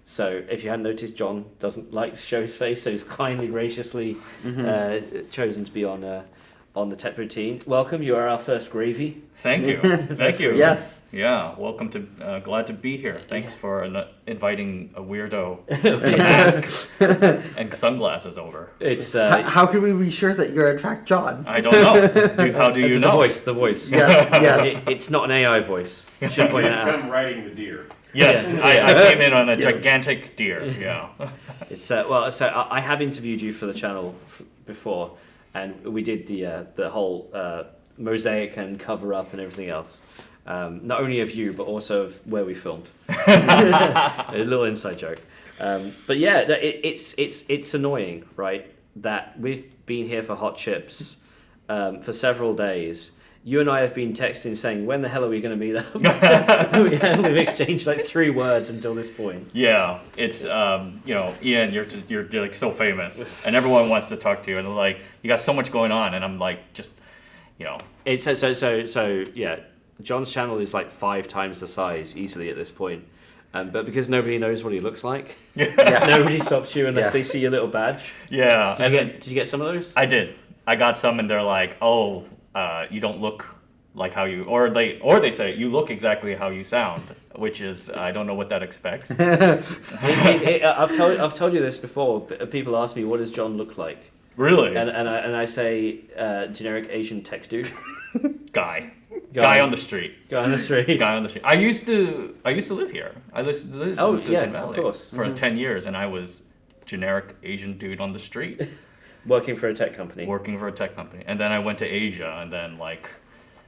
So if you hadn't noticed, John doesn't like to show his face, so he's kindly, graciously chosen to be on the Tech Routine. Welcome. You are our first gravy. Thank you. Thank you. Yes. Yeah, welcome to. Glad to be here. Thanks for inviting a weirdo and sunglasses over. It's How can we be sure that you're in fact John? I don't know. How do you the know? voice. The voice. Yes, yes. It's not an AI voice. Should point that out. Come riding the deer. Yes, Yeah. I came in on a Yes. gigantic deer. Yeah. It's well. So I have interviewed you for the channel before, and we did the whole mosaic and cover up and everything else. Not only of you, but also of where we filmed. A little inside joke. But yeah, it's annoying, right? That we've been here for Hot Chips for several days. You and I have been texting saying, when the hell are we going to meet up? We've exchanged like 3 words until this point. Yeah, it's Ian, you're like so famous, and everyone wants to talk to you, and they're like, you got so much going on, and I'm like, just, It's so yeah. John's channel is like 5 times the size easily at this point, but because nobody knows what he looks like, nobody stops you unless Yeah. they see your little badge. yeah. Did you get some of those? I did. I got some, and they're like, oh, you don't look like how you, or they say you look exactly how you sound, which is I don't know what that expects. I've told you this before. People ask me, what does John look like? Really, And I say generic Asian tech dude. guy Guy. on the street. Guy on the street. Guy on the street. I used to live here. I used to live Oh, in Silicon yeah, of Valley course. for 10 years, and I was generic Asian dude on the street, Working for a tech company. working for a tech company. And then I went to Asia, and then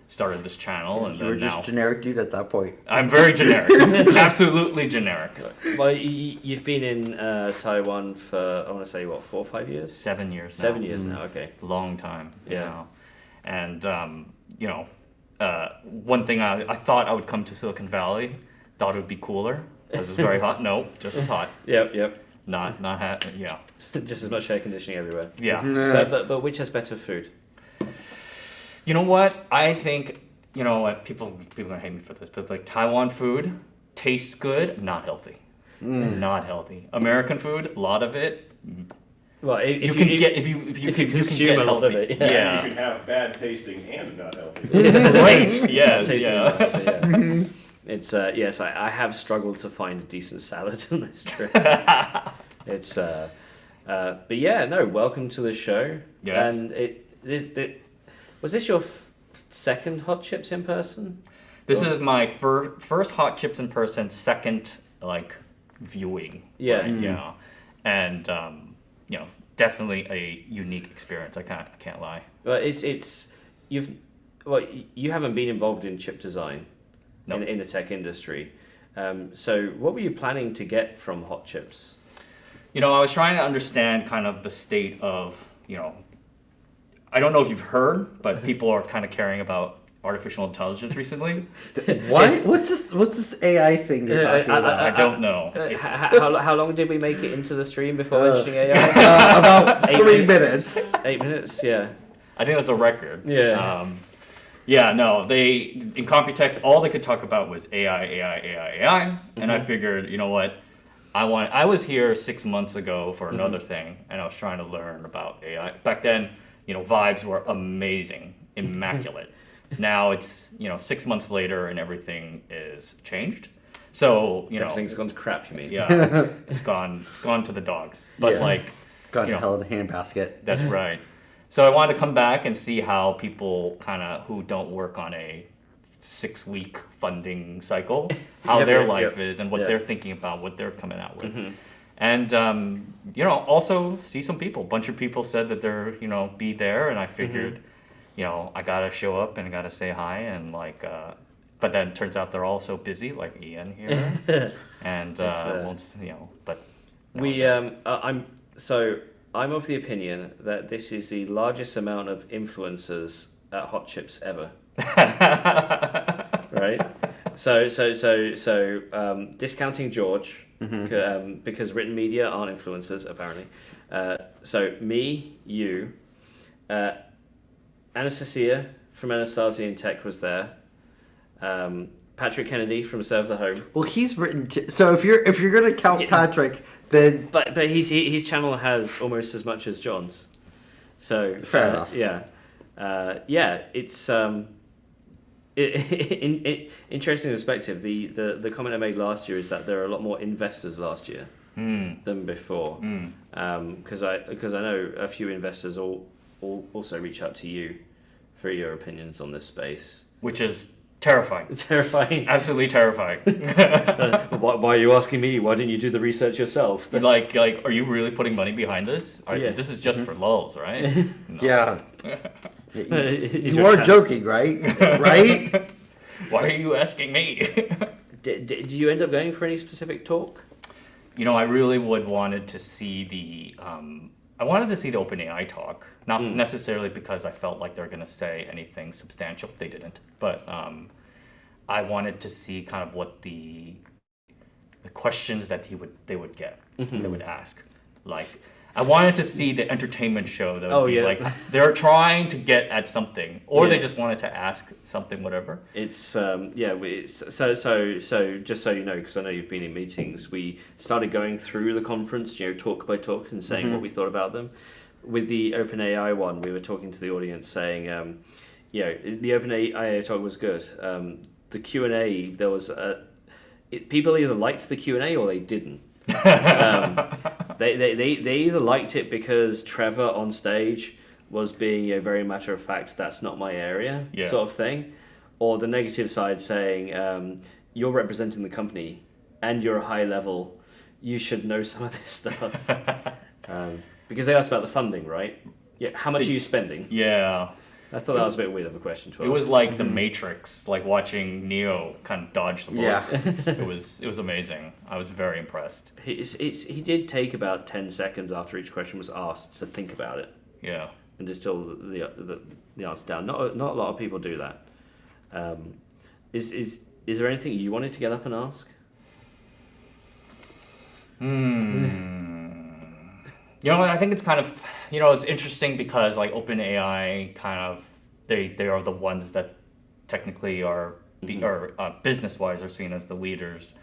started this channel, and You then were just now generic dude at that point. I'm very generic, absolutely generic. Well, you've been in Taiwan for, I want to say, what, 4 or 5 years? 7 years now. 7 years now, okay. Long time. Yeah. And one thing I thought I would come to Silicon Valley, thought it would be cooler because it was very hot. No, just as hot. Yep. Not hot. Yeah. Just as much air conditioning everywhere. Yeah. But which has better food? You know what? I think what people are gonna hate me for this, but like Taiwan food tastes good, not healthy. Not healthy. American food, a lot of it. Well, if You can get if you can consume get a lot of healthy. it, yeah. You can have bad tasting and not healthy. Right. Yes. Tasting Yeah. enough, yeah. It's yes, I have struggled to find a decent salad on this trip. It's but yeah, no. Welcome to the show. Yes. And was this your second Hot Chips in person? This is my first Hot Chips in person, second viewing. Yeah. Right? Yeah. And definitely a unique experience. I can't lie. Well, you haven't been involved in chip design No. in the tech industry. So what were you planning to get from Hot Chips? I was trying to understand kind of the state of, I don't know if you've heard, but people are kind of caring about artificial intelligence recently. What? What's this AI thing you're talking about? I don't know. How long did we make it into the stream before mentioning AI? About 8 3 minutes. minutes. 8 minutes, yeah. I think that's a record. Yeah. In Computex, all they could talk about was AI, and I figured, you know what, I was here 6 months ago for another thing, and I was trying to learn about AI. Back then, vibes were amazing, immaculate. Now it's 6 months later, and everything is changed. So Everything's gone to crap, you mean? yeah, it's gone to the dogs. But Yeah. Got to hell in a handbasket. that's right. So I wanted to come back and see how people kind of who don't work on a 6-week funding cycle, how Yep, their yep, life yep. is and what Yeah. they're thinking about, what they're coming out with. Mhm. And also see some people. A bunch of people said that they're be there, and I figured, I gotta show up and I gotta say hi and like. But then it turns out they're all so busy, like Ian here, and won't, but. I'm of the opinion that this is the largest amount of influencers at Hot Chips ever. Right? So discounting George, because written media aren't influencers apparently. So me, you, Anastasia from Anastasia in Tech was there. Patrick Kennedy from Serve the Home. Well, he's written. So if you're gonna count Patrick, then But his channel has almost as much as John's. So Fair enough. Yeah, it's interesting perspective. The comment I made last year is that there are a lot more investors last year than before. Because I know a few investors also reach out to you for your opinions on this space. Which is terrifying. Terrifying. Absolutely terrifying. Why are you asking me? Why didn't you do the research yourself? Like, are you really putting money behind this? Yeah. This is just for lulz, right? No. yeah, Is you your are channel- joking, right? Right? Why are you asking me? Do you end up going for any specific talk? I really wanted to see the OpenAI talk, not necessarily because I felt like they're going to say anything substantial. They didn't, but I wanted to see kind of what the questions that they would get, they would ask. Like, I wanted to see the entertainment show that would be like they're trying to get at something, or they just wanted to ask something, whatever. It's so just so you know, because I know you've been in meetings, we started going through the conference, talk by talk, and saying what we thought about them. With the OpenAI one, we were talking to the audience saying, the OpenAI talk was good. The Q&A, there was people either liked the Q&A or they didn't. They either liked it because Trevor on stage was being very matter of fact, that's not my area, sort of thing, or the negative side saying, you're representing the company and you're a high level, you should know some of this stuff. Because they asked about the funding, right? Yeah, how much are you spending? Yeah. I thought that was a bit weird of a question to ask. It was like the Matrix, like watching Neo kind of dodge the bullets. It was amazing. I was very impressed. He did take about 10 seconds after each question was asked to think about it. Yeah. And distill the answer down. Not a lot of people do that. Is there anything you wanted to get up and ask? I think it's kind of, it's interesting because like OpenAI kind of, they are the ones that technically are, business-wise are seen as the leaders.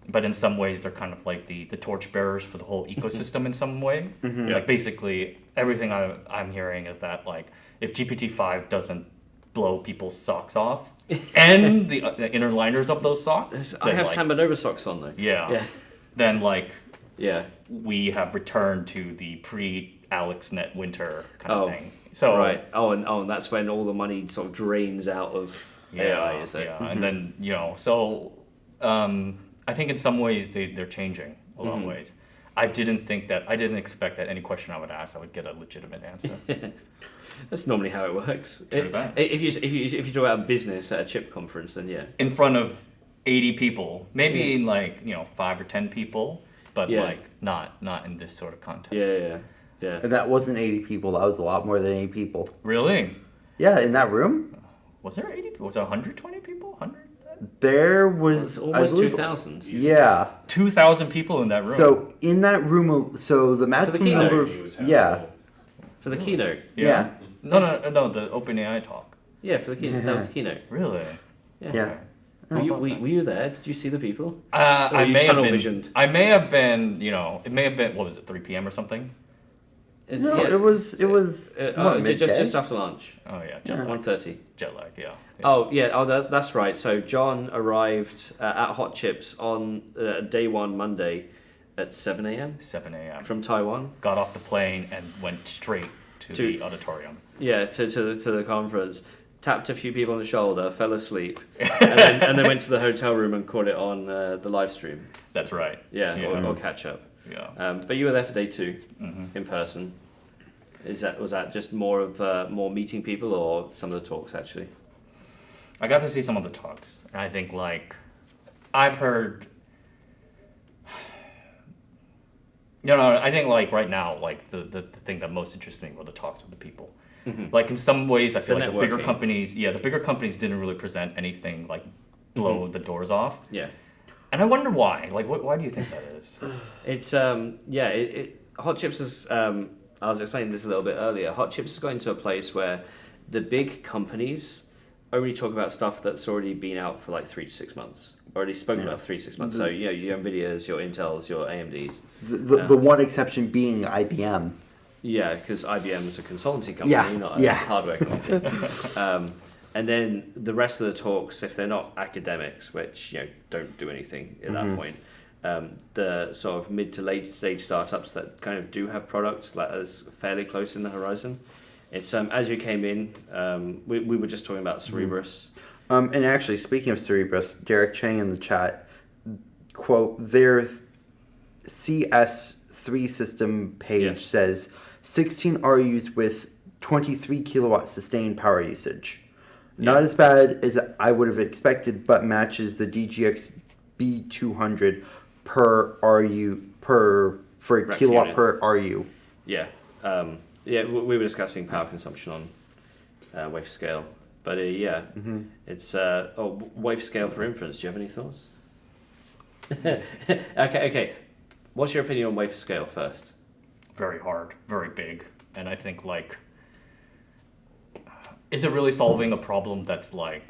But in some ways, they're kind of like the torchbearers for the whole ecosystem in some way. Like basically, everything I'm hearing is that like if GPT-5 doesn't blow people's socks off and the inner liners of those socks, I have like, Samba Nova socks on though. Yeah. Then like yeah, we have returned to the pre-AlexNet winter kind of thing. So right. And that's when all the money sort of drains out of AI, is it? Yeah, and then so I think in some ways they're changing a lot of ways. I didn't expect that any question I would ask I would get a legitimate answer. That's normally how it works. True that. If you talk about business at a chip conference, then yeah. In front of 80 people, maybe in like 5 or 10 people, but like not in this sort of context. Yeah. And that wasn't 80 people. That was a lot more than 80 people. Really? Yeah, in that room, Was there 80 people? Was there 120 people? 100? there was Almost 2,000. Yeah. 2,000 people in that room. So in that room, so the maximum keynote. number He was of half yeah, full. For the keynote. yeah, No, the OpenAI talk. Yeah, for the keynote. That was the keynote. Really? yeah. Were you there? Did you see the people? I you may have tunnel been. visioned? I may have been. It may have been. What was it? 3 p.m. or something? No, it was what, midday? just after lunch. Oh yeah, Yeah. 1:30. jet lag. Yeah. Oh yeah. Oh, that's right. So John arrived at Hot Chips on day one, Monday, at 7 a.m. 7 a.m. from Taiwan. Got off the plane and went straight to the auditorium. Yeah, to the conference. tapped a few people on the shoulder, fell asleep, and then went to the hotel room and caught it on the live stream. That's right. Yeah, or catch up. Yeah. But you were there for day 2 Mm-hmm. in person. Was that just more meeting people or some of the talks actually? I got to see some of the talks, and I think like I've heard. I think like right now, like the thing that most interests me were the talks with the people. Mm-hmm. Like in some ways, I feel The like the bigger networking. the bigger companies didn't really present anything like blow the doors off. Yeah. And I wonder why. Like, why do you think that is? It's Hot Chips is I was explaining this a little bit earlier. Hot Chips has got into a place where the big companies only talk about stuff that's already been out for like 3 to 6 months. Already spoken about 3 to 6 months. So your Nvidias, your Intels, your AMDs. The one exception being IBM. Yeah, because IBM is a consultancy company, Yeah, not a yeah. hardware company. And then the rest of the talks, if they're not academics, which don't do anything at that point, the sort of mid to late stage startups that kind of do have products that is fairly close in the horizon. It's as you came in, we were just talking about Cerebrus. And actually, speaking of Cerebrus, Derek Chang in the chat, quote, their CS3 system page says 16 RUs with 23 kilowatt sustained power usage. Not as bad as I would have expected, but matches the DGX B200 per RU for a Rack kilowatt unit. per RU. Yeah, we were discussing power consumption on wafer scale, but it's wafer scale for inference. Do you have any thoughts? Okay. What's your opinion on wafer scale first? Very hard, very big, and I think like, is it really solving a problem that's like,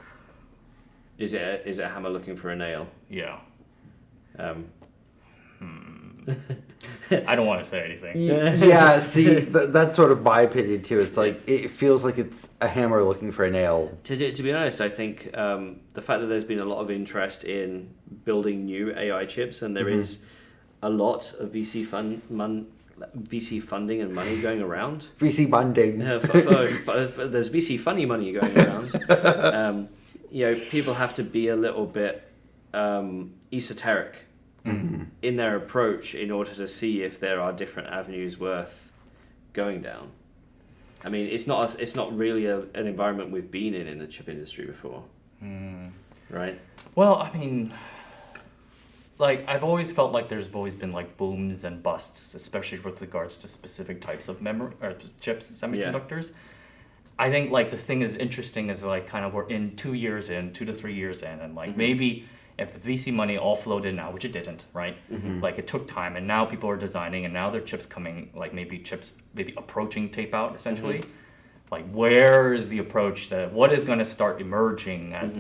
Is it a hammer looking for a nail? yeah? Um, I don't want to say anything. Yeah, see, that's sort of my opinion too. It's like, it feels like it's a hammer looking for a nail. To be honest, I think the fact that there's been a lot of interest in building new AI chips, and there is a lot of VC funding and money going around. VC funding. There's VC funny money going around. People have to be a little bit esoteric in their approach in order to see if there are different avenues worth going down. I mean, it's not really an environment we've been in the chip industry before, right? Well, I mean, like I've always felt like there's always been like booms and busts, especially with regards to specific types of memory or chips and semiconductors. I think like the thing is interesting is like kind of we're in 2 to 3 years in, and like maybe if the VC money all flowed in now, which it didn't, right? Like it took time, and now people are designing, and now their chips coming, like maybe approaching tape out essentially. Like where is the approach what is going to start emerging as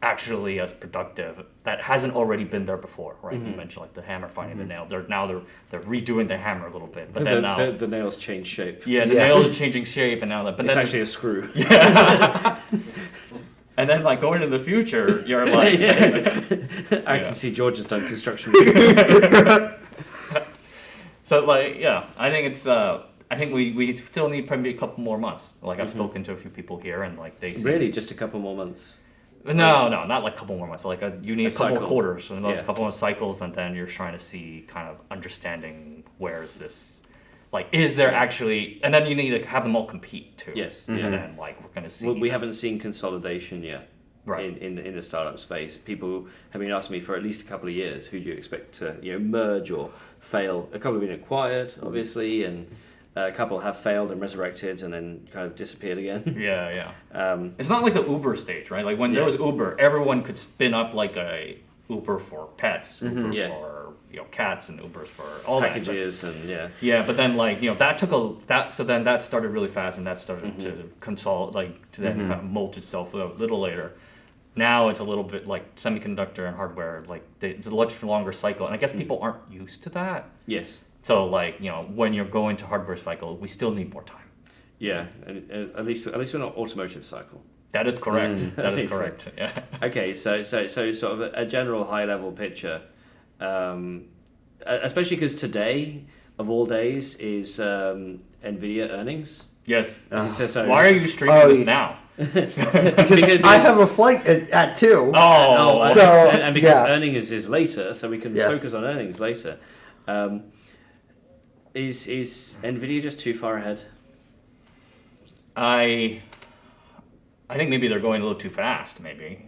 actually as productive that hasn't already been there before, right? You mentioned like the hammer finding the nail. They're redoing the hammer a little bit, but then now the nails change shape. the nails are changing shape, and now but It's then actually a screw. and then like going into the future, you're like, I can see George has done construction. so like I think it's I think we still need probably a couple more months. Like I've spoken to a few people here, and like they see, Really, just a couple more months. No, not like a couple more months. Like you need a couple cycle. more quarters, and a Yeah. couple more cycles, and then you're trying to see kind of understanding where is this, like is there actually, and then you need to have them all compete too. Yes. And then like we're gonna see. We haven't seen consolidation yet. Right. In the startup space, people have been asking me for at least a couple of years, who do you expect to merge or fail? A couple have been acquired, obviously, and a couple have failed and resurrected and then kind of disappeared again. Yeah. Um, It's not like the Uber stage, right? Like when there was Uber, everyone could spin up like a Uber for pets, Uber Yeah. for cats, and Ubers for all that. packages and Yeah, but then like so then that started really fast, and that started to consolidate, to then kind of mold itself a little later. Now it's a little bit like semiconductor and hardware, like it's a much longer cycle, and I guess people aren't used to that. yes. So like when you're going to hardware cycle, we still need more time. Yeah, and at least we're not automotive cycle. That is correct. That is So- correct. Yeah. Okay, so sort of a general high level picture, especially because today of all days is Nvidia earnings. Yes. So- Why are you streaming Oh, this yeah. now? Because I have a flight at 2. Oh, and, So, and because yeah. earnings is later, so we can Yeah. focus on earnings later. Is Nvidia just too far ahead? I think maybe they're going a little too fast. Maybe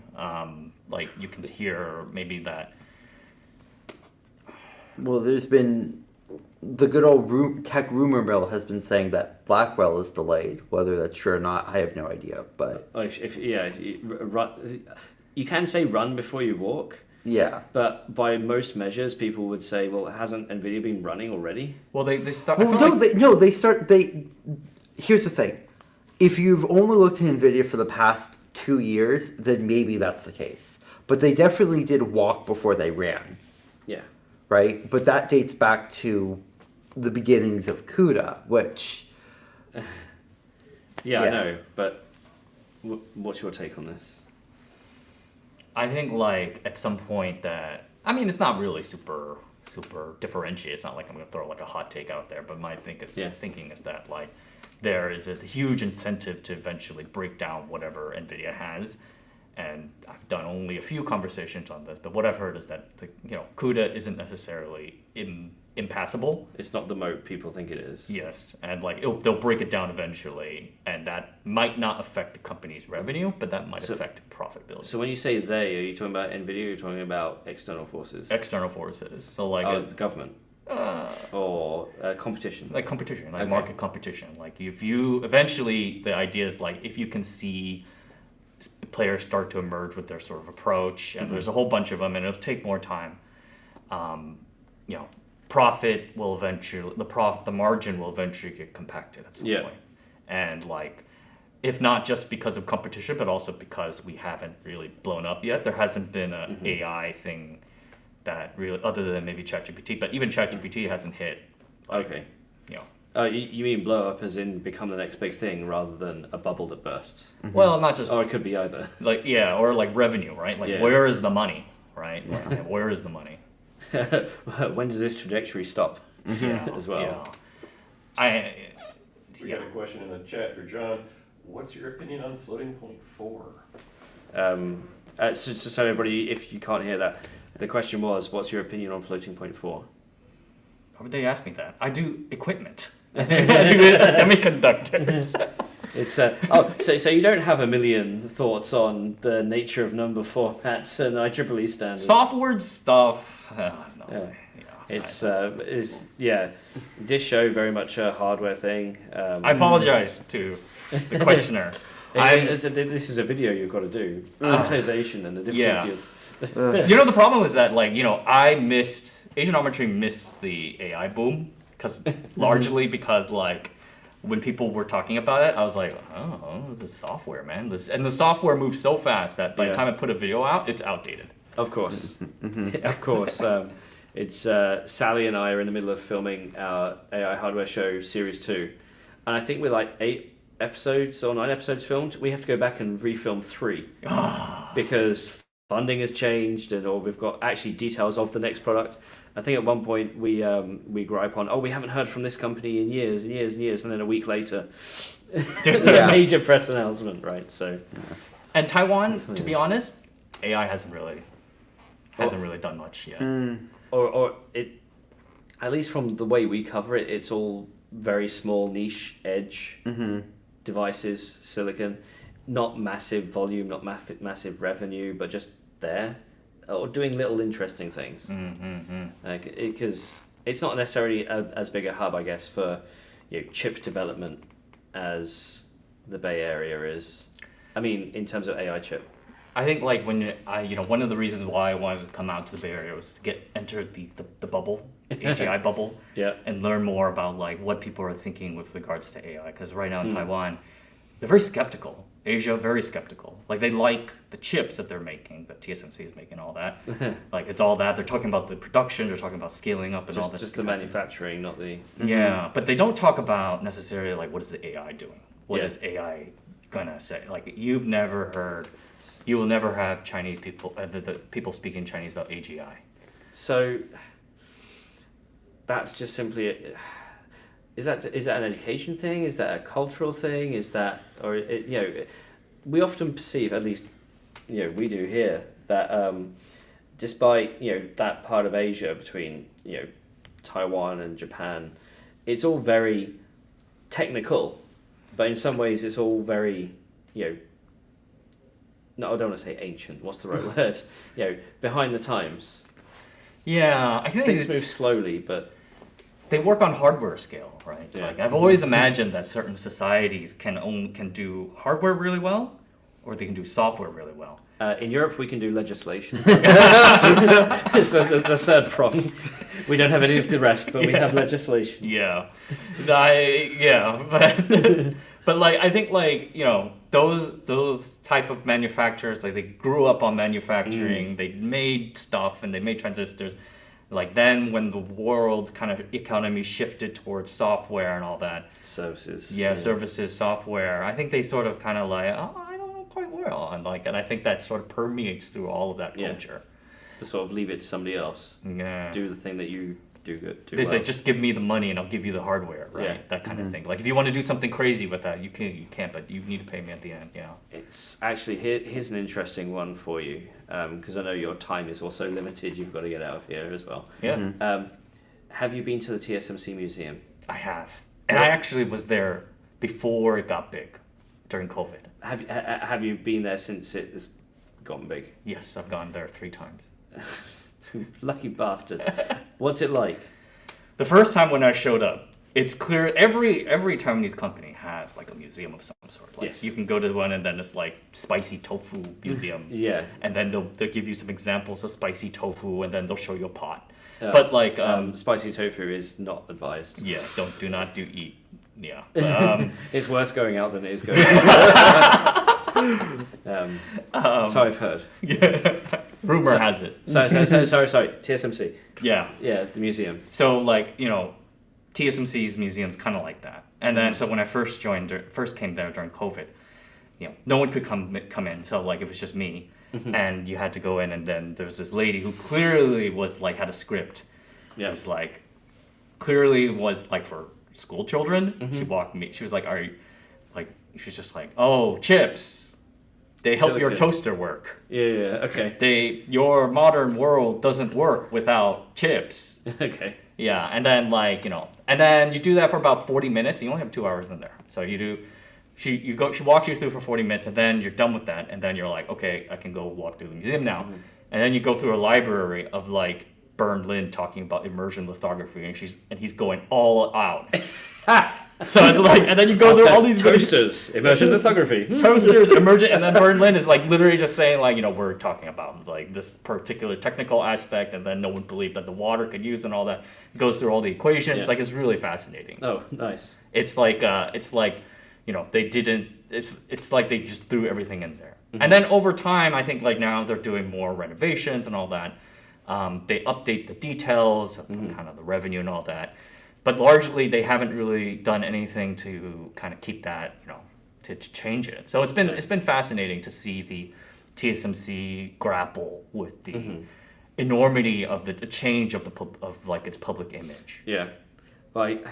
like you can hear maybe that. Well, there's been the good old tech rumor mill has been saying that Blackwell is delayed. Whether that's true or not, I have no idea. But Oh, if you run, you can say run before you walk, yeah, but by most measures, people would say, well, hasn't Nvidia been running already? Well, they start. I well, feel no, like- they start. Here's the thing: if you've only looked at Nvidia for the past 2 years, then maybe that's the case. But they definitely did walk before they ran, Yeah. right? But that dates back to the beginnings of CUDA, which Yeah, I Yeah. know, but what's your take on this? I think like at some point that I mean it's not really super differentiated. It's not like I'm gonna throw like a hot take out there, but my thinking is that like there is a huge incentive to eventually break down whatever NVIDIA has. And I've done only a few conversations on this, but what I've heard is that CUDA isn't necessarily impassable. It's not the moat people think it is. Yes, and like they'll break it down eventually, and that might not affect the company's revenue, but that might affect profitability. So when you say they, are you talking about Nvidia? Or are you talking about external forces? External forces, so like The government or competition? like competition, like Okay. market competition. Like if you eventually, the idea is like if you can see players start to emerge with their sort of approach, and there's a whole bunch of them, and it'll take more time. Profit will eventually, the margin will eventually get compacted at some Yeah. point. And like, if not just because of competition, but also because we haven't really blown up yet. There hasn't been a AI thing that really, other than maybe ChatGPT, but even ChatGPT hasn't hit. Like, Okay. You know, You mean blow up as in become the next big thing rather than a bubble that bursts? well, not just Or it could be either. like or like revenue, right? Like Yeah. where is the money, right? Like, where is the money? When does this trajectory stop? Yeah, As well. Yeah. We got a question in the chat for John. What's your opinion on floating point 4? So everybody, if you can't hear that, the question was, what's your opinion on floating point 4? Why would they ask me that? I do equipment. I do semiconductors. It's so you don't have a million thoughts on the nature of number formats and IEEE standards. Software stuff. No. Yeah. Yeah, This show very much a hardware thing. I apologize to the questioner. This is a video you've got to do. Monetization and the difficulty of. You know, the problem is that, like, Asianometry missed the AI boom, largely because, like, when people were talking about it, I was like, oh, the software, man. And the software moves so fast that by the time I put a video out, it's outdated. Of course. Of course. It's Sally and I are in the middle of filming our AI hardware show series 2. And I think we're like 8 episodes or 9 episodes filmed. We have to go back and refilm 3 because funding has changed or we've got actually details of the next product. I think at one point we gripe on, we haven't heard from this company in years and years and years, and then a week later, a major press announcement, right? So, and Taiwan, to be honest, AI hasn't really done much yet. Or it, at least from the way we cover it, it's all very small niche edge devices, silicon, not massive volume, not massive revenue, but just there. Or doing little interesting things, because it's not necessarily as big a hub, I guess, for chip development as the Bay Area is. I mean, in terms of AI chip. I think like when one of the reasons why I wanted to come out to the Bay Area was to enter the bubble, the AGI bubble, and learn more about like what people are thinking with regards to AI. Because right now in Taiwan, they're very skeptical. Asia, very skeptical. Like they like the chips that they're making, that TSMC is making, all that. Like it's all that. They're talking about the production. They're talking about scaling up and all this. Just the manufacturing, not the. Yeah, but they don't talk about necessarily like what is the AI doing? What is AI gonna say? Like you will never have Chinese people, the people speaking Chinese about AGI. So, that's just simply is that an education thing? Is that a cultural thing? Is that, or we often perceive, at least we do here, that despite that part of Asia between Taiwan and Japan, it's all very technical, but in some ways it's all very no, I don't want to say ancient. What's the right word? Behind the times. Yeah, I think Things move slowly, but they work on hardware scale, right? Yeah. Like I've always imagined that certain societies can do hardware really well, or they can do software really well. in Europe we can do legislation. It's the third prong. We don't have any of the rest, but we have legislation. Yeah, but like I think like those type of manufacturers, like they grew up on manufacturing, they made stuff and they made transistors. Like then when the world kind of economy shifted towards software and all that, Services. services, software, I think they sort of kind of like, oh, I don't know quite well, and I think that sort of permeates through all of that Yeah. culture. To sort of leave it to somebody else. Yeah. Do the thing that you do good. Do They well. say just give me the money and I'll give you the hardware, right? Yeah. That kind of thing. Like if you want to do something crazy with that, you can't, but you need to pay me at the end. Yeah. It's actually here's an interesting one for you, because I know your time is also limited. You've got to get out of here as well. Yeah. Have you been to the TSMC museum? I have, and I actually was there before it got big, during COVID. Have you been there since it has gotten big? Yes, I've gone there 3 times. Lucky bastard. What's it like? The first time when I showed up, it's clear every Taiwanese company has like a museum of some sort. Like Yes. you can go to one and then it's like spicy tofu museum. Yeah. And then they'll give you some examples of spicy tofu and then they'll show you a pot. But like spicy tofu is not advised. yeah, do not eat. Yeah. It's worse going out than it is going in. So I've heard. Yeah. Rumor has it. Sorry. TSMC. Yeah. Yeah, the museum. So like TSMC's museum's kind of like that. And then so when I first came there during COVID, no one could come in. So like it was just me, and you had to go in, and then there was this lady who clearly was like had a script. Yeah. It was like clearly was like for school children. She walked me. She was like, "Are you like?" She was just like, "Oh, chips. They help your Silicon. toaster work. Yeah. Okay. Your modern world doesn't work without chips." Okay. Yeah, and then and then you do that for about 40 minutes. And you only have 2 hours in there, so you do. She walks you through for 40 minutes, and then you're done with that, and then you're like, okay, I can go walk through the museum now, and then you go through a library of like Bern Lin talking about immersion lithography, and he's going all out. So it's like, and then you go through all these toasters, immersion lithography. toasters, emergent, and then Bern Lin is like literally just saying like, we're talking about like this particular technical aspect, and then no one believed that the water could use and all that. It goes through all the equations. Yeah. Like it's really fascinating. Oh, nice. It's like they didn't. It's like they just threw everything in there. And then over time, I think like now they're doing more renovations and all that. They update the details of kind of the revenue and all that. But largely, they haven't really done anything to kind of keep that, to change it. So it's been fascinating to see the TSMC grapple with the enormity of the change of its public image. Yeah. But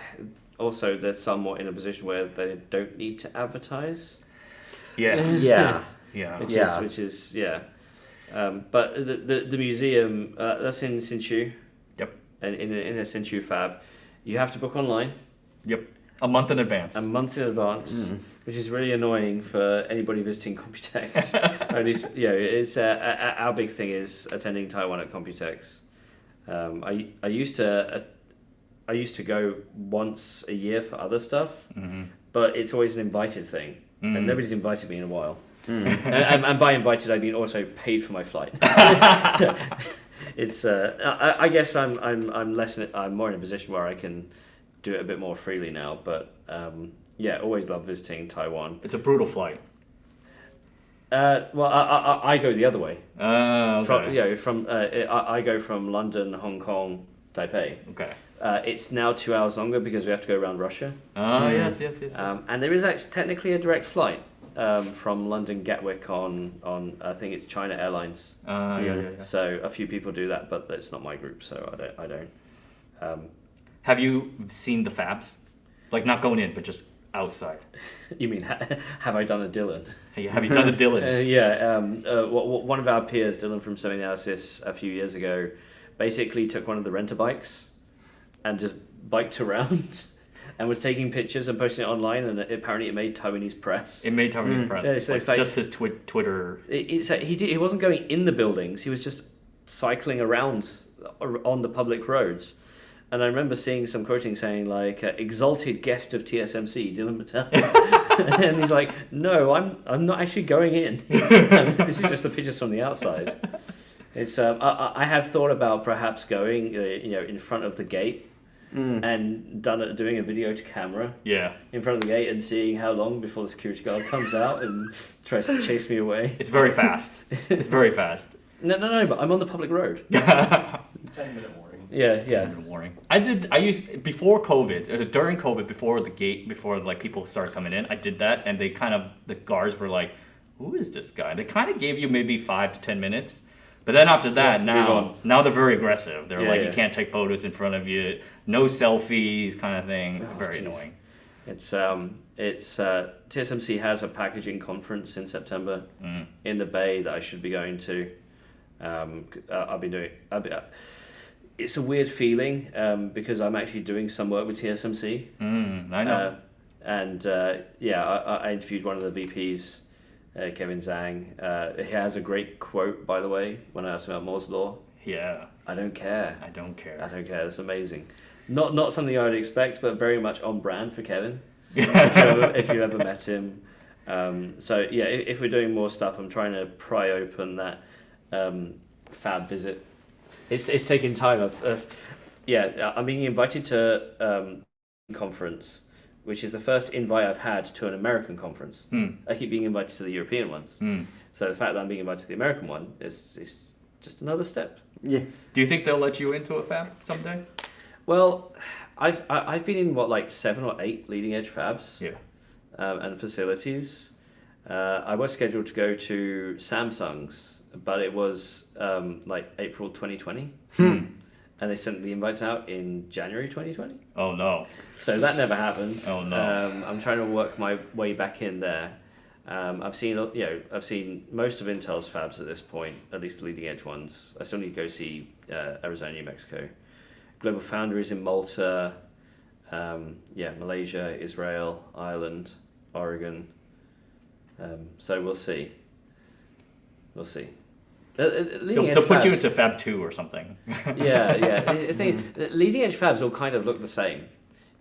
also, they're somewhat in a position where they don't need to advertise. Yeah. Yeah. Yeah. Which is but the museum that's in Hsinchu. Yep. And in a Hsinchu fab, you have to book online. Yep. A month in advance. A month in advance, which is really annoying for anybody visiting Computex. Or at least, it's our big thing is attending Taiwan at Computex. I used to go once a year for other stuff, but it's always an invited thing, and nobody's invited me in a while. And by invited, I mean also paid for my flight. It's I guess I'm more in a position where I can do it a bit more freely now, but always love visiting Taiwan. It's a brutal flight. Well, I go the other way. Okay. I go from London, Hong Kong, Taipei. Okay. It's now 2 hours longer because we have to go around Russia. Oh, yes. And there is actually technically a direct flight from London Gatwick on I think it's China Airlines. Yeah. So a few people do that, but it's not my group, so I don't. Have you seen the fabs? Like not going in, but just outside. You mean have I done a Dylan? Hey, have you done a Dylan? Yeah. One of our peers, Dylan from Semi-Analysis, a few years ago, basically took one of the renter bikes and just biked around and was taking pictures and posting it online, and apparently it made Taiwanese press. It made Taiwanese press. Yeah, so like, it's like- just his Twitter. He wasn't going in the buildings. He was just cycling around on the public roads. And I remember seeing some quoting saying like "exalted guest of TSMC, Dylan Patel," and he's like, "No, I'm not actually going in. This is just the pictures from the outside." It's I have thought about perhaps going in front of the gate and doing a video to camera Yeah. in front of the gate and seeing how long before the security guard comes out and tries to chase me away. It's very fast. It's very fast. No, but I'm on the public road. 10-minute warning. Yeah. Warning. I used before COVID, during COVID, before like people started coming in, I did that, and the guards were like, "Who is this guy?" They kind of gave you maybe 5 to 10 minutes, but then after that, move on. now they're very aggressive. They're Yeah, like, yeah. you can't take photos in front of you, no selfies, kind of thing. Very geez. annoying. It's TSMC has a packaging conference in September in the Bay that I should be going to. It's a weird feeling because I'm actually doing some work with TSMC. I know. I interviewed one of the VPs, Kevin Zhang. He has a great quote, by the way, when I asked him about Moore's Law. Yeah. I don't care. I don't care. I don't care. That's amazing. Not something I would expect, but very much on brand for Kevin. if you ever met him. If we're doing more stuff, I'm trying to pry open that fab visit. It's taking time. I'm being invited to conference, which is the first invite I've had to an American conference. I keep being invited to the European ones. So the fact that I'm being invited to the American one is just another step. Yeah. Do you think they'll let you into a fab someday? Well, I've been in 7 or 8 leading edge fabs. Yeah. And facilities. I was scheduled to go to Samsung's, but it was April 2020. And they sent the invites out in January 2020. Oh no. So that never happened. Oh, no. I'm trying to work my way back in there. I've seen most of Intel's fabs at this point, at least the leading edge ones. I still need to go see Arizona, New Mexico. Global Foundries in Malta, Malaysia, Israel, Ireland, Oregon. So we'll see. We'll see. They'll put you into Fab 2 or something. Yeah. The thing is, leading edge fabs all kind of look the same.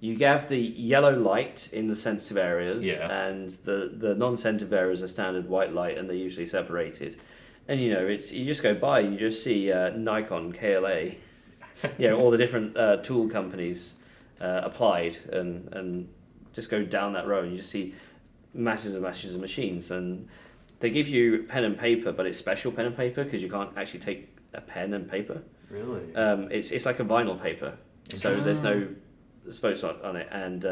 You have the yellow light in the sensitive areas, and the non-sensitive areas are standard white light, and they're usually separated. And you just go by, you just see Nikon, KLA, all the different tool companies applied, and just go down that row, and you just see masses and masses of machines, and they give you pen and paper, but it's special pen and paper because you can't actually take a pen and paper. Really? It's like a vinyl paper, so there's no spokes on it, and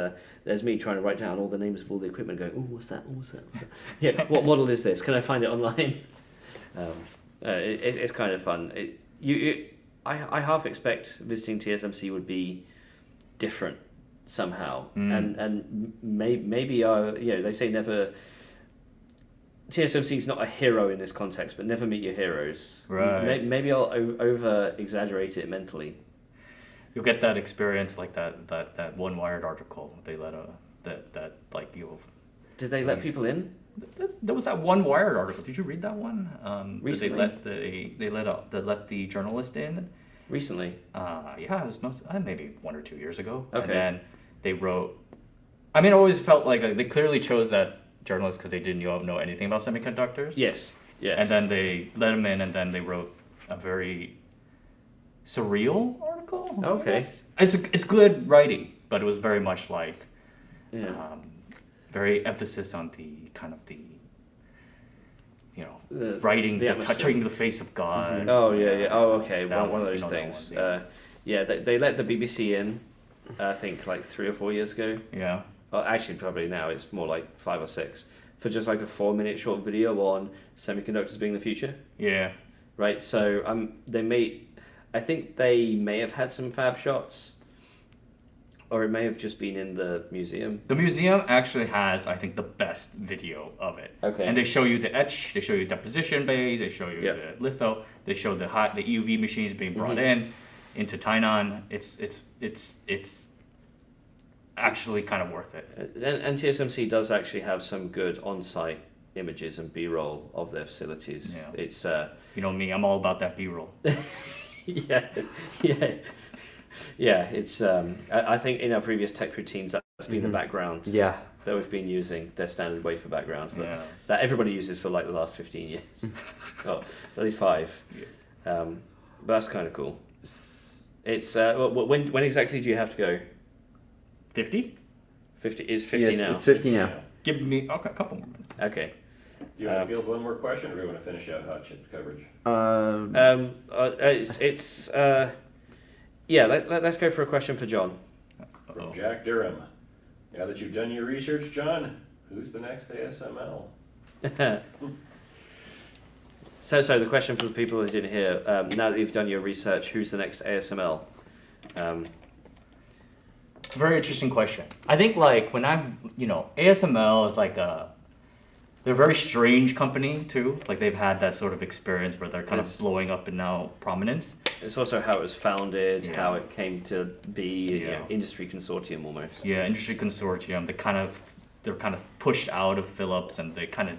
there's me trying to write down all the names of all the equipment, going, "Oh, what's that? Oh, what's that? What's that? Yeah, what model is this? Can I find it online?" It's kind of fun. I half expect visiting TSMC would be different somehow, and maybe they say never. TSMC is not a hero in this context, but never meet your heroes. Right. Maybe I'll over exaggerate it mentally. You'll get that experience like that one Wired article. They let Did they let people in? There was that one Wired article. Did you read that one? Recently? They let the journalist in. Recently? Yeah, it was maybe 1 or 2 years ago. Okay. And then they wrote. I mean, it always felt like they clearly chose that journalist because they didn't know anything about semiconductors. Yes. Yeah. And then they let him in, and then they wrote a very surreal article. Okay. It's good writing, but it was very much like Yeah. very emphasis on the kind of the Writing the touching the face of God. Oh yeah. Oh okay. That One of one, those that things. one, They let the BBC in. I think 3 or 4 years ago. Yeah. Well, actually, probably now it's more like 5 or 6 for just a 4-minute short video on semiconductors being the future. Yeah. Right. So I think they may have had some fab shots. or it may have just been in the museum. The museum actually has, I think, the best video of it. Okay. And they show you the etch, they show you deposition bays, they show you Yeah. the litho, they show the EUV machines being brought into Tainan. It's actually kind of worth it. And TSMC does actually have some good on-site images and B-roll of their facilities. Yeah. It's You know me, I'm all about that B-roll. yeah, yeah, yeah. It's I think in our previous tech routines that's been the background Yeah. that we've been using, their standard wafer backgrounds Yeah. that everybody uses for like the last 15 years, oh, at least 5. Yeah. But that's kind of cool. It's when exactly do you have to go? 50? 50 is 50 Yes, now. it's 50 now. Give me a couple more minutes. Okay. Do you want to field one more question, or do you want to finish out hot chip coverage? Yeah. Let's go for a question for John. From Jack Durham. Now that you've done your research, John, who's the next ASML? So the question for the people who didn't hear, now that you've done your research, who's the next ASML? It's a very interesting question. I think like when ASML is like they're a very strange company too. Like they've had that sort of experience where they're kind of blowing up in now prominence. It's also how it was founded, Yeah. how it came to be, Yeah. industry consortium almost. Yeah, industry consortium. They're kind of pushed out of Philips, and they kind of,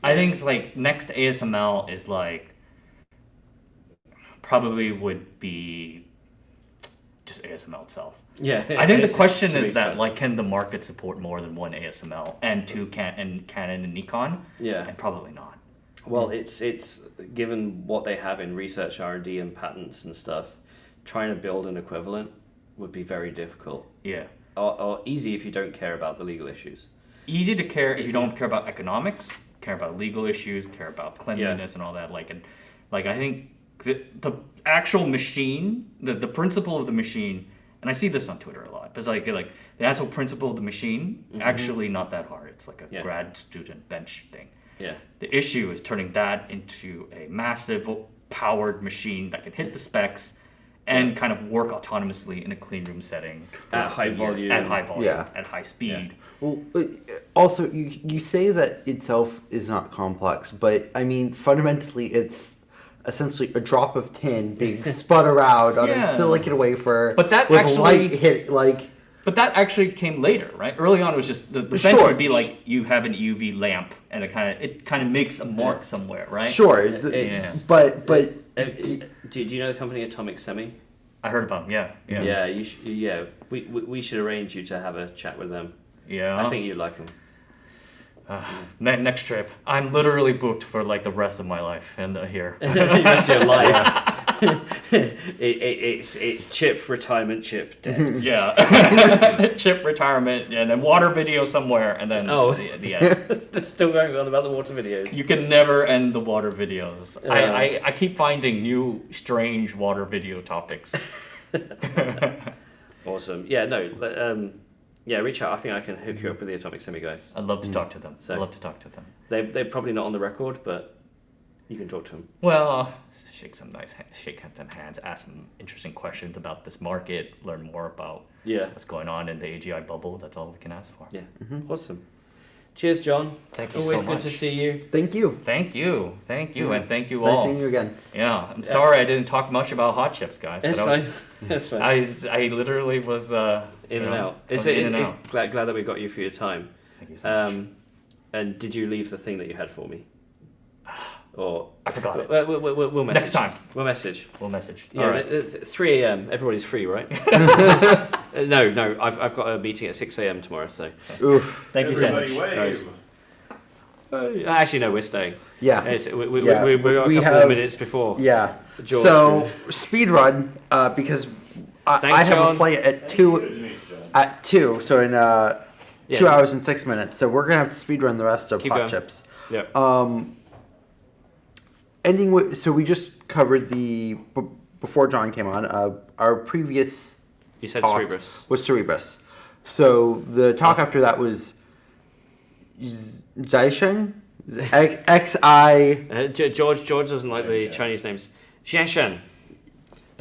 I think it's like next ASML is like probably would be just ASML itself. Yeah. I think the question to is be that fair. like can the market support more than one ASML and two Canon and Nikon? Yeah. And probably not. Well, it's given what they have in research, R&D, and patents and stuff, trying to build an equivalent would be very difficult. Yeah. Or easy if you don't care about the legal issues. Easy to care if you don't care about economics, care about legal issues, care about cleanliness and all that. Like I think the actual machine, the principle of the machine, and I see this on Twitter a lot. But it's like the actual principle of the machine, actually not that hard. It's like a grad student bench thing. Yeah. The issue is turning that into a massive powered machine that can hit the specs and kind of work autonomously in a clean room setting At high volume. at high volume, Yeah. at high speed. Well, also, you say that itself is not complex, but I mean, fundamentally, it's essentially a drop of tin being spun around on Yeah. a silicon wafer But that with actually- light hit, like... But that actually came later, right? Early on, it was just the bench Sure. would be like you have an UV lamp, and it kind of makes a mark somewhere, right? Sure, It's- but Do you know the company Atomic Semi? I heard about them. Yeah. Yeah. We should arrange you to have a chat with them. Yeah. I think you'd like them. Next trip. I'm literally booked for like the rest of my life and here. The rest of your life. It's chip retirement, chip dead. Yeah. Chip retirement, and then water video somewhere, and then the end. That's still going on about the water videos. You can never end the water videos. I keep finding new strange water video topics. Awesome. Yeah. No. Yeah. Reach out. I think I can hook you up with the Atomic Semi guys. I'd love to talk to them. So- I'd love to talk to them. They're probably not on the record, but you can talk to them. Well, shake some hands, ask some interesting questions about this market, learn more about Yeah. what's going on in the AGI bubble. That's all we can ask for. Yeah. Awesome. Cheers, John. Thank you Always so good much. to see you. thank you. Thank you, and thank you It's nice all. seeing you again. Yeah, I'm sorry I didn't talk much about hot chips, guys. That's but I was, fine. That's fine. I literally was in and out. It's in and out. glad that we got you for your time. Thank you so much. And did you leave the thing that you had for me? Or I forgot it. We'll message. Next time. We'll message. We'll message. Yeah, All right. 3 a.m. Everybody's free, right? No. I've got a meeting at 6 a.m. tomorrow, so. Oof. Thank you so Everybody much. wave. Actually, no, we're staying. Yeah. We're Yeah. a couple We of have- minutes before. Yeah. George, So speed run because Thanks, I have John. a flight at Good to 2 meet you, John. at 2. So in 2 Yeah. hours and 6 minutes. So we're gonna have to speed run the rest of Keep hot going. chips. Yeah. Ending with so we just covered before John came on. Our previous You said talk Cerebrus. was Cerebrus. So the talk after that was Zhaisheng, Xi. George doesn't like the Chinese names. Xianshan.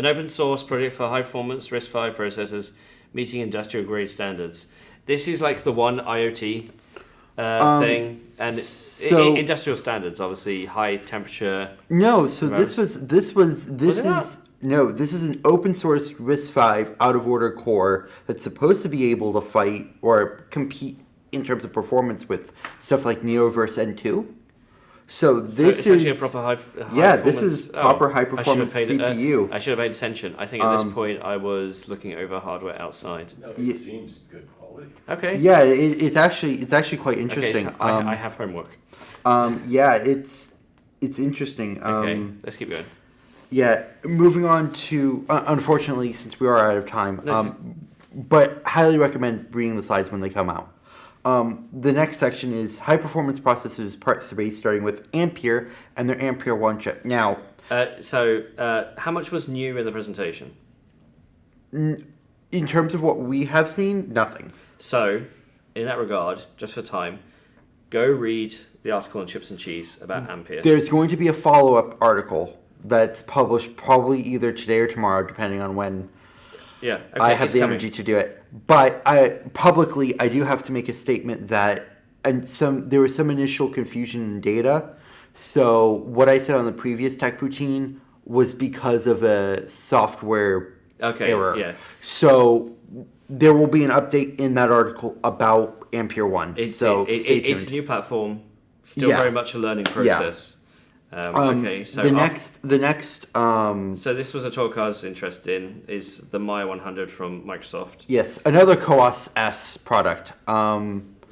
An open source project for high performance RISC-V processors meeting industrial grade standards. This is like the one IoT thing, and so- industrial standards, obviously high temperature. No, so this it not? is no, this is an open source RISC-V out of order core that's supposed to be able to fight or compete in terms of performance with stuff like Neoverse N2. So this it's actually is a proper high yeah, performance. this is proper high I should have performance paid, CPU. I should have paid attention. I think at this point I was looking over hardware outside. No, it seems good quality. Okay. Yeah, it's actually quite interesting. Okay, so I have homework. Yeah, it's interesting. Okay, let's keep going. Yeah, moving on to unfortunately, since we are out of time, No, but highly recommend reading the slides when they come out. The next section is high performance processors part 3, starting with Ampere and their Ampere 1 chip. Now, how much was new in the presentation? in terms of what we have seen, nothing. So, in that regard, just for time, go read the article on Chips and Cheese about Ampere. There's going to be a follow-up article that's published probably either today or tomorrow, depending on when Yeah, okay, I have it's the coming. energy to do it. But I do have to make a statement that there was some initial confusion in data. So what I said on the previous tech routine was because of a software error. Yeah. So there will be an update in that article about Ampere 1. Stay It's a new platform, still Yeah. very much a learning process. Okay, so the next so this was a talk I was interested in, is the Maya 100 from Microsoft. yes, another CoWoS S product.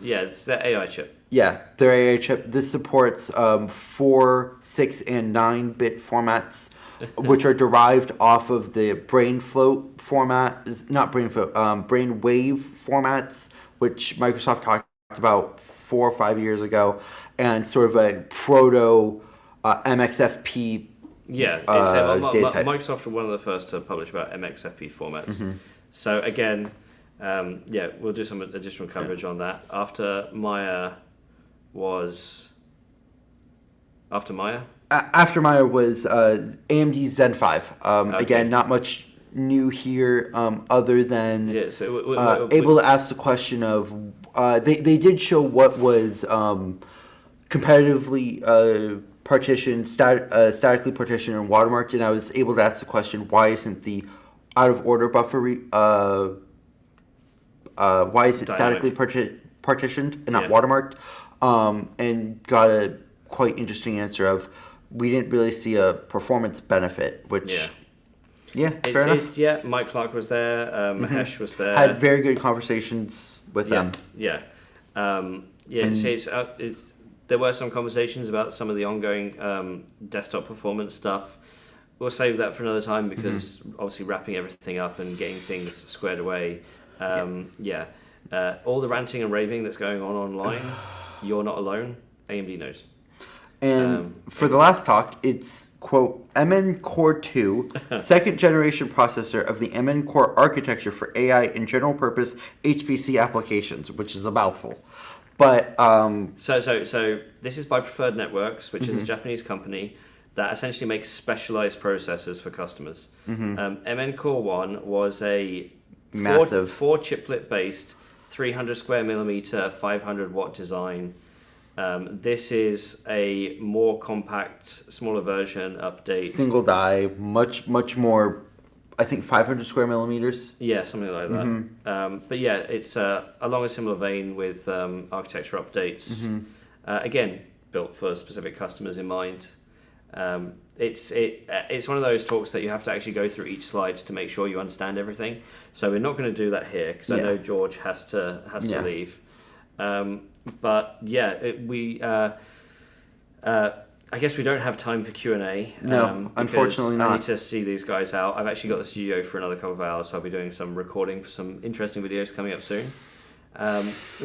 Yeah, it's the AI chip. Yeah, their AI chip. This supports 4, 6, and 9-bit formats, which are derived off of the BrainFloat format. Not BrainFloat, BrainWave formats, which Microsoft talked about 4 or 5 years ago, and sort of a proto MXFP. Yeah, it's, data type. Microsoft were one of the first to publish about MXFP formats. Mm-hmm. So again, we'll do some additional coverage on that. After Maya? After Maya was AMD Zen 5. Okay. Again, not much new here other than Yeah, so able to ask the question of they did show what was competitively partitioned, statically partitioned and watermarked, and I was able to ask the question, why isn't the out of order buffer why is it Dynamic. statically partitioned and not Yeah. watermarked? And got a quite interesting answer of we didn't really see a performance benefit, which fair enough. Mike Clark was there, Mahesh was there. Had very good conversations with them. Yeah. There were some conversations about some of the ongoing desktop performance stuff. We'll save that for another time because obviously wrapping everything up and getting things squared away. All the ranting and raving that's going on online, you're not alone. AMD knows. And for the last talk, it's, quote, MN Core 2, second generation processor of the MN Core architecture for AI and general purpose HPC applications, which is a mouthful. But So this is by Preferred Networks, which is a Japanese company that essentially makes specialized processors for customers. MN Core 1 was a Massive. four chiplet based 300 square millimeter 500 watt design. This is a more compact, smaller version update. single die, much more, I think 500 square millimeters. Yeah, something like that. But yeah, it's along a similar vein with architecture updates. Again, built for specific customers in mind. It's one of those talks that you have to actually go through each slide to make sure you understand everything. So we're not going to do that here because I know George has to leave. But yeah, I guess we don't have time for Q&A. No, unfortunately I not. need to see these guys out. I've actually got the studio for another couple of hours, so I'll be doing some recording for some interesting videos coming up soon.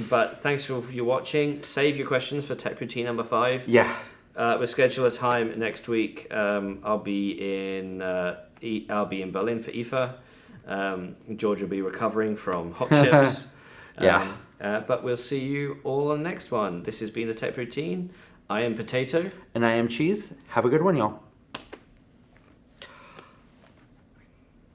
But thanks for your watching. Save your questions for Tech Routine number 5. Yeah. We'll schedule a time next week. I'll be in Berlin for IFA. George will be recovering from hot chips. But we'll see you all on the next one. This has been the Tech Routine. I am Potato. And I am Cheese. Have a good one, y'all.